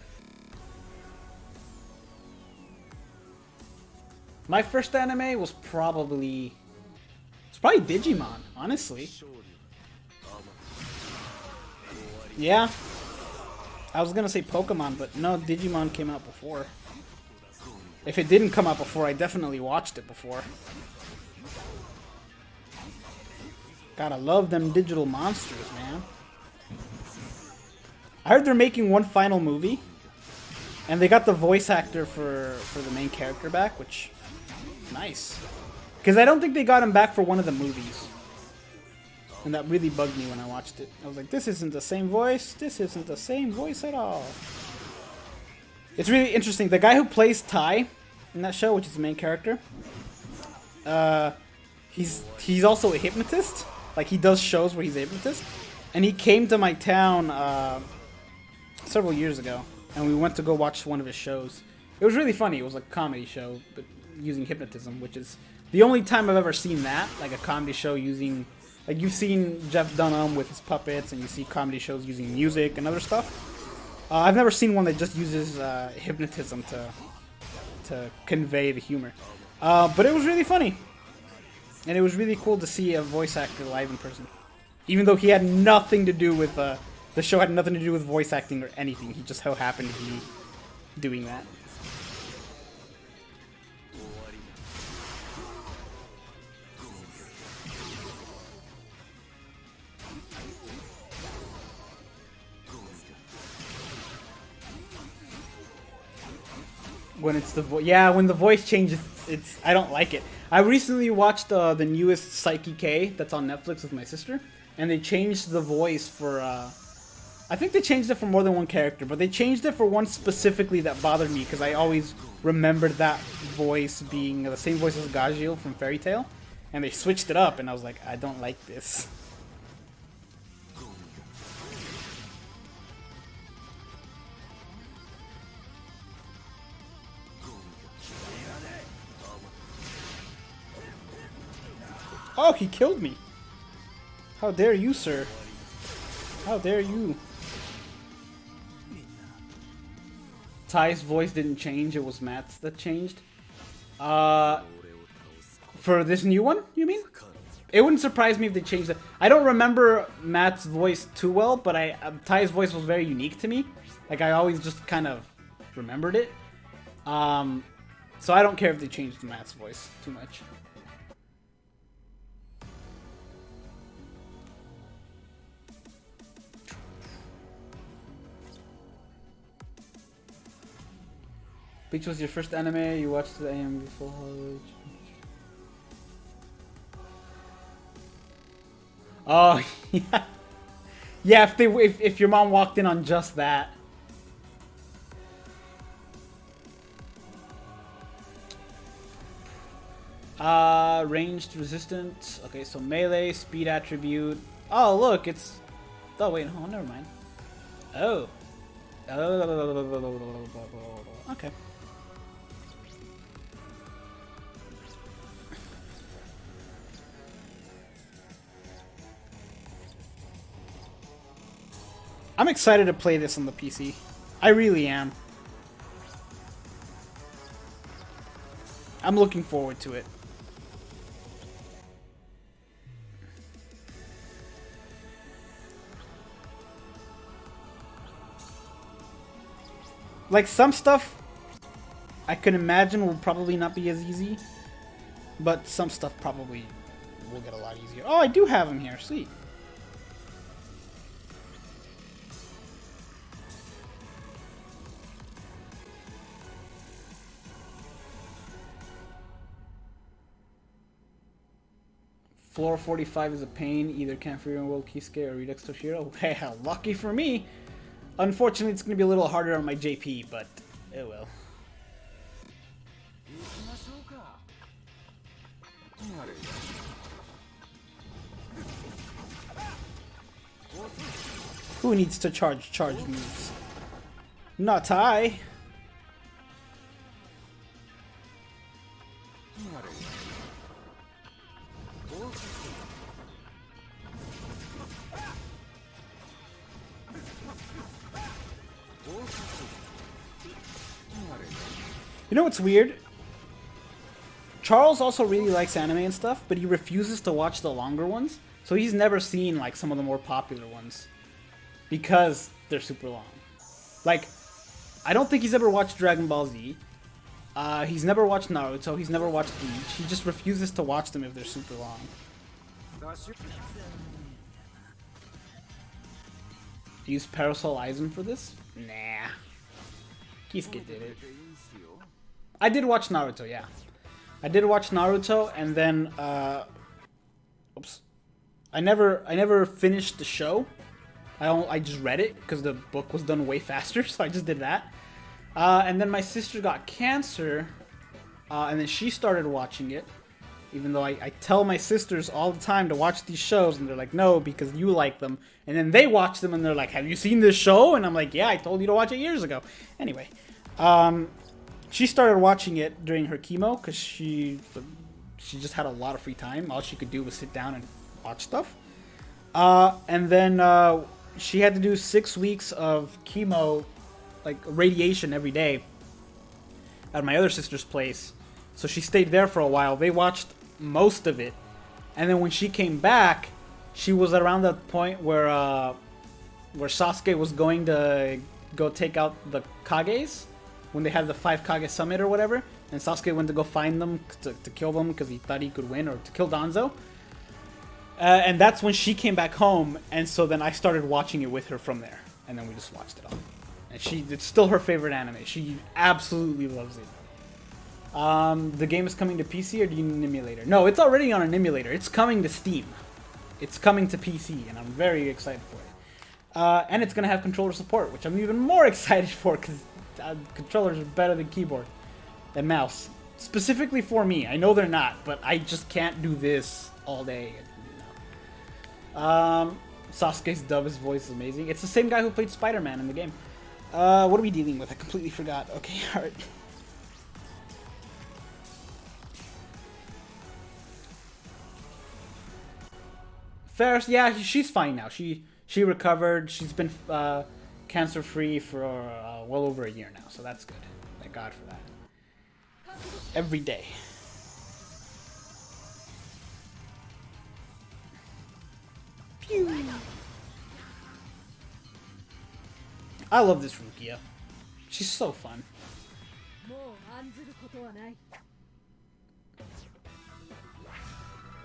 S1: My first anime was probably... It's probably Digimon, honestly. Yeah. I was gonna say Pokemon, but no, Digimon came out before. If it didn't come out before, I definitely watched it before. Gotta love them digital monsters, man. I heard they're making one final movie, and they got the voice actor for the main character back, which nice. Because I don't think they got him back for one of the movies. And that really bugged me when I watched it. I was like, this isn't the same voice. This isn't the same voice at all. It's really interesting. The guy who plays Tai in that show, which is the main character, he's also a hypnotist. Like, he does shows where he's a hypnotist. And he came to my town several years ago. And we went to go watch one of his shows. It was really funny. It was like a comedy show, but using hypnotism, which is the only time I've ever seen that. Like a comedy show using... Like, you've seen Jeff Dunham with his puppets, and you see comedy shows using music and other stuff. I've never seen one that just uses hypnotism to convey the humor. But it was really funny. And it was really cool to see a voice actor live in person. Even though he had nothing to do with... the show had nothing to do with voice acting or anything. He just so happened to be doing that. When it's the voice, yeah, when the voice changes, I don't like it. I recently watched the newest Psyche K that's on Netflix with my sister, and they changed the voice for. I think they changed it for more than one character, but they changed it for one specifically that bothered me because I always remembered that voice being the same voice as Gajeel from Fairy Tail, and they switched it up, and I was like, I don't like this. Oh, he killed me. How dare you, sir? How dare you? Ty's voice didn't change, it was Matt's that changed. For this new one, you mean? It wouldn't surprise me if they changed it. I don't remember Matt's voice too well, but Ty's voice was very unique to me. Like, I always just kind of remembered it. So I don't care if they changed Matt's voice too much. Bleach was your first anime you watched the anime before college. Oh yeah, yeah. If your mom walked in on just that. Ranged resistant. Okay, so melee, speed attribute. Oh look, it's. Oh wait, no, never mind. Oh. Okay. I'm excited to play this on the PC. I really am. I'm looking forward to it. Like, some stuff I can imagine will probably not be as easy, but some stuff probably will get a lot easier. Oh, I do have him here. Sweet. Floor 45 is a pain. Either Canfree and Will Kisuke or Redux Toshiro. Hey, lucky for me. Unfortunately, it's going to be a little harder on my JP, but it will. Who needs to charge moves? Not I. You know what's weird? Charles also really likes anime and stuff, but he refuses to watch the longer ones. So he's never seen like some of the more popular ones because they're super long. Like, I don't think he's ever watched Dragon Ball Z. He's never watched Naruto. He's never watched Bleach. He just refuses to watch them if they're super long. Use Parasol Aizen for this? Nah. Kisuke did it. I did watch Naruto, yeah. I did watch Naruto, and then, oops. I never finished the show. I just read it, because the book was done way faster, so I just did that. And then my sister got cancer, and then she started watching it. Even though I tell my sisters all the time to watch these shows, and they're like, no, because you like them. And then they watch them, and they're like, have you seen this show? And I'm like, yeah, I told you to watch it years ago. Anyway, she started watching it during her chemo, because she just had a lot of free time. All she could do was sit down and watch stuff. And then she had to do 6 weeks of chemo, like radiation every day, at my other sister's place. So she stayed there for a while. They watched most of it, and then when she came back, she was around that point where Sasuke was going to go take out the Kages when they had the 5 Kage summit or whatever, and Sasuke went to go find them to kill them because he thought he could win, or to kill Danzo. And that's when she came back home, and so then I started watching it with her from there, and then we just watched it all. And it's still her favorite anime. She absolutely loves it. The game is coming to PC, or do you need an emulator? No, it's already on an emulator. It's coming to Steam. It's coming to PC, and I'm very excited for it. And it's going to have controller support, which I'm even more excited for, because controllers are better than keyboard and mouse. Specifically for me. I know they're not, but I just can't do this all day. You know. Sasuke's dub, his voice is amazing. It's the same guy who played Spider-Man in the game. What are we dealing with? I completely forgot. Okay, alright. Ferris, yeah, she's fine now. She recovered. She's been cancer-free for well over a year now, so that's good. Thank God for that. Every day. Pew. I love this Rukia. She's so fun.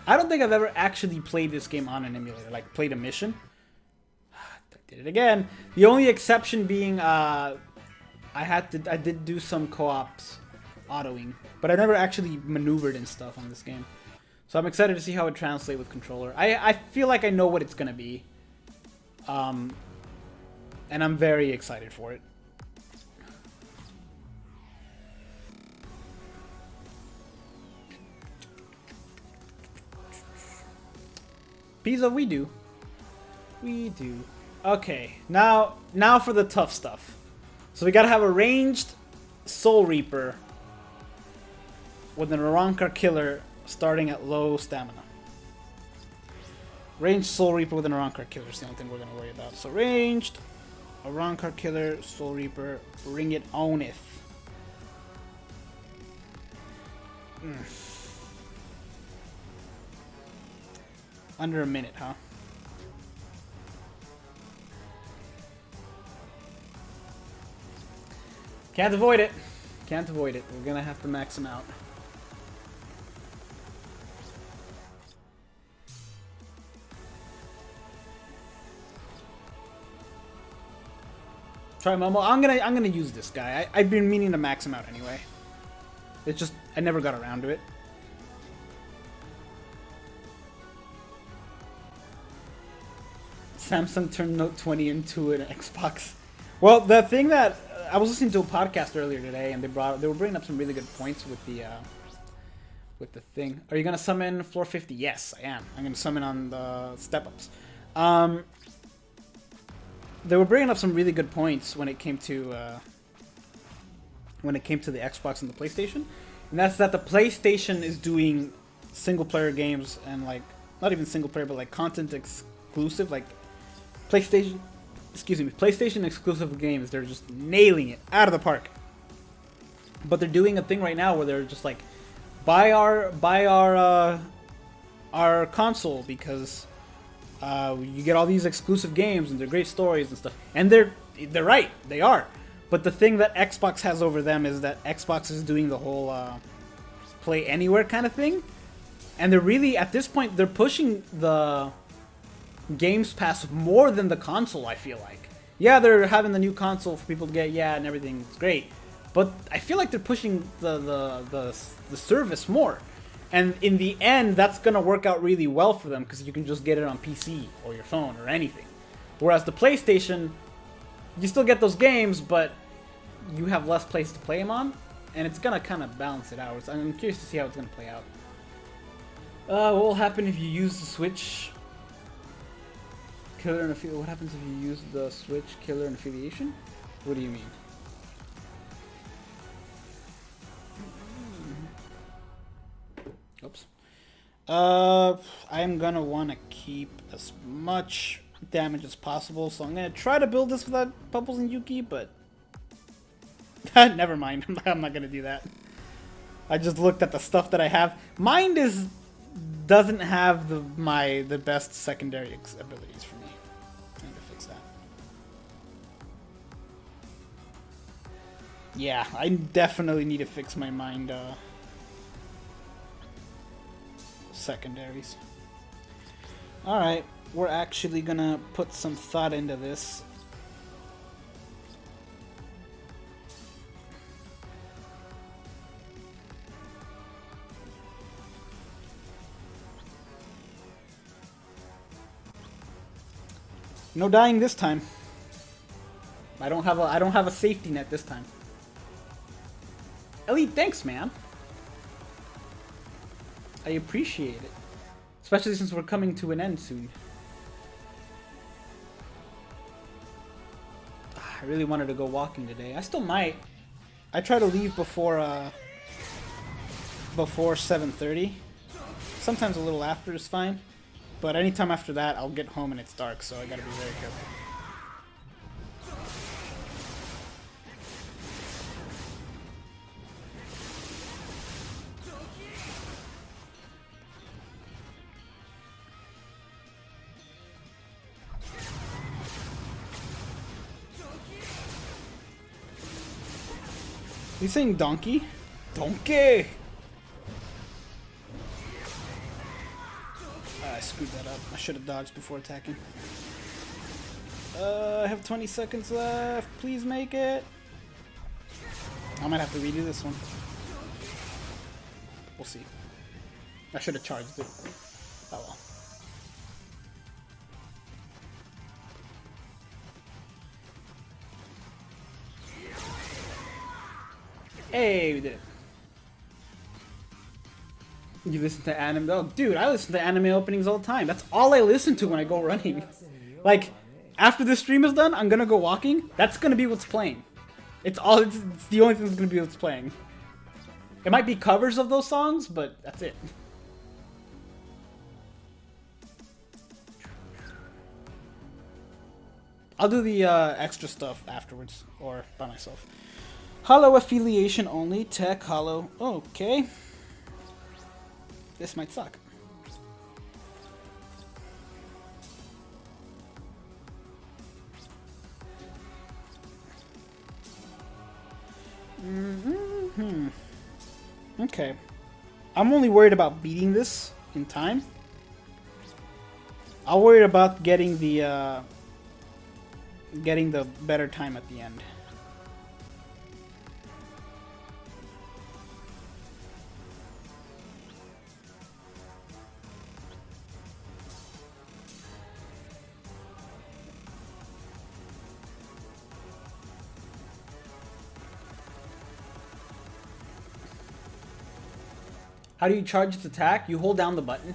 S1: I don't think I've ever actually played this game on an emulator, like played a mission. I did it again. The only exception being I did do some co-ops autoing, but I never actually maneuvered and stuff on this game. So I'm excited to see how it translates with controller. I feel like I know what it's gonna be. And I'm very excited for it. Pizza, we do. We do. Okay, now for the tough stuff. So we gotta have a ranged Soul Reaper with an Arankar Killer starting at low stamina. Ranged Soul Reaper with an Arankar Killer is the only thing we're gonna worry about. So ranged, Arankar Killer, Soul Reaper, bring it oneth. Under a minute, huh? Can't avoid it. Can't avoid it. We're gonna have to max him out. Try Momo. I'm gonna use this guy. I've been meaning to max him out anyway. It's just I never got around to it. Samsung turned Note 20 into an Xbox. Well, the thing that I was listening to a podcast earlier today, and they were bringing up some really good points with the thing. Are you gonna summon floor 50? Yes, I am. I'm gonna summon on the step ups. They were bringing up some really good points when it came to the Xbox and the PlayStation, and that's that the PlayStation is doing single player games and like not even single player, but like content exclusive, like PlayStation exclusive games. They're just nailing it out of the park. But they're doing a thing right now where they're just like, buy our console because you get all these exclusive games and they're great stories and stuff. And they're right, they are. But the thing that Xbox has over them is that Xbox is doing the whole play anywhere kind of thing. And they're really, at this point, they're pushing the Games Pass more than the console, I feel like. Yeah, they're having the new console for people to get, and everything's great. But I feel like they're pushing the service more. And in the end, that's going to work out really well for them because you can just get it on PC or your phone or anything. Whereas the PlayStation, you still get those games, but you have less place to play them on. And it's going to kind of balance it out. So I'm curious to see how it's going to play out. What will happen if you use the Switch killer and affiliation? What happens if you use the Switch killer and affiliation? What do you mean? Oops. I'm gonna want to keep as much damage as possible, so I'm gonna try to build this without Bubbles and Yuki, but never mind. I'm not gonna do that. I just looked at the stuff that I have. Mind doesn't have the best secondary abilities for me. I need to fix that. Yeah, I definitely need to fix my Mind secondaries. Alright, we're actually gonna put some thought into this. No dying this time. I don't have a safety net this time. Elite, thanks, man. I appreciate it. Especially since we're coming to an end soon. I really wanted to go walking today. I still might. I try to leave before 7:30. Sometimes a little after is fine. But anytime after that, I'll get home and it's dark, so I gotta be very careful. You saying donkey? Donkey! I screwed that up. I should have dodged before attacking. I have 20 seconds left. Please make it. I might have to redo this one. We'll see. I should have charged it. Oh well. Hey, we did it. You listen to anime? Oh, dude, I listen to anime openings all the time. That's all I listen to when I go running. Like, after this stream is done, I'm gonna go walking. That's gonna be what's playing. It's the only thing that's gonna be what's playing. It might be covers of those songs, but that's it. I'll do the extra stuff afterwards, or by myself. Hollow affiliation only. Tech hollow. Okay. This might suck. Okay. I'm only worried about beating this in time. I'm worried about getting the better time at the end. How do you charge its attack? You hold down the button.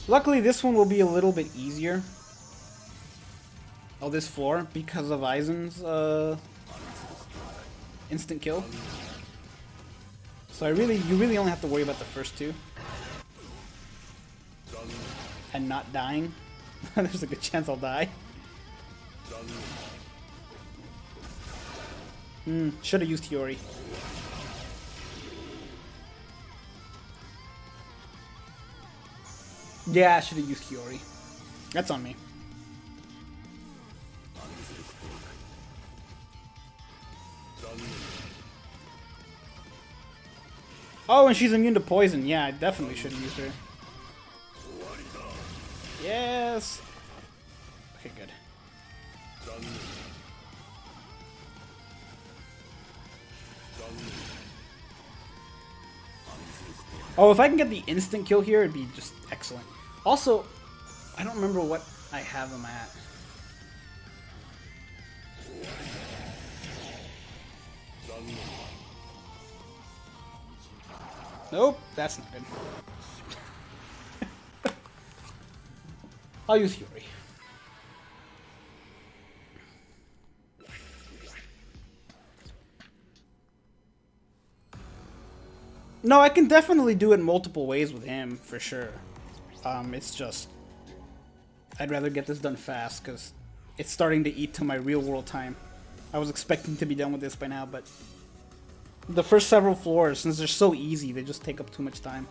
S1: Luckily, this one will be a little bit easier. Oh, this floor, because of Aizen's instant kill. So you really only have to worry about the first two. And not dying. There's a good chance I'll die. Should have used Hiyori. Yeah, I should have used Hiyori. That's on me. Oh, and she's immune to poison. Yeah, I definitely should have used her. Yes! Okay, good. Oh, if I can get the instant kill here, it'd be just excellent. Also, I don't remember what I have him at. Nope, that's not good. I'll use Hiyori. No, I can definitely do it multiple ways with him, for sure. It's just... I'd rather get this done fast, because it's starting to eat to my real-world time. I was expecting to be done with this by now, but... The first several floors, since they're so easy, they just take up too much time.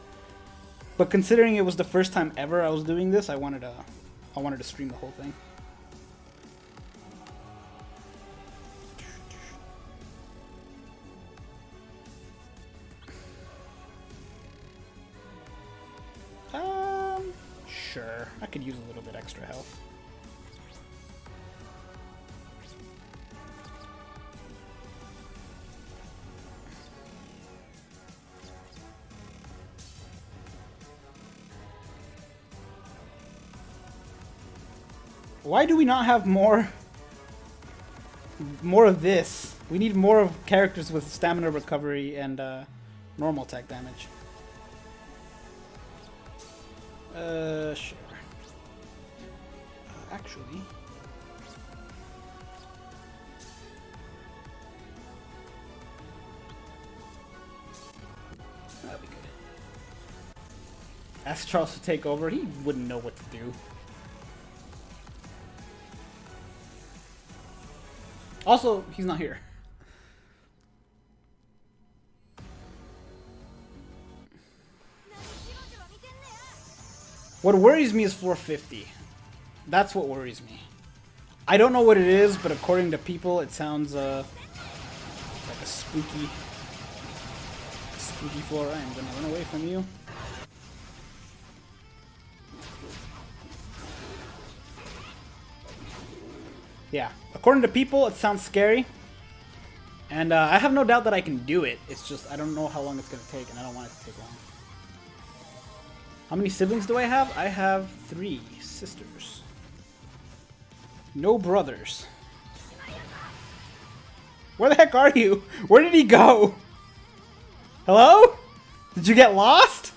S1: But considering it was the first time ever I was doing this, I wanted to stream the whole thing. Sure. I could use a little bit extra health. Why do we not have more of this? We need more of characters with stamina recovery and normal attack damage. Sure. Actually... That'd be good. Ask Charles to take over, he wouldn't know what to do. Also, he's not here. What worries me is 450. That's what worries me. I don't know what it is, but according to people, it sounds like a spooky floor. I am gonna run away from you. Yeah, according to people, it sounds scary. And I have no doubt that I can do it. It's just, I don't know how long it's going to take, and I don't want it to take long. How many siblings do I have? I have 3 sisters. No brothers. Where the heck are you? Where did he go? Hello? Did you get lost?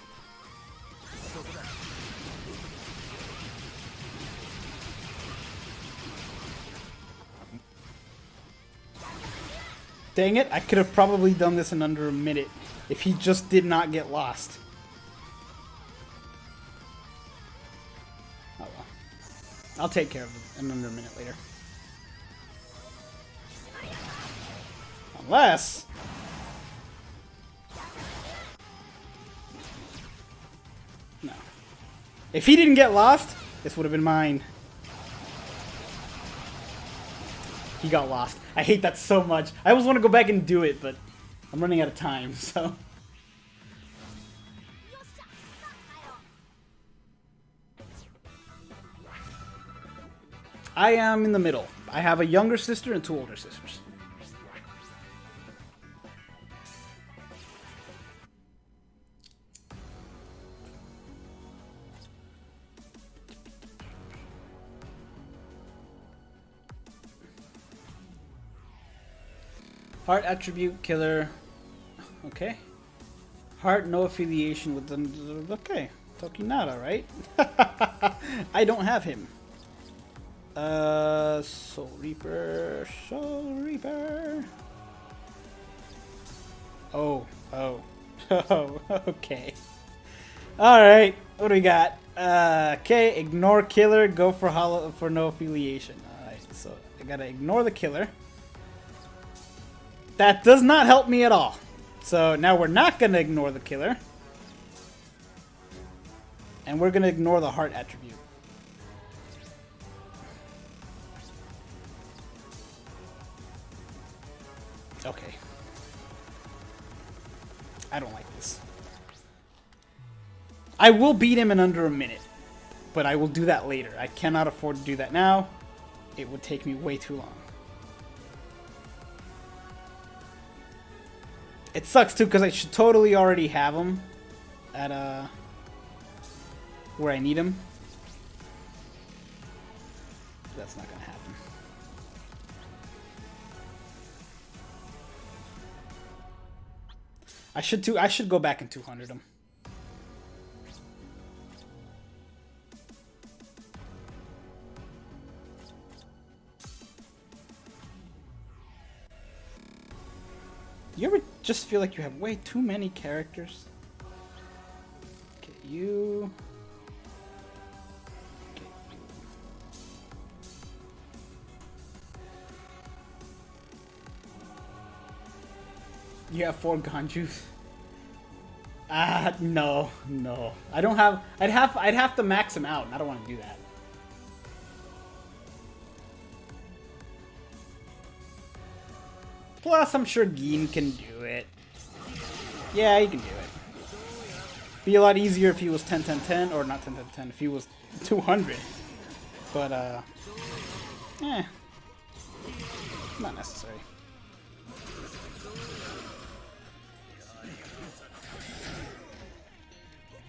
S1: Dang it, I could have probably done this in under a minute if he just did not get lost. Oh well. I'll take care of it in under a minute later. Unless... No. If he didn't get lost, this would have been mine. He got lost. I hate that so much. I always want to go back and do it, but I'm running out of time, so... I am in the middle. I have a younger sister and 2 older sisters. Heart attribute killer. Okay. Heart no affiliation with the... Okay. Tokinara, right? I don't have him. Soul Reaper. Soul Reaper. Oh. Oh. Oh. Okay. Alright. What do we got? Okay. Ignore killer. Go for no affiliation. Alright. So I gotta ignore the killer. That does not help me at all. So now we're not going to ignore the killer. And we're going to ignore the heart attribute. Okay. I don't like this. I will beat him in under a minute. But I will do that later. I cannot afford to do that now. It would take me way too long. It sucks too because I should totally already have him at where I need him. That's not gonna happen. I should go back and 200 him. You ever just feel like you have way too many characters? Okay, you... Okay, you have 4 Ganjus. No, no. I don't have... I'd have to max him out, and I don't want to do that. Plus, I'm sure Gin can do it. Yeah, he can do it. Be a lot easier if he was 10-10-10, or not 10-10-10, if he was 200. But, not necessary.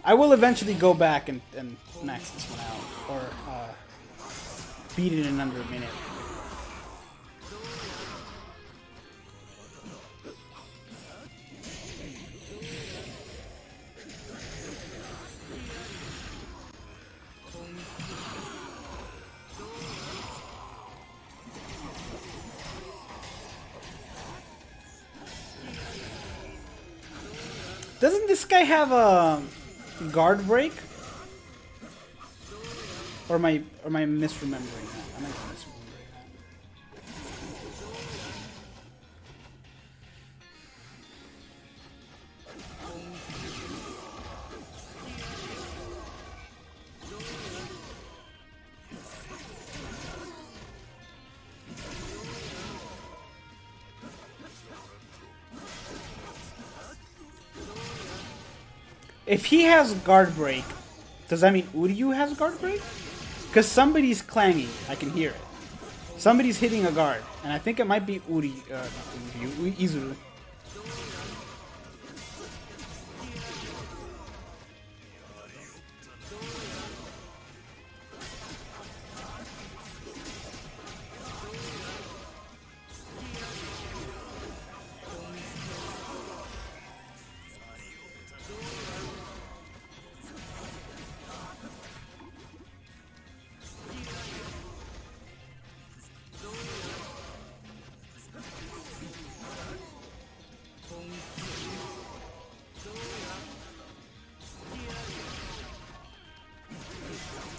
S1: I will eventually go back and max this one out, or beat it in under a minute. Doesn't this guy have a guard break? Or am I misremembering that? I might be misremembering that. If he has guard break, does that mean Uryu has guard break? Because somebody's clanging. I can hear it. Somebody's hitting a guard. And I think it might be Izuru.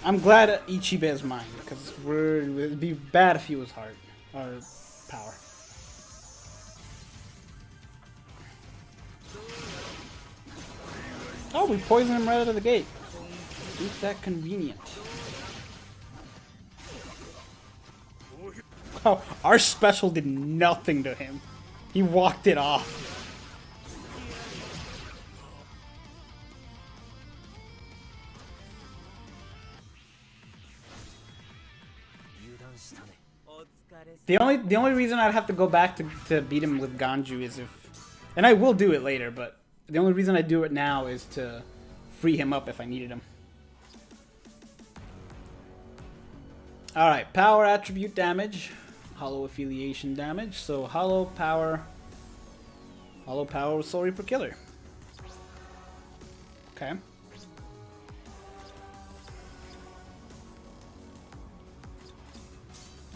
S1: I'm glad Ichibe is mine, because it'd be bad if he was hard or power. Oh, we poisoned him right out of the gate. Ain't that convenient? Oh, our special did nothing to him. He walked it off. The only reason I'd have to go back to beat him with Ganju is if, and I will do it later, but the only reason I do it now is to free him up if I needed him. Alright, power attribute damage, hollow affiliation damage, so hollow power with Soul Reaper Killer. Okay.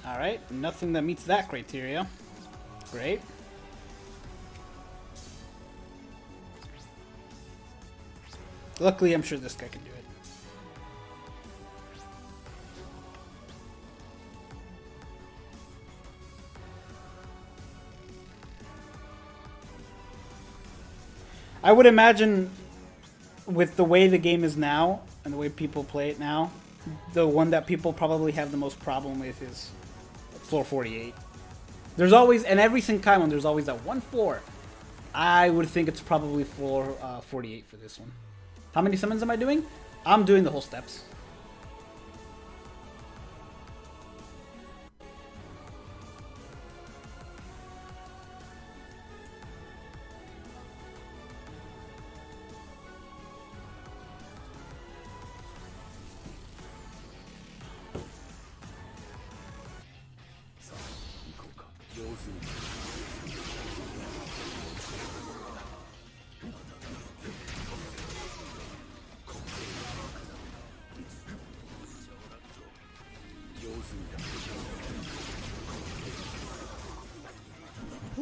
S1: Alright, nothing that meets that criteria. Great. Luckily, I'm sure this guy can do it. I would imagine with the way the game is now and the way people play it now, the one that people probably have the most problem with is floor 48. There's always, in every Senkaimon, there's always that one floor. I would think it's probably floor 48 for this one. How many summons am I doing? I'm doing the whole steps.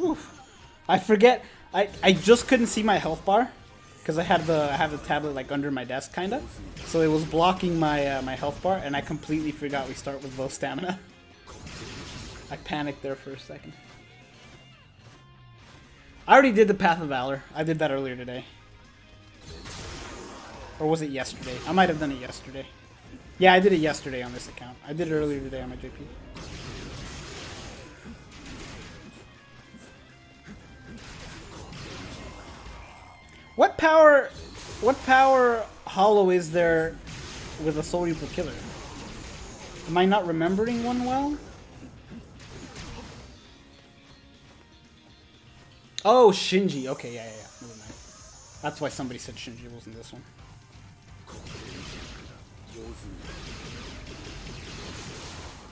S1: Oof. I forget. I just couldn't see my health bar because I had the tablet like under my desk kinda, so it was blocking my my health bar, and I completely forgot we start with low stamina. I panicked there for a second. I already did the Path of Valor. I did that earlier today. Or was it yesterday? I might have done it yesterday. Yeah, I did it yesterday on this account. I did it earlier today on my JP. What power hollow is there with a Soul Reaper Killer? Am I not remembering one well? Oh, Shinji. Okay, yeah. Never mind. That's why somebody said Shinji wasn't this one.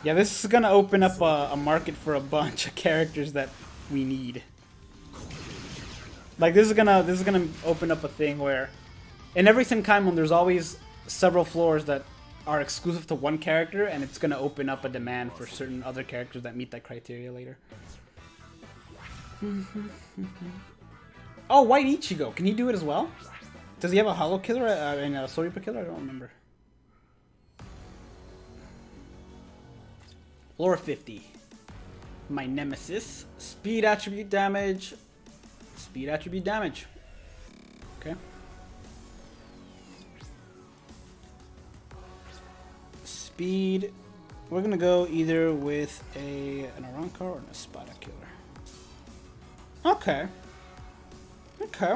S1: Yeah, this is gonna open up a market for a bunch of characters that we need. Like this is gonna open up a thing where, in every Senkaimon, there's always several floors that are exclusive to one character, and it's gonna open up a demand for certain other characters that meet that criteria later. Oh, White Ichigo. Can he do it as well? Does he have a Hollow Killer and a Soul Reaper Killer? I don't remember. Floor 50. My nemesis. Speed attribute damage. Speed attribute damage. Okay. Speed. We're gonna go either with an Arankar or an Espada Killer. Okay. Okay.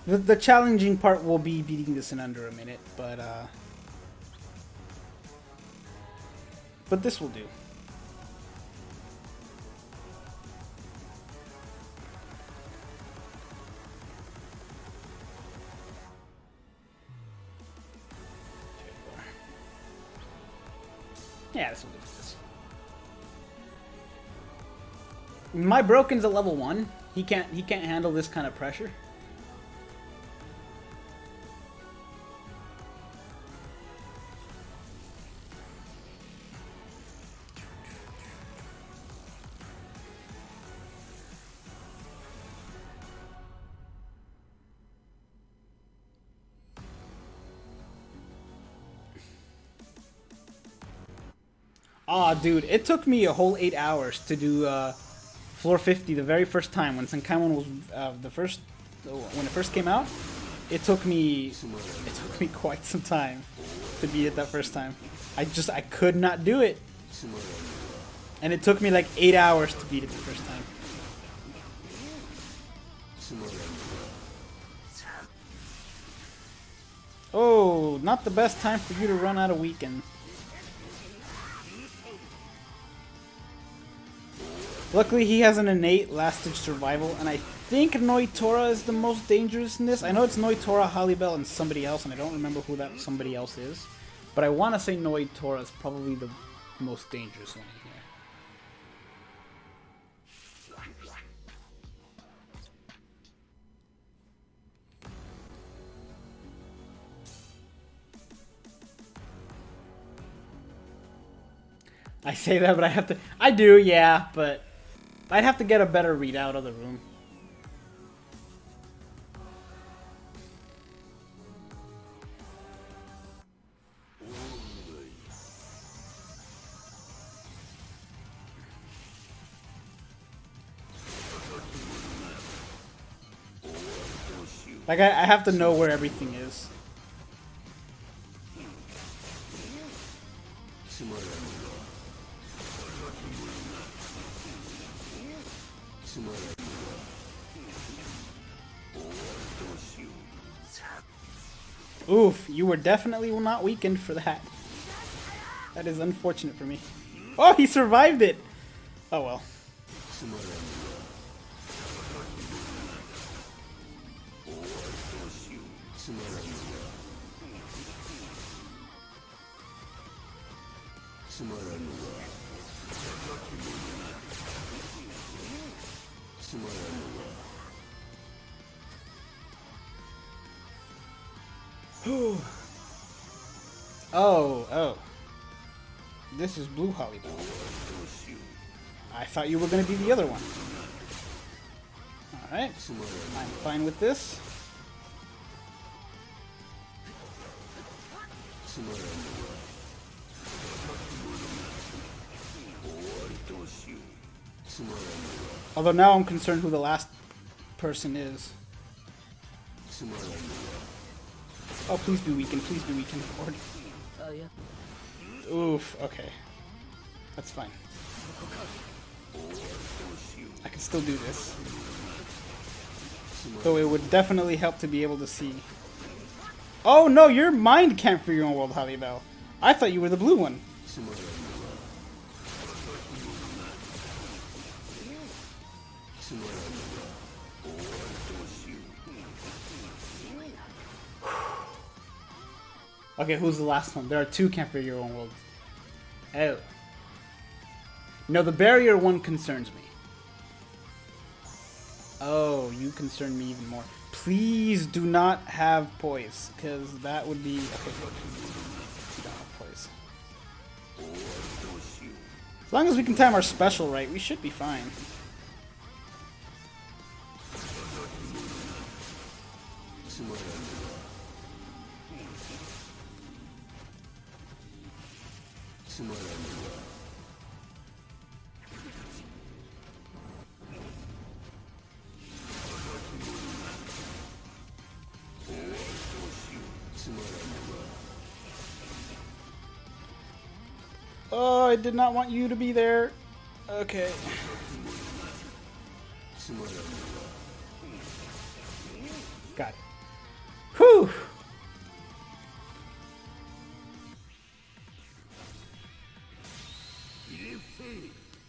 S1: The challenging part will be beating this in under a minute, but this will do. Yeah, this will do this. My Broken's at level 1. He can't handle this kind of pressure. Aw, dude, it took me a whole 8 hours to do floor 50 the very first time when Senkaimon was when it first came out. It took me quite some time to beat it that first time. I could not do it. And it took me like 8 hours to beat it the first time. Oh, not the best time for you to run out of weekend. Luckily, he has an innate last-ditch survival, and I think Noitora is the most dangerous in this. I know it's Noitora, Halibel, and somebody else, and I don't remember who that somebody else is. But I want to say Noitora is probably the most dangerous one in here. I say that, but I have to... I do, yeah, but... I'd have to get a better readout of the room. Like, I have to know where everything is. Oof, you were definitely not weakened for that. That is unfortunate for me. Oh, he survived it! Oh well. Oh. This is Blue Hollywood. I thought you were going to be the other one. Alright, I'm fine with this. Although now I'm concerned who the last person is. Oh, please be weakened, please be weakened.
S2: Oh, yeah.
S1: Oof, okay. That's fine. I can still do this. Though it would definitely help to be able to see. Oh no, your mind can't for your own world, Halibel. I thought you were the blue one. Okay, who's the last one? There are two can't for your own world. Oh. No, the barrier one concerns me. Oh, you concern me even more. Please do not have poise, because that would be... Okay, good. You don't have poise. As long as we can time our special right, we should be fine. Oh, I did not want you to be there. Okay. Got it. Whew!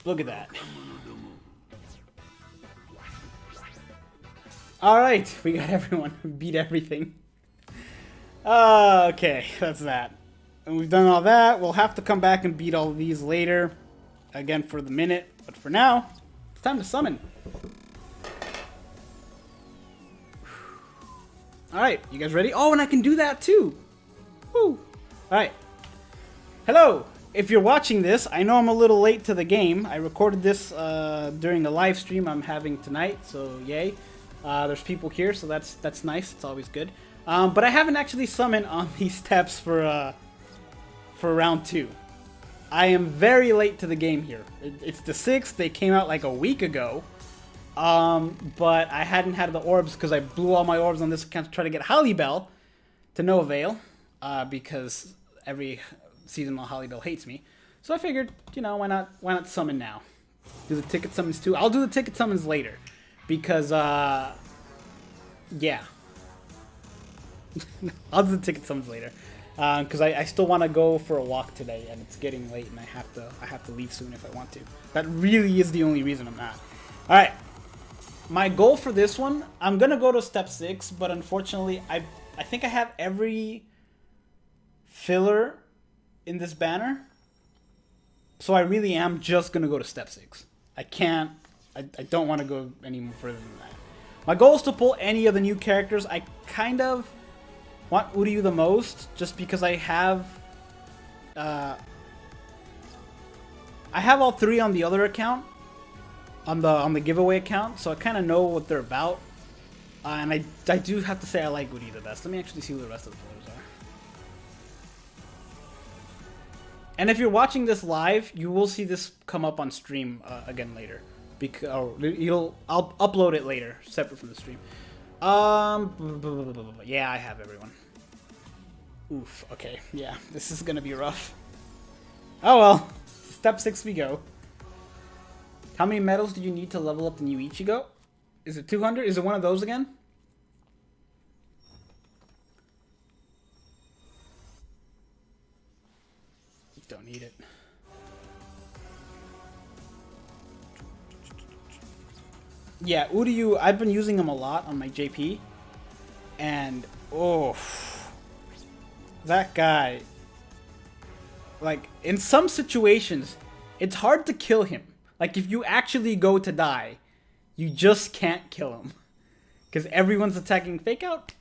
S1: Look at that. Alright, we got everyone. We beat everything. Okay, that's that. And we've done all that. We'll have to come back and beat all of these later. Again for the minute. But for now, it's time to summon. Alright, you guys ready? Oh, and I can do that too! Woo! Alright. Hello! If you're watching this, I know I'm a little late to the game. I recorded this during a live stream I'm having tonight, so yay. There's people here, so that's nice. It's always good. But I haven't actually summoned on these steps for round 2. I am very late to the game here. It's the 6th. They came out like a week ago. But I hadn't had the orbs because I blew all my orbs on this account to try to get Holly Bell to no avail. Because every seasonal Holly Bell hates me. So I figured, you know, why not summon now? Do the ticket summons too. I'll do the ticket summons later. Because, yeah. I'll do the ticket summons later. Because I still want to go for a walk today, and it's getting late, and I have to leave soon if I want to. That really is the only reason I'm not. All right, my goal for this one, I'm gonna go to step 6, but unfortunately, I think I have every filler in this banner, so I really am just gonna go to step 6. I can't. I don't want to go any more further than that. My goal is to pull any of the new characters. I kind of want Uryu the most, just because I have all 3 on the other account, on the giveaway account, so I kind of know what they're about. And I do have to say I like Uryu the best. Let me actually see who the rest of the players are. And if you're watching this live, you will see this come up on stream again later, because I'll upload it later, separate from the stream. Yeah, I have everyone. Oof, okay, yeah, this is gonna be rough. Oh well, step 6 we go. How many medals do you need to level up the new Ichigo? Is it 200? Is it one of those again? Don't need it. Yeah, Uryu, I've been using him a lot on my JP. And, oh, that guy. Like, in some situations, it's hard to kill him. Like, if you actually go to die, you just can't kill him. Because everyone's attacking Fake Out?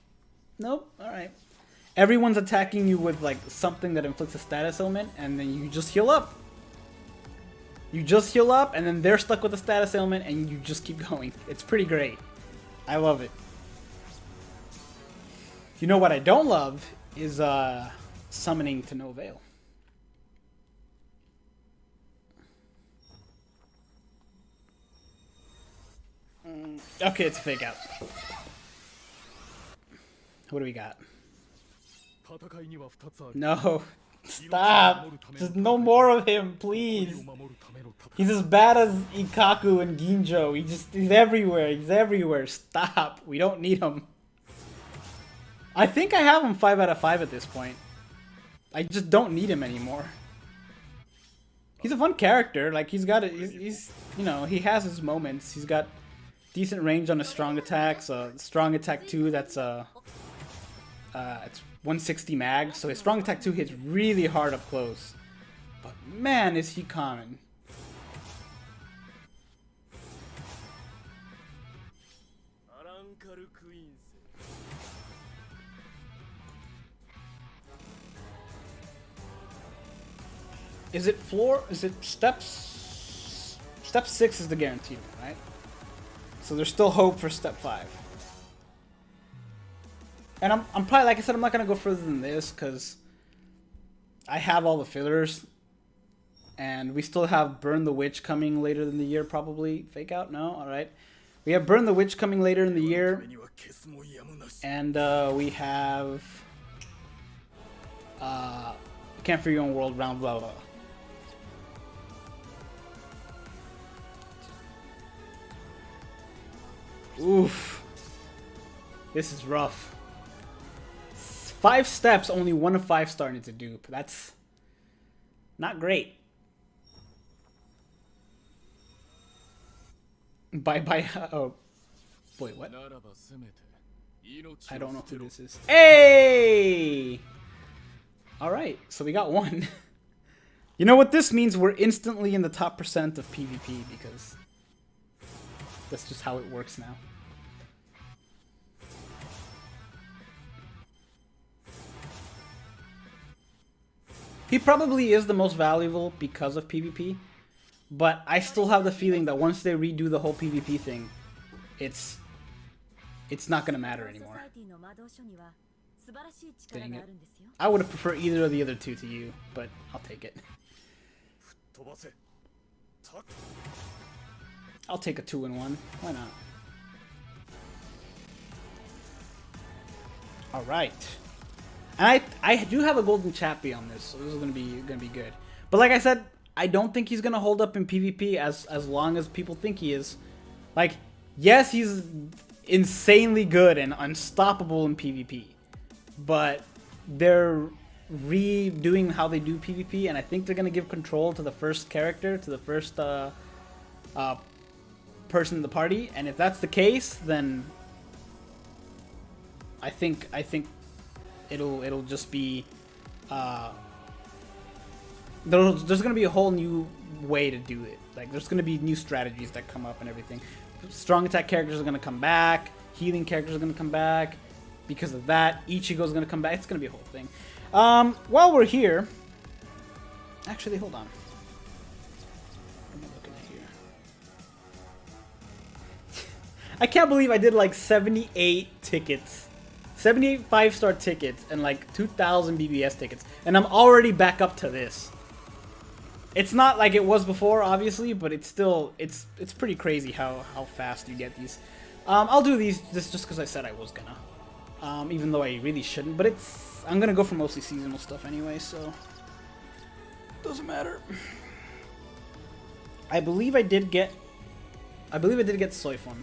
S1: Nope, alright. Everyone's attacking you with, like, something that inflicts a status ailment, and then you just heal up. You just heal up, and then they're stuck with a status ailment, and you just keep going. It's pretty great. I love it. You know what I don't love is summoning to no avail. Okay, it's Fake Out. What do we got? No. Stop. Just no more of him, please. He's as bad as Ikaku and Ginjo. He's everywhere. He's everywhere. Stop. We don't need him. I think I have him 5 out of 5 at this point. I just don't need him anymore. He's a fun character. Like, he's got he's you know, he has his moments. He's got decent range on his strong attacks. Strong attack 2, that's it's 160 mag, so his strong attack 2 hits really hard up close. But man, is he common. Is it floor? Is it steps? Step 6 is the guaranteed one, right? So there's still hope for step 5. And I'm probably, like I said, I'm not going to go further than this because I have all the fillers. And we still have Burn the Witch coming later in the year, probably. Fake Out? No? Alright. We have Burn the Witch coming later in the year. And we have Camp for Your Own World, round blah blah. Oof. This is rough. 5 steps, only 1 of 5 starting to dupe. That's not great. Bye. Oh. Wait, what? I don't know who this is. Hey! Alright, so we got 1. You know what this means? We're instantly in the top % of PvP because that's just how it works now. He probably is the most valuable because of PvP, but I still have the feeling that once they redo the whole PvP thing, it's not gonna matter anymore. Dang it. I would have preferred either of the other 2 to you, but I'll take it. I'll take a 2-in-1. Why not? All right. And I do have a golden chappy on this, so this is gonna be good. But like I said, I don't think he's gonna hold up in PvP as long as people think he is. Like, yes, he's insanely good and unstoppable in PvP, but they're redoing how they do PvP, and I think they're gonna give control to the first character, to the first person in the party. And if that's the case, then I think it'll just be there's gonna be a whole new way to do it. Like, there's gonna be new strategies that come up and everything. Strong attack characters are gonna come back. Healing characters are gonna come back. Because of that, Ichigo's gonna come back. It's gonna be a whole thing. While we're here, actually, hold on. What am I looking at here? I can't believe I did like 78 tickets. 78 5-star tickets and like 2,000 BBS tickets. And I'm already back up to this. It's not like it was before, obviously, but it's still, it's pretty crazy how fast you get these. I'll do these just because I said I was gonna. Even though I really shouldn't, but I'm gonna go for mostly seasonal stuff anyway, so doesn't matter. I believe I did get Soifun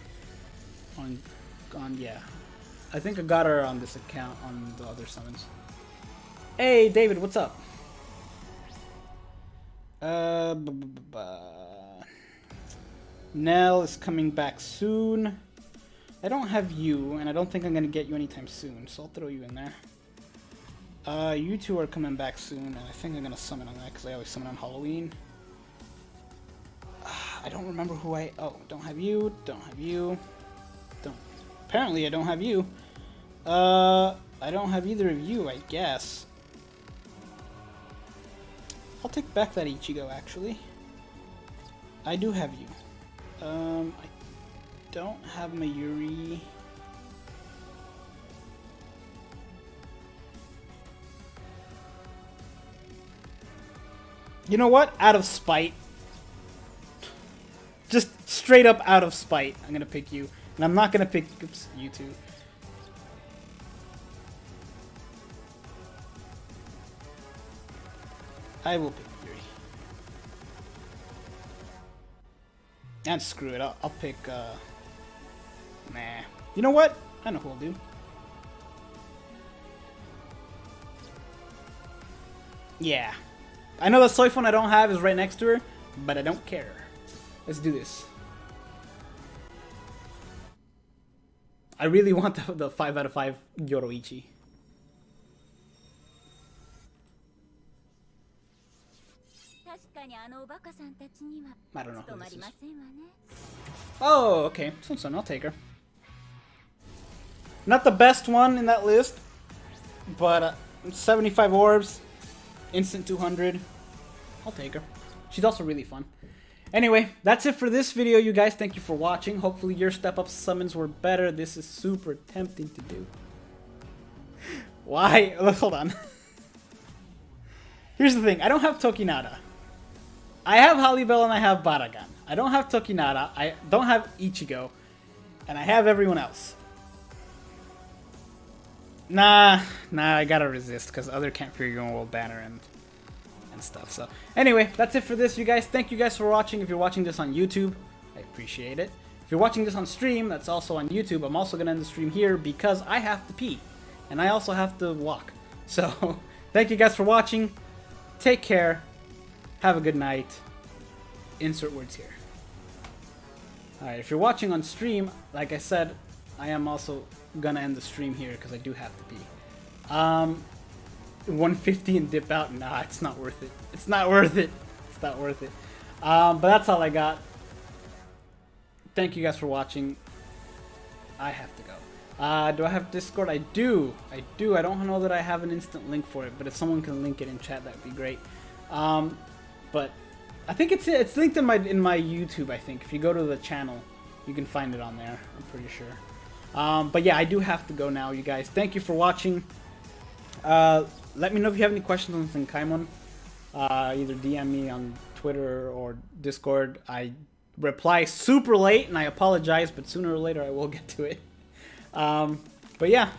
S1: on yeah. I think I got her on this account on the other summons. Hey David, what's up? Nell is coming back soon. I don't have you, and I don't think I'm gonna get you anytime soon, so I'll throw you in there. You two are coming back soon, and I think I'm gonna summon on that because I always summon on Halloween. I don't remember who don't have you, don't have you, apparently I don't have you. I don't have either of you, I guess. I'll take back that Ichigo, actually. I do have you. I don't have Mayuri. You know what? Out of spite. Just straight up out of spite, I'm gonna pick you. And I'm not gonna pick you two. I will pick Yuri. And screw it, I'll pick, nah. You know what? I know who I'll do. Yeah. I know the Soifun I don't have is right next to her, but I don't care. Let's do this. I really want the 5 out of 5 Yoroichi. I don't know who this is. Oh, okay. So I'll take her. Not the best one in that list, but 75 orbs, instant 200. I'll take her. She's also really fun. Anyway, that's it for this video, you guys. Thank you for watching. Hopefully your step-up summons were better. This is super tempting to do. Why? Hold on. Here's the thing. I don't have Tokinada. I have Halibel and I have Baragan. I don't have Tokinada. I don't have Ichigo. And I have everyone else. Nah, I gotta resist because other can't fear your own world banner and stuff. So anyway, that's it for this, you guys. Thank you guys for watching. If you're watching this on YouTube, I appreciate it. If you're watching this on stream, that's also on YouTube. I'm also gonna end the stream here because I have to pee and I also have to walk. So thank you guys for watching. Take care. Have a good night. Insert words here. Alright, if you're watching on stream, like I said, I am also gonna end the stream here because I do have to pee. 150 and dip out? Nah, it's not worth it. It's not worth it. It's not worth it. But that's all I got. Thank you guys for watching. I have to go. Do I have Discord? I do. I don't know that I have an instant link for it, but if someone can link it in chat, that'd be great. But I think it's linked in my YouTube. I think if you go to the channel, you can find it on there. I'm pretty sure. But yeah, I do have to go now, you guys. Thank you for watching. Let me know if you have any questions on Senkaimon. either DM me on Twitter or Discord. I reply super late, and I apologize, but sooner or later I will get to it. But yeah,